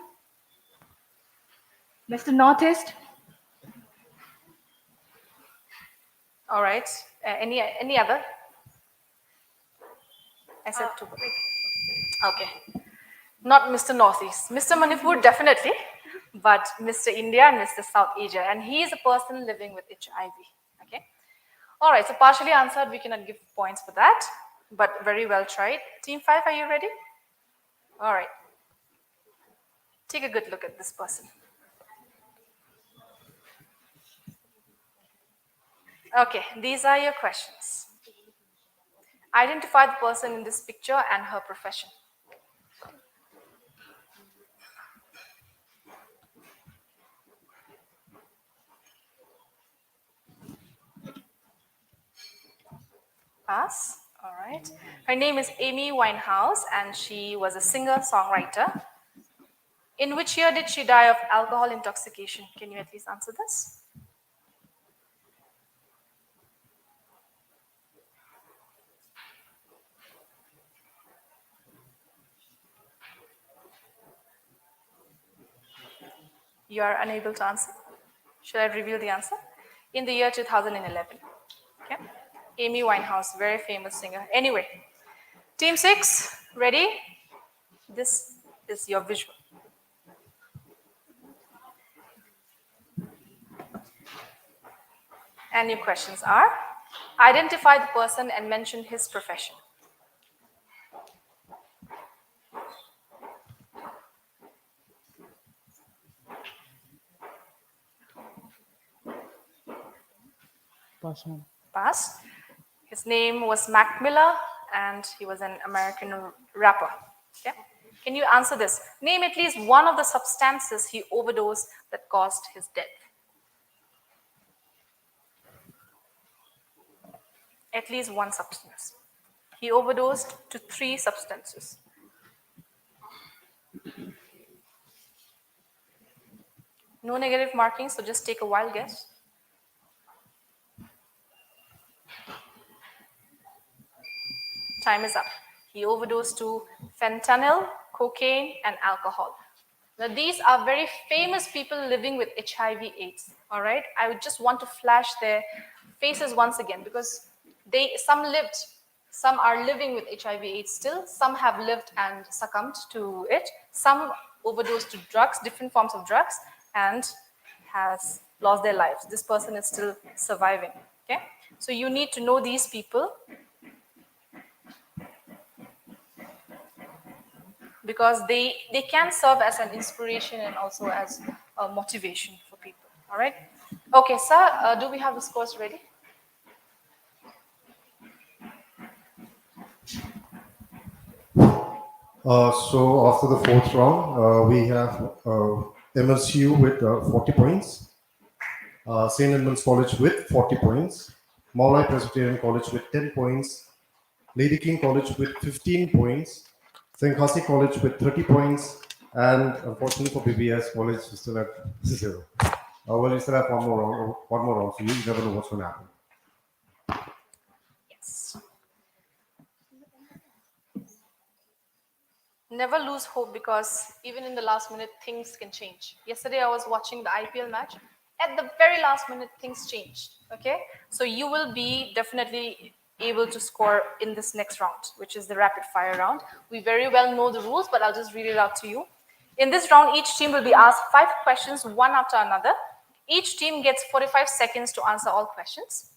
Mr. Northeast. All right, any other? I said 2. Okay, not Mr. Northeast. Mr. Manipur, definitely. But Mr. India and Mr. South Asia, and he is a person living with HIV. Okay. All right, so partially answered, we cannot give points for that, but very well tried. Team 5, are you ready? All right. Take a good look at this person. Okay, these are your questions. Identify the person in this picture and her profession. Pass. All right. right. Her name is Amy Winehouse, and she was a singer-songwriter. In which year did she die of alcohol intoxication? Can you at least answer this? You are unable to answer? Should I reveal the answer? In the year 2011. Okay. Amy Winehouse, very famous singer. Anyway, Team 6, ready? This is your visual. And your questions are, identify the person and mention his profession. Pass. His name was Mac Miller, and he was an American rapper. Okay? Can you answer this? Name at least one of the substances he overdosed that caused his death. At least one substance. He overdosed to 3 substances. No negative marking, so just take a wild guess. Time is up. He overdosed to fentanyl, cocaine, and alcohol. Now, these are very famous people living with HIV/AIDS. All right, I would just want to flash their faces once again because some lived, some are living with HIV/AIDS still. Some have lived and succumbed to it. Some overdosed to drugs, different forms of drugs, and has lost their lives. This person is still surviving. Okay, so you need to know these people, because they can serve as an inspiration and also as a motivation for people. All right. Okay, sir, do we have the scores ready? So after the 4th round, we have MSU with 40 points, St. Edmund's College with 40 points, Maulai Presbyterian College with 10 points, Lady King College with 15 points, St. Khasi College with 30 points, and unfortunately for BBS College, we still at 0. Well, we still have one more round, so you never know what's going to happen. Yes. Never lose hope, because even in the last minute, things can change. Yesterday, I was watching the IPL match. At the very last minute, things changed. Okay, so you will be definitely able to score in this next round, which is the rapid fire round. We very well know the rules, but I'll just read it out to you. In this round, each team will be asked 5 questions, one after another. Each team gets 45 seconds to answer all questions.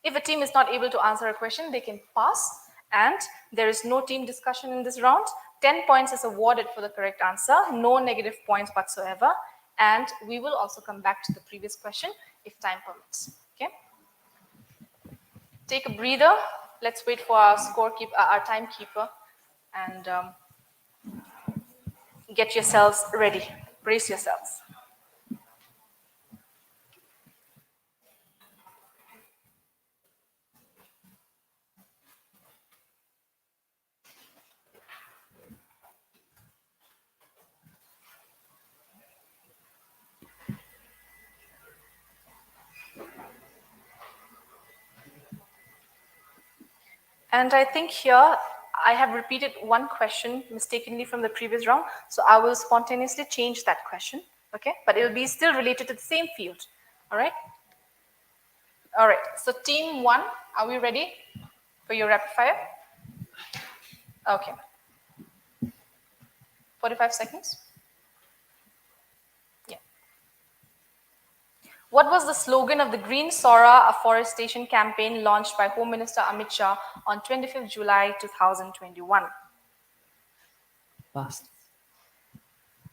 If a team is not able to answer a question, they can pass, and there is no team discussion in this round. 10 points is awarded for the correct answer, no negative points whatsoever, and we will also come back to the previous question if time permits. Okay? Take a breather. Let's wait for our scorekeeper, our timekeeper, and get yourselves ready. Brace yourselves. And I think here I have repeated one question mistakenly from the previous round, so I will spontaneously change that question, okay? But it will be still related to the same field, all right? All right, so team 1, are we ready for your rapid fire? Okay. 45 seconds? Yeah. What was the slogan of the Green Sora afforestation campaign launched by Home Minister Amit Shah on 25th July 2021? Pass.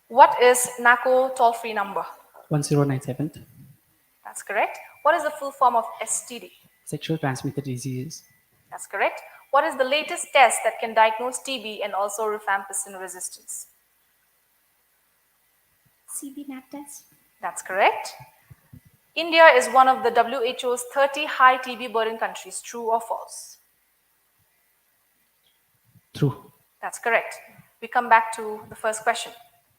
What is NACO toll-free number? 1097. That's correct. What is the full form of STD? Sexual transmitted diseases. That's correct. What is the latest test that can diagnose TB and also rifampicin resistance? CB-NAT test. That's correct. India is one of the WHO's 30 high TB burden countries. True or false? True. That's correct. We come back to the first question.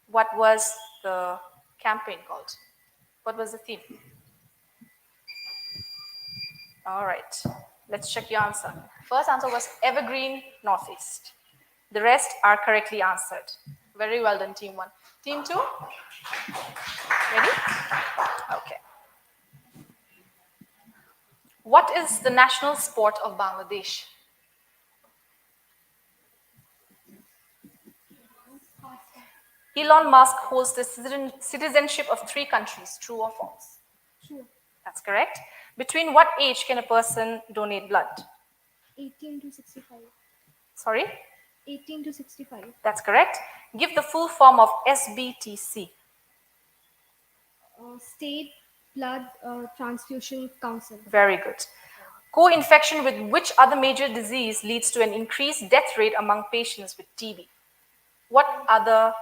What was the campaign called? What was the theme? All right, let's check your answer. First answer was Evergreen Northeast. The rest are correctly answered. Very well done, team 1. Team 2? Ready? Okay. What is the national sport of Bangladesh? Elon Musk holds the citizenship of 3 countries. True or false? True. That's correct. Between what age can a person donate blood? 18 to 65. Sorry? 18 to 65. That's correct. Give the full form of SBTC. State Blood Transfusion Council. Very good. Co-infection with which other major disease leads to an increased death rate among patients with TB? What other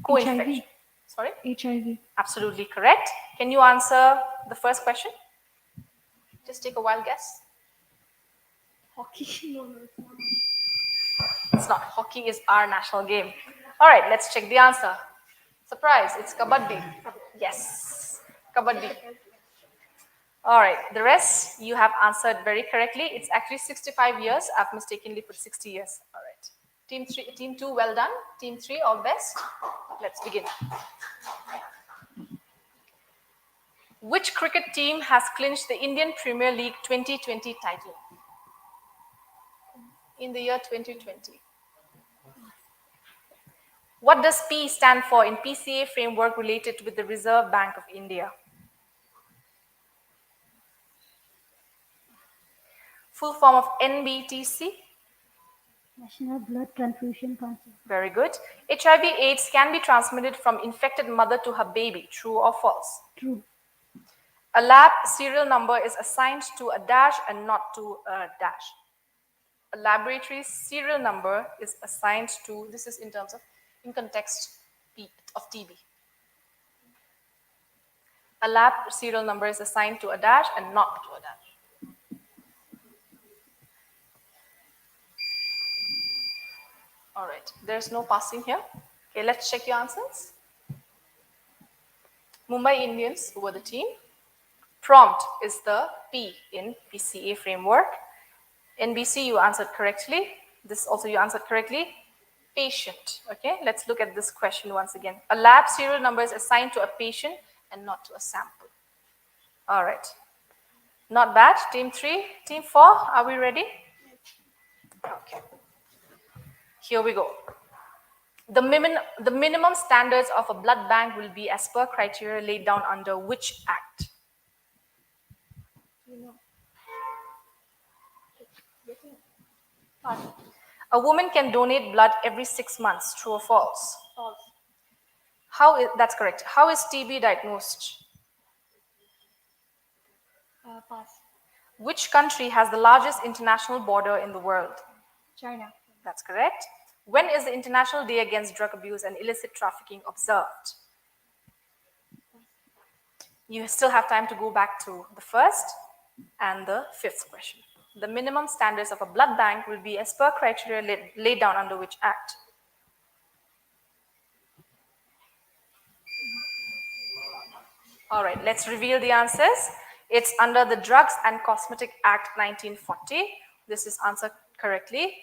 co-infection? HIV. Sorry? HIV. Absolutely correct. Can you answer the first question? Just take a wild guess. Hockey. No, it's not. It's not. Hockey is our national game. All right, let's check the answer. Surprise, it's kabaddi. Yes, kabaddi. All right, the rest you have answered very correctly. It's actually 65 years. I've mistakenly put 60 years. All right. Team 2, well done. Team 3, all best. Let's begin. Which cricket team has clinched the Indian Premier League 2020 title? In the year 2020. What does P stand for in PCA framework related with the Reserve Bank of India? Full form of NBTC? National Blood Transfusion Council. Very good. HIV/AIDS can be transmitted from infected mother to her baby. True or false? True. A lab serial number is assigned to a dash and not to a dash. A laboratory serial number is assigned to, this is in terms of, in context of TB. A lab serial number is assigned to a dash and not to a dash. All right, there's no passing here. Okay, let's check your answers. Mumbai Indians, who were the team. Prompt is the P in PCA framework. NBC, you answered correctly. This also you answered correctly. Patient. Okay, let's look at this question once again. A lab serial number is assigned to a patient and not to a sample. All right. Not bad. Team 3. Team 4, are we ready? Okay. Here we go. The minimum standards of a blood bank will be as per criteria laid down under which act? A woman can donate blood every 6 months. True or false? False. That's correct. How is TB diagnosed? Pass. Which country has the largest international border in the world? China. That's correct. When is the International Day Against Drug Abuse and Illicit Trafficking observed? You still have time to go back to the first and the fifth question. The minimum standards of a blood bank will be as per criteria laid down under which act? All right, let's reveal the answers. It's under the Drugs and Cosmetic Act 1940. This is answered correctly.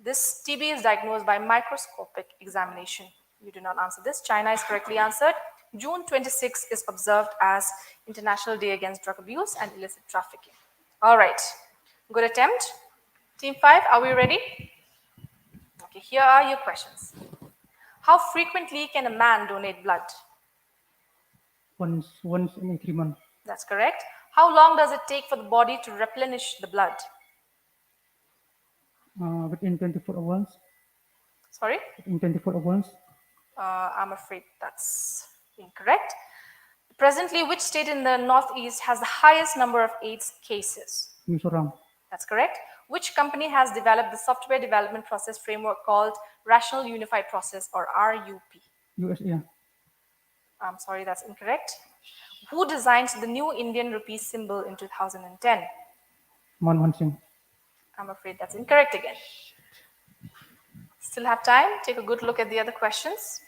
This TB is diagnosed by microscopic examination. You did not answer this. China is correctly answered. June 26 is observed as International Day Against Drug Abuse and Illicit Trafficking. All right, good attempt. Team 5, are we ready? Okay, here are your questions. How frequently can a man donate blood? Once in 3 months. That's correct. How long does it take for the body to replenish the blood? Within 24 hours. Sorry? In 24 hours. I'm afraid that's incorrect. Presently, which state in the Northeast has the highest number of AIDS cases? Mcq Round. That's correct. Which company has developed the software development process framework called Rational Unified Process, or RUP? USA. I'm sorry, that's incorrect. Who designed the new Indian rupee symbol in 2010? Manmohan Singh. I'm afraid that's incorrect again. Still have time? Take a good look at the other questions.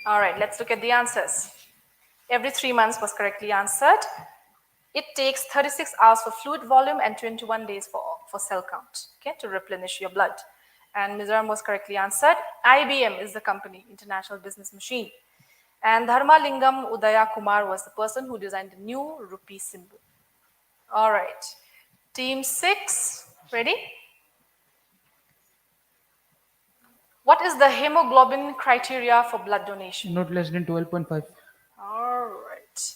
All right, let's look at the answers. Every 3 months was correctly answered. It takes 36 hours for fluid volume and 21 days for cell count, okay, to replenish your blood. And Mizoram was correctly answered. IBM is the company, International Business Machine. And Dharmalingam Udaya Kumar was the person who designed the new rupee symbol. All right. Team 6, ready? What is the hemoglobin criteria for blood donation? Not less than 12.5. All right.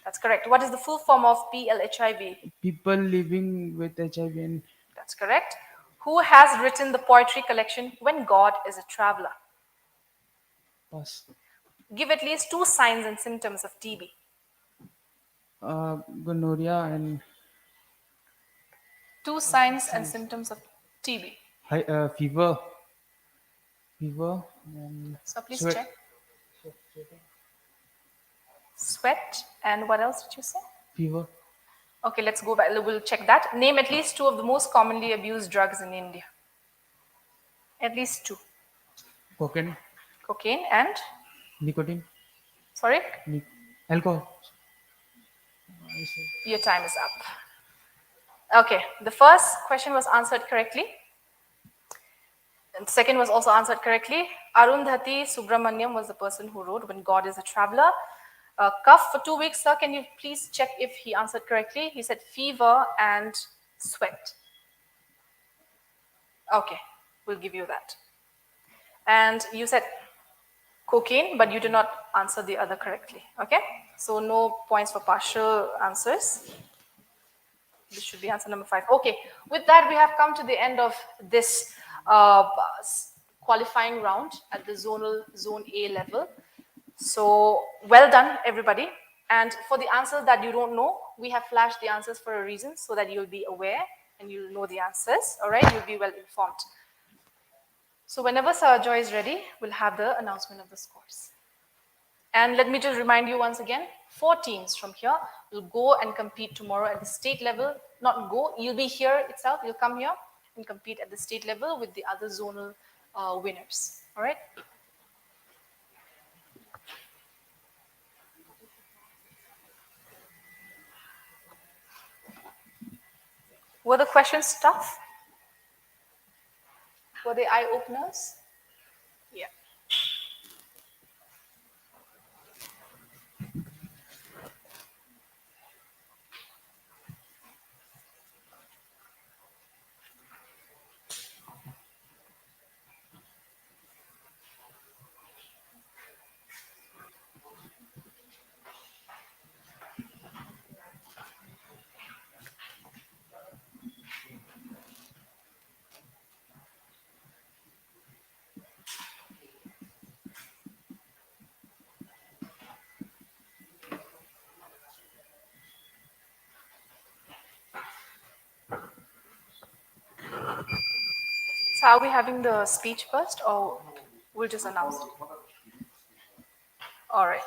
That's correct. What is the full form of PLHIV? People living with HIV and That's correct. Who has written the poetry collection When God is a Traveler? pass. Give at least 2 signs and symptoms of TB. Gonorrhea and 2 signs and symptoms of TB. fever. Fever and So please sweat. check. Sweat and what else did you say? Fever. Okay, let's go back. We'll check that. Name at least 2 of the most commonly abused drugs in India. At least 2. Cocaine. Cocaine and? Nicotine. Sorry? Alcohol. Your time is up. Okay, the first question was answered correctly. And the second was also answered correctly. Arundhati Subramaniam was the person who wrote When God is a Traveler. Cough for 2 weeks, sir. Can you please check if he answered correctly? He said fever and sweat. Okay, we'll give you that. And you said cocaine, but you did not answer the other correctly. Okay, so no points for partial answers. This should be answer number 5. Okay, with that, we have come to the end of this qualifying round at the Zone A level. So, well done, everybody. And for the answers that you don't know, we have flashed the answers for a reason so that you'll be aware and you'll know the answers. All right, you'll be well informed. So, whenever Sir Joy is ready, we'll have the announcement of the scores. And let me just remind you once again, 4 teams from here will go and compete tomorrow at the state level. Not go, you'll be here itself, you'll come here and compete at the state level with the other zonal winners. All right? Were the questions tough? Were they eye-openers? Yeah. So are we having the speech first or we'll just announce it? All right.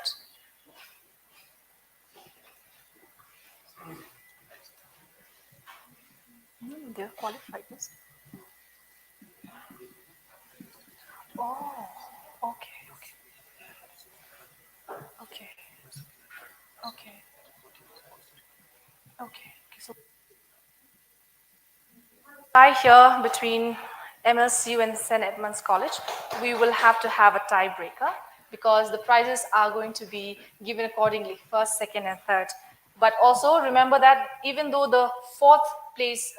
They're qualified. Oh, okay, okay. Okay. Okay. Okay. So tie here between MLCU and St. Edmund's College, we will have to have a tiebreaker because the prizes are going to be given accordingly, first, second, and third. But also remember that even though the 4th place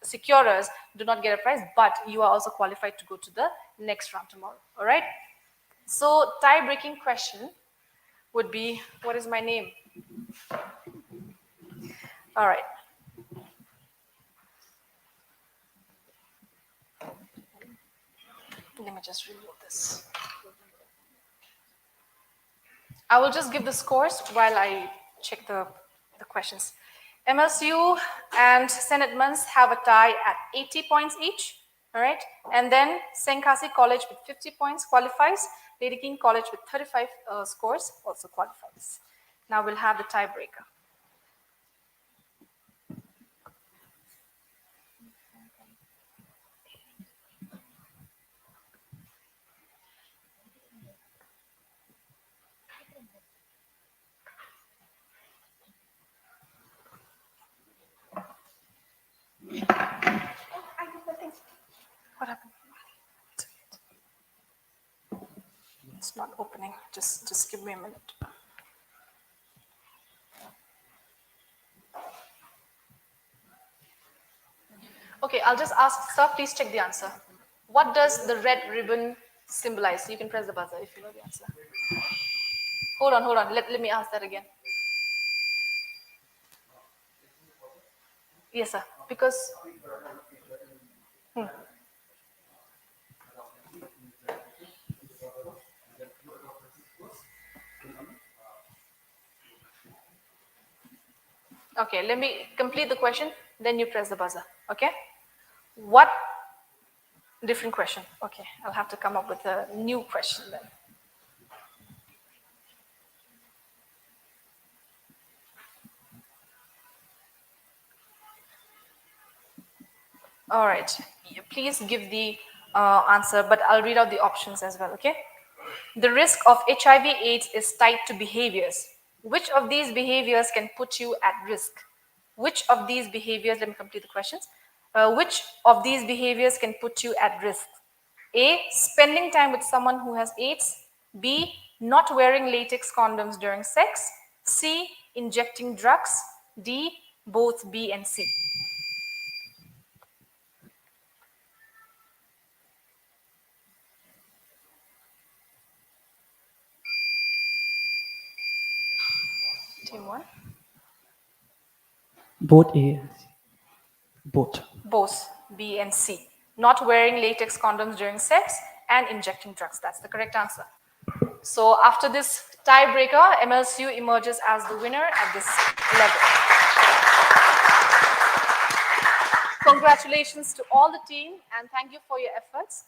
securers do not get a prize, but you are also qualified to go to the next round tomorrow. All right. So tie-breaking question would be, what is my name? All right. Let me just review this. I will just give the scores while I check the questions. MLCU and St. Edmunds have a tie at 80 points each. All right. And then St. Kasi College with 50 points qualifies. Lady King College with 35 scores also qualifies. Now we'll have the tiebreaker. What happened? It's not opening. Just give me a minute. Okay, I'll just ask, sir, please check the answer. What does the red ribbon symbolize? You can press the buzzer if you know the answer. Hold on. Let me ask that again. Yes, sir. Because... Okay, let me complete the question, then you press the buzzer. Okay? What... Different question. Okay, I'll have to come up with a new question then. All right, please give the answer, but I'll read out the options as well, okay? The risk of HIV/AIDS is tied to behaviors. Which of these behaviors can put you at risk? Which of these behaviors, let me complete the questions. Which of these behaviors can put you at risk? A, spending time with someone who has AIDS. B, not wearing latex condoms during sex. C, injecting drugs. D, both B and C. Team 1. Both A. Both. Both B and C. Not wearing latex condoms during sex and injecting drugs. That's the correct answer. So after this tiebreaker, MLCU emerges as the winner at this level. Congratulations to all the team and thank you for your efforts.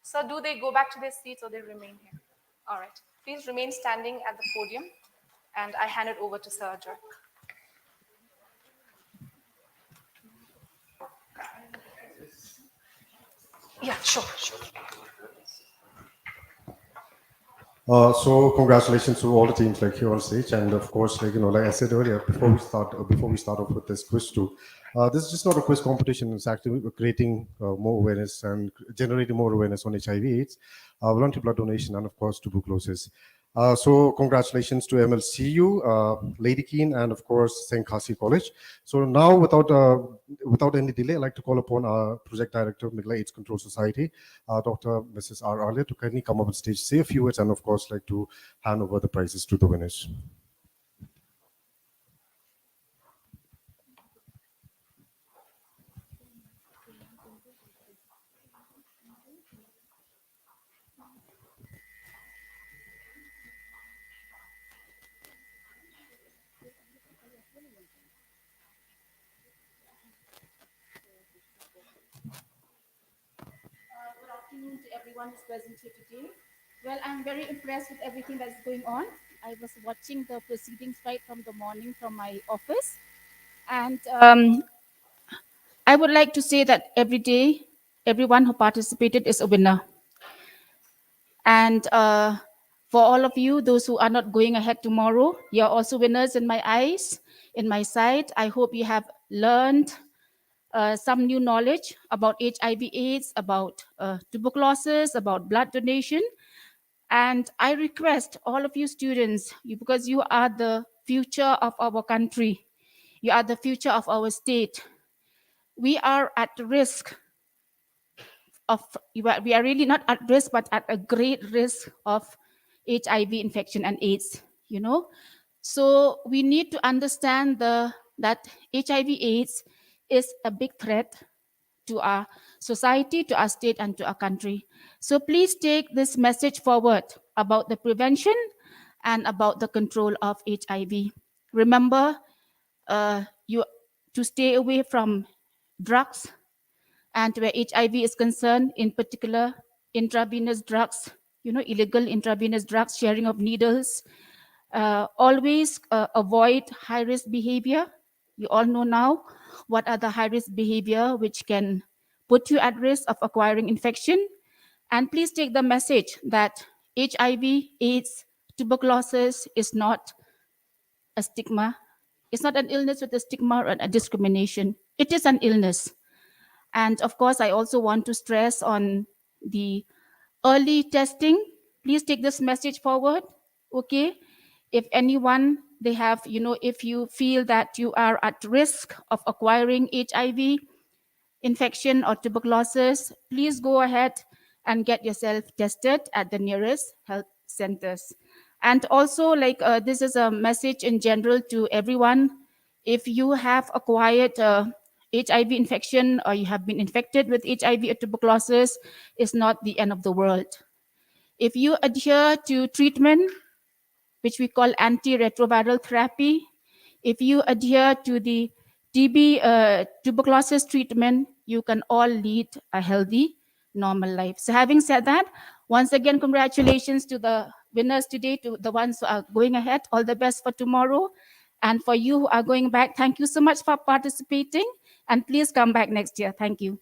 So do they go back to their seats or they remain here? All right. Please remain standing at the podium and I hand it over to Sir Joy. Yeah, sure. So congratulations to all the teams like here on stage, and of course, like like I said earlier, before we start off with this quiz too, this is just not a quiz competition. It's actually creating more awareness and generating more awareness on HIV/AIDS, voluntary blood donation, and of course tuberculosis. So congratulations to MLCU, Lady Keen, and of course St. Khasi College. So now, without any delay, I'd like to call upon our project director of Mcq AIDS Control Society, Dr. Mrs. R. Alia, to kindly come up on stage, say a few words, and of course, like to hand over the prizes to the winners. Good afternoon to everyone who's present here today. Well, I'm very impressed with everything that's going on. I was watching the proceedings right from the morning from my office. And I would like to say that every day, everyone who participated is a winner. And for all of you, those who are not going ahead tomorrow, you're also winners in my eyes, in my sight. I hope you have learned some new knowledge about HIV/AIDS, about tuberculosis, about blood donation. And I request all of you students, because you are the future of our country, you are the future of our state. We are at risk of, we are really not at risk, but at a great risk of HIV infection and AIDS, So we need to understand that HIV/AIDS is a big threat to our society, to our state, and to our country. So please take this message forward about the prevention and about the control of HIV. Remember, you to stay away from drugs, and where HIV is concerned, in particular, intravenous drugs, illegal intravenous drugs, sharing of needles. Always avoid high-risk behavior. You all know now what are the high-risk behavior which can put you at risk of acquiring infection. And please take the message that HIV, AIDS, tuberculosis is not a stigma. It's not an illness with a stigma or a discrimination. It is an illness. And of course, I also want to stress on the early testing. Please take this message forward, okay? If anyone, they have, if you feel that you are at risk of acquiring HIV infection or tuberculosis, please go ahead and get yourself tested at the nearest health centers. And also, this is a message in general to everyone. If you have acquired HIV infection or you have been infected with HIV or tuberculosis, it's not the end of the world. If you adhere to treatment, which we call antiretroviral therapy, if you adhere to the TB tuberculosis treatment, you can all lead a healthy, normal life. So having said that, once again, congratulations to the winners today, to the ones who are going ahead. All the best for tomorrow. And for you who are going back, thank you so much for participating. And please come back next year. Thank you.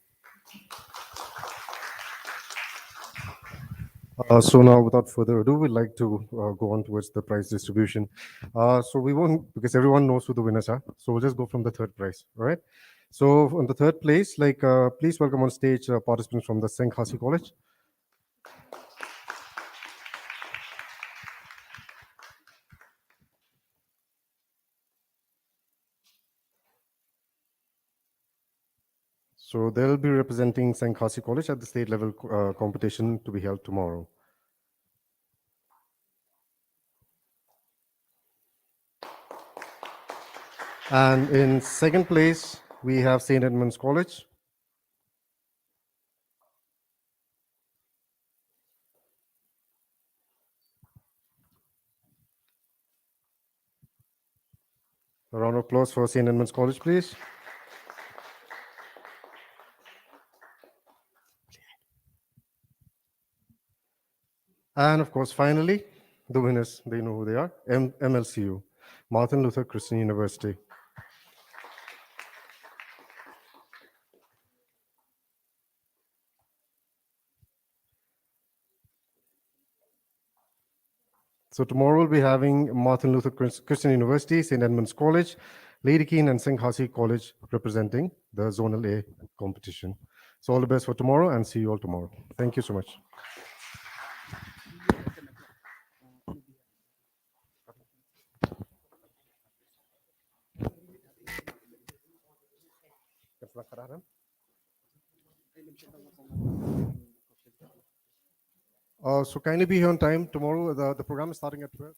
So now, without further ado, we'd like to go on towards the prize distribution. So we won't, because everyone knows who the winners are. So we'll just go from the third prize, all right? So on the third place, please welcome on stage participants from the St. Khasi College. So they'll be representing St. Khasi College at the state level competition to be held tomorrow. And in second place, we have St. Edmund's College. A round of applause for St. Edmund's College, please. And of course, finally, the winners, they know who they are, MLCU, Martin Luther Christian University. So tomorrow we'll be having Martin Luther Christian University, St. Edmund's College, Lady Keane and St. Khasi College representing the Zonal A competition. So all the best for tomorrow and see you all tomorrow. Thank you so much. So kindly be here on time tomorrow. The program is starting at 12.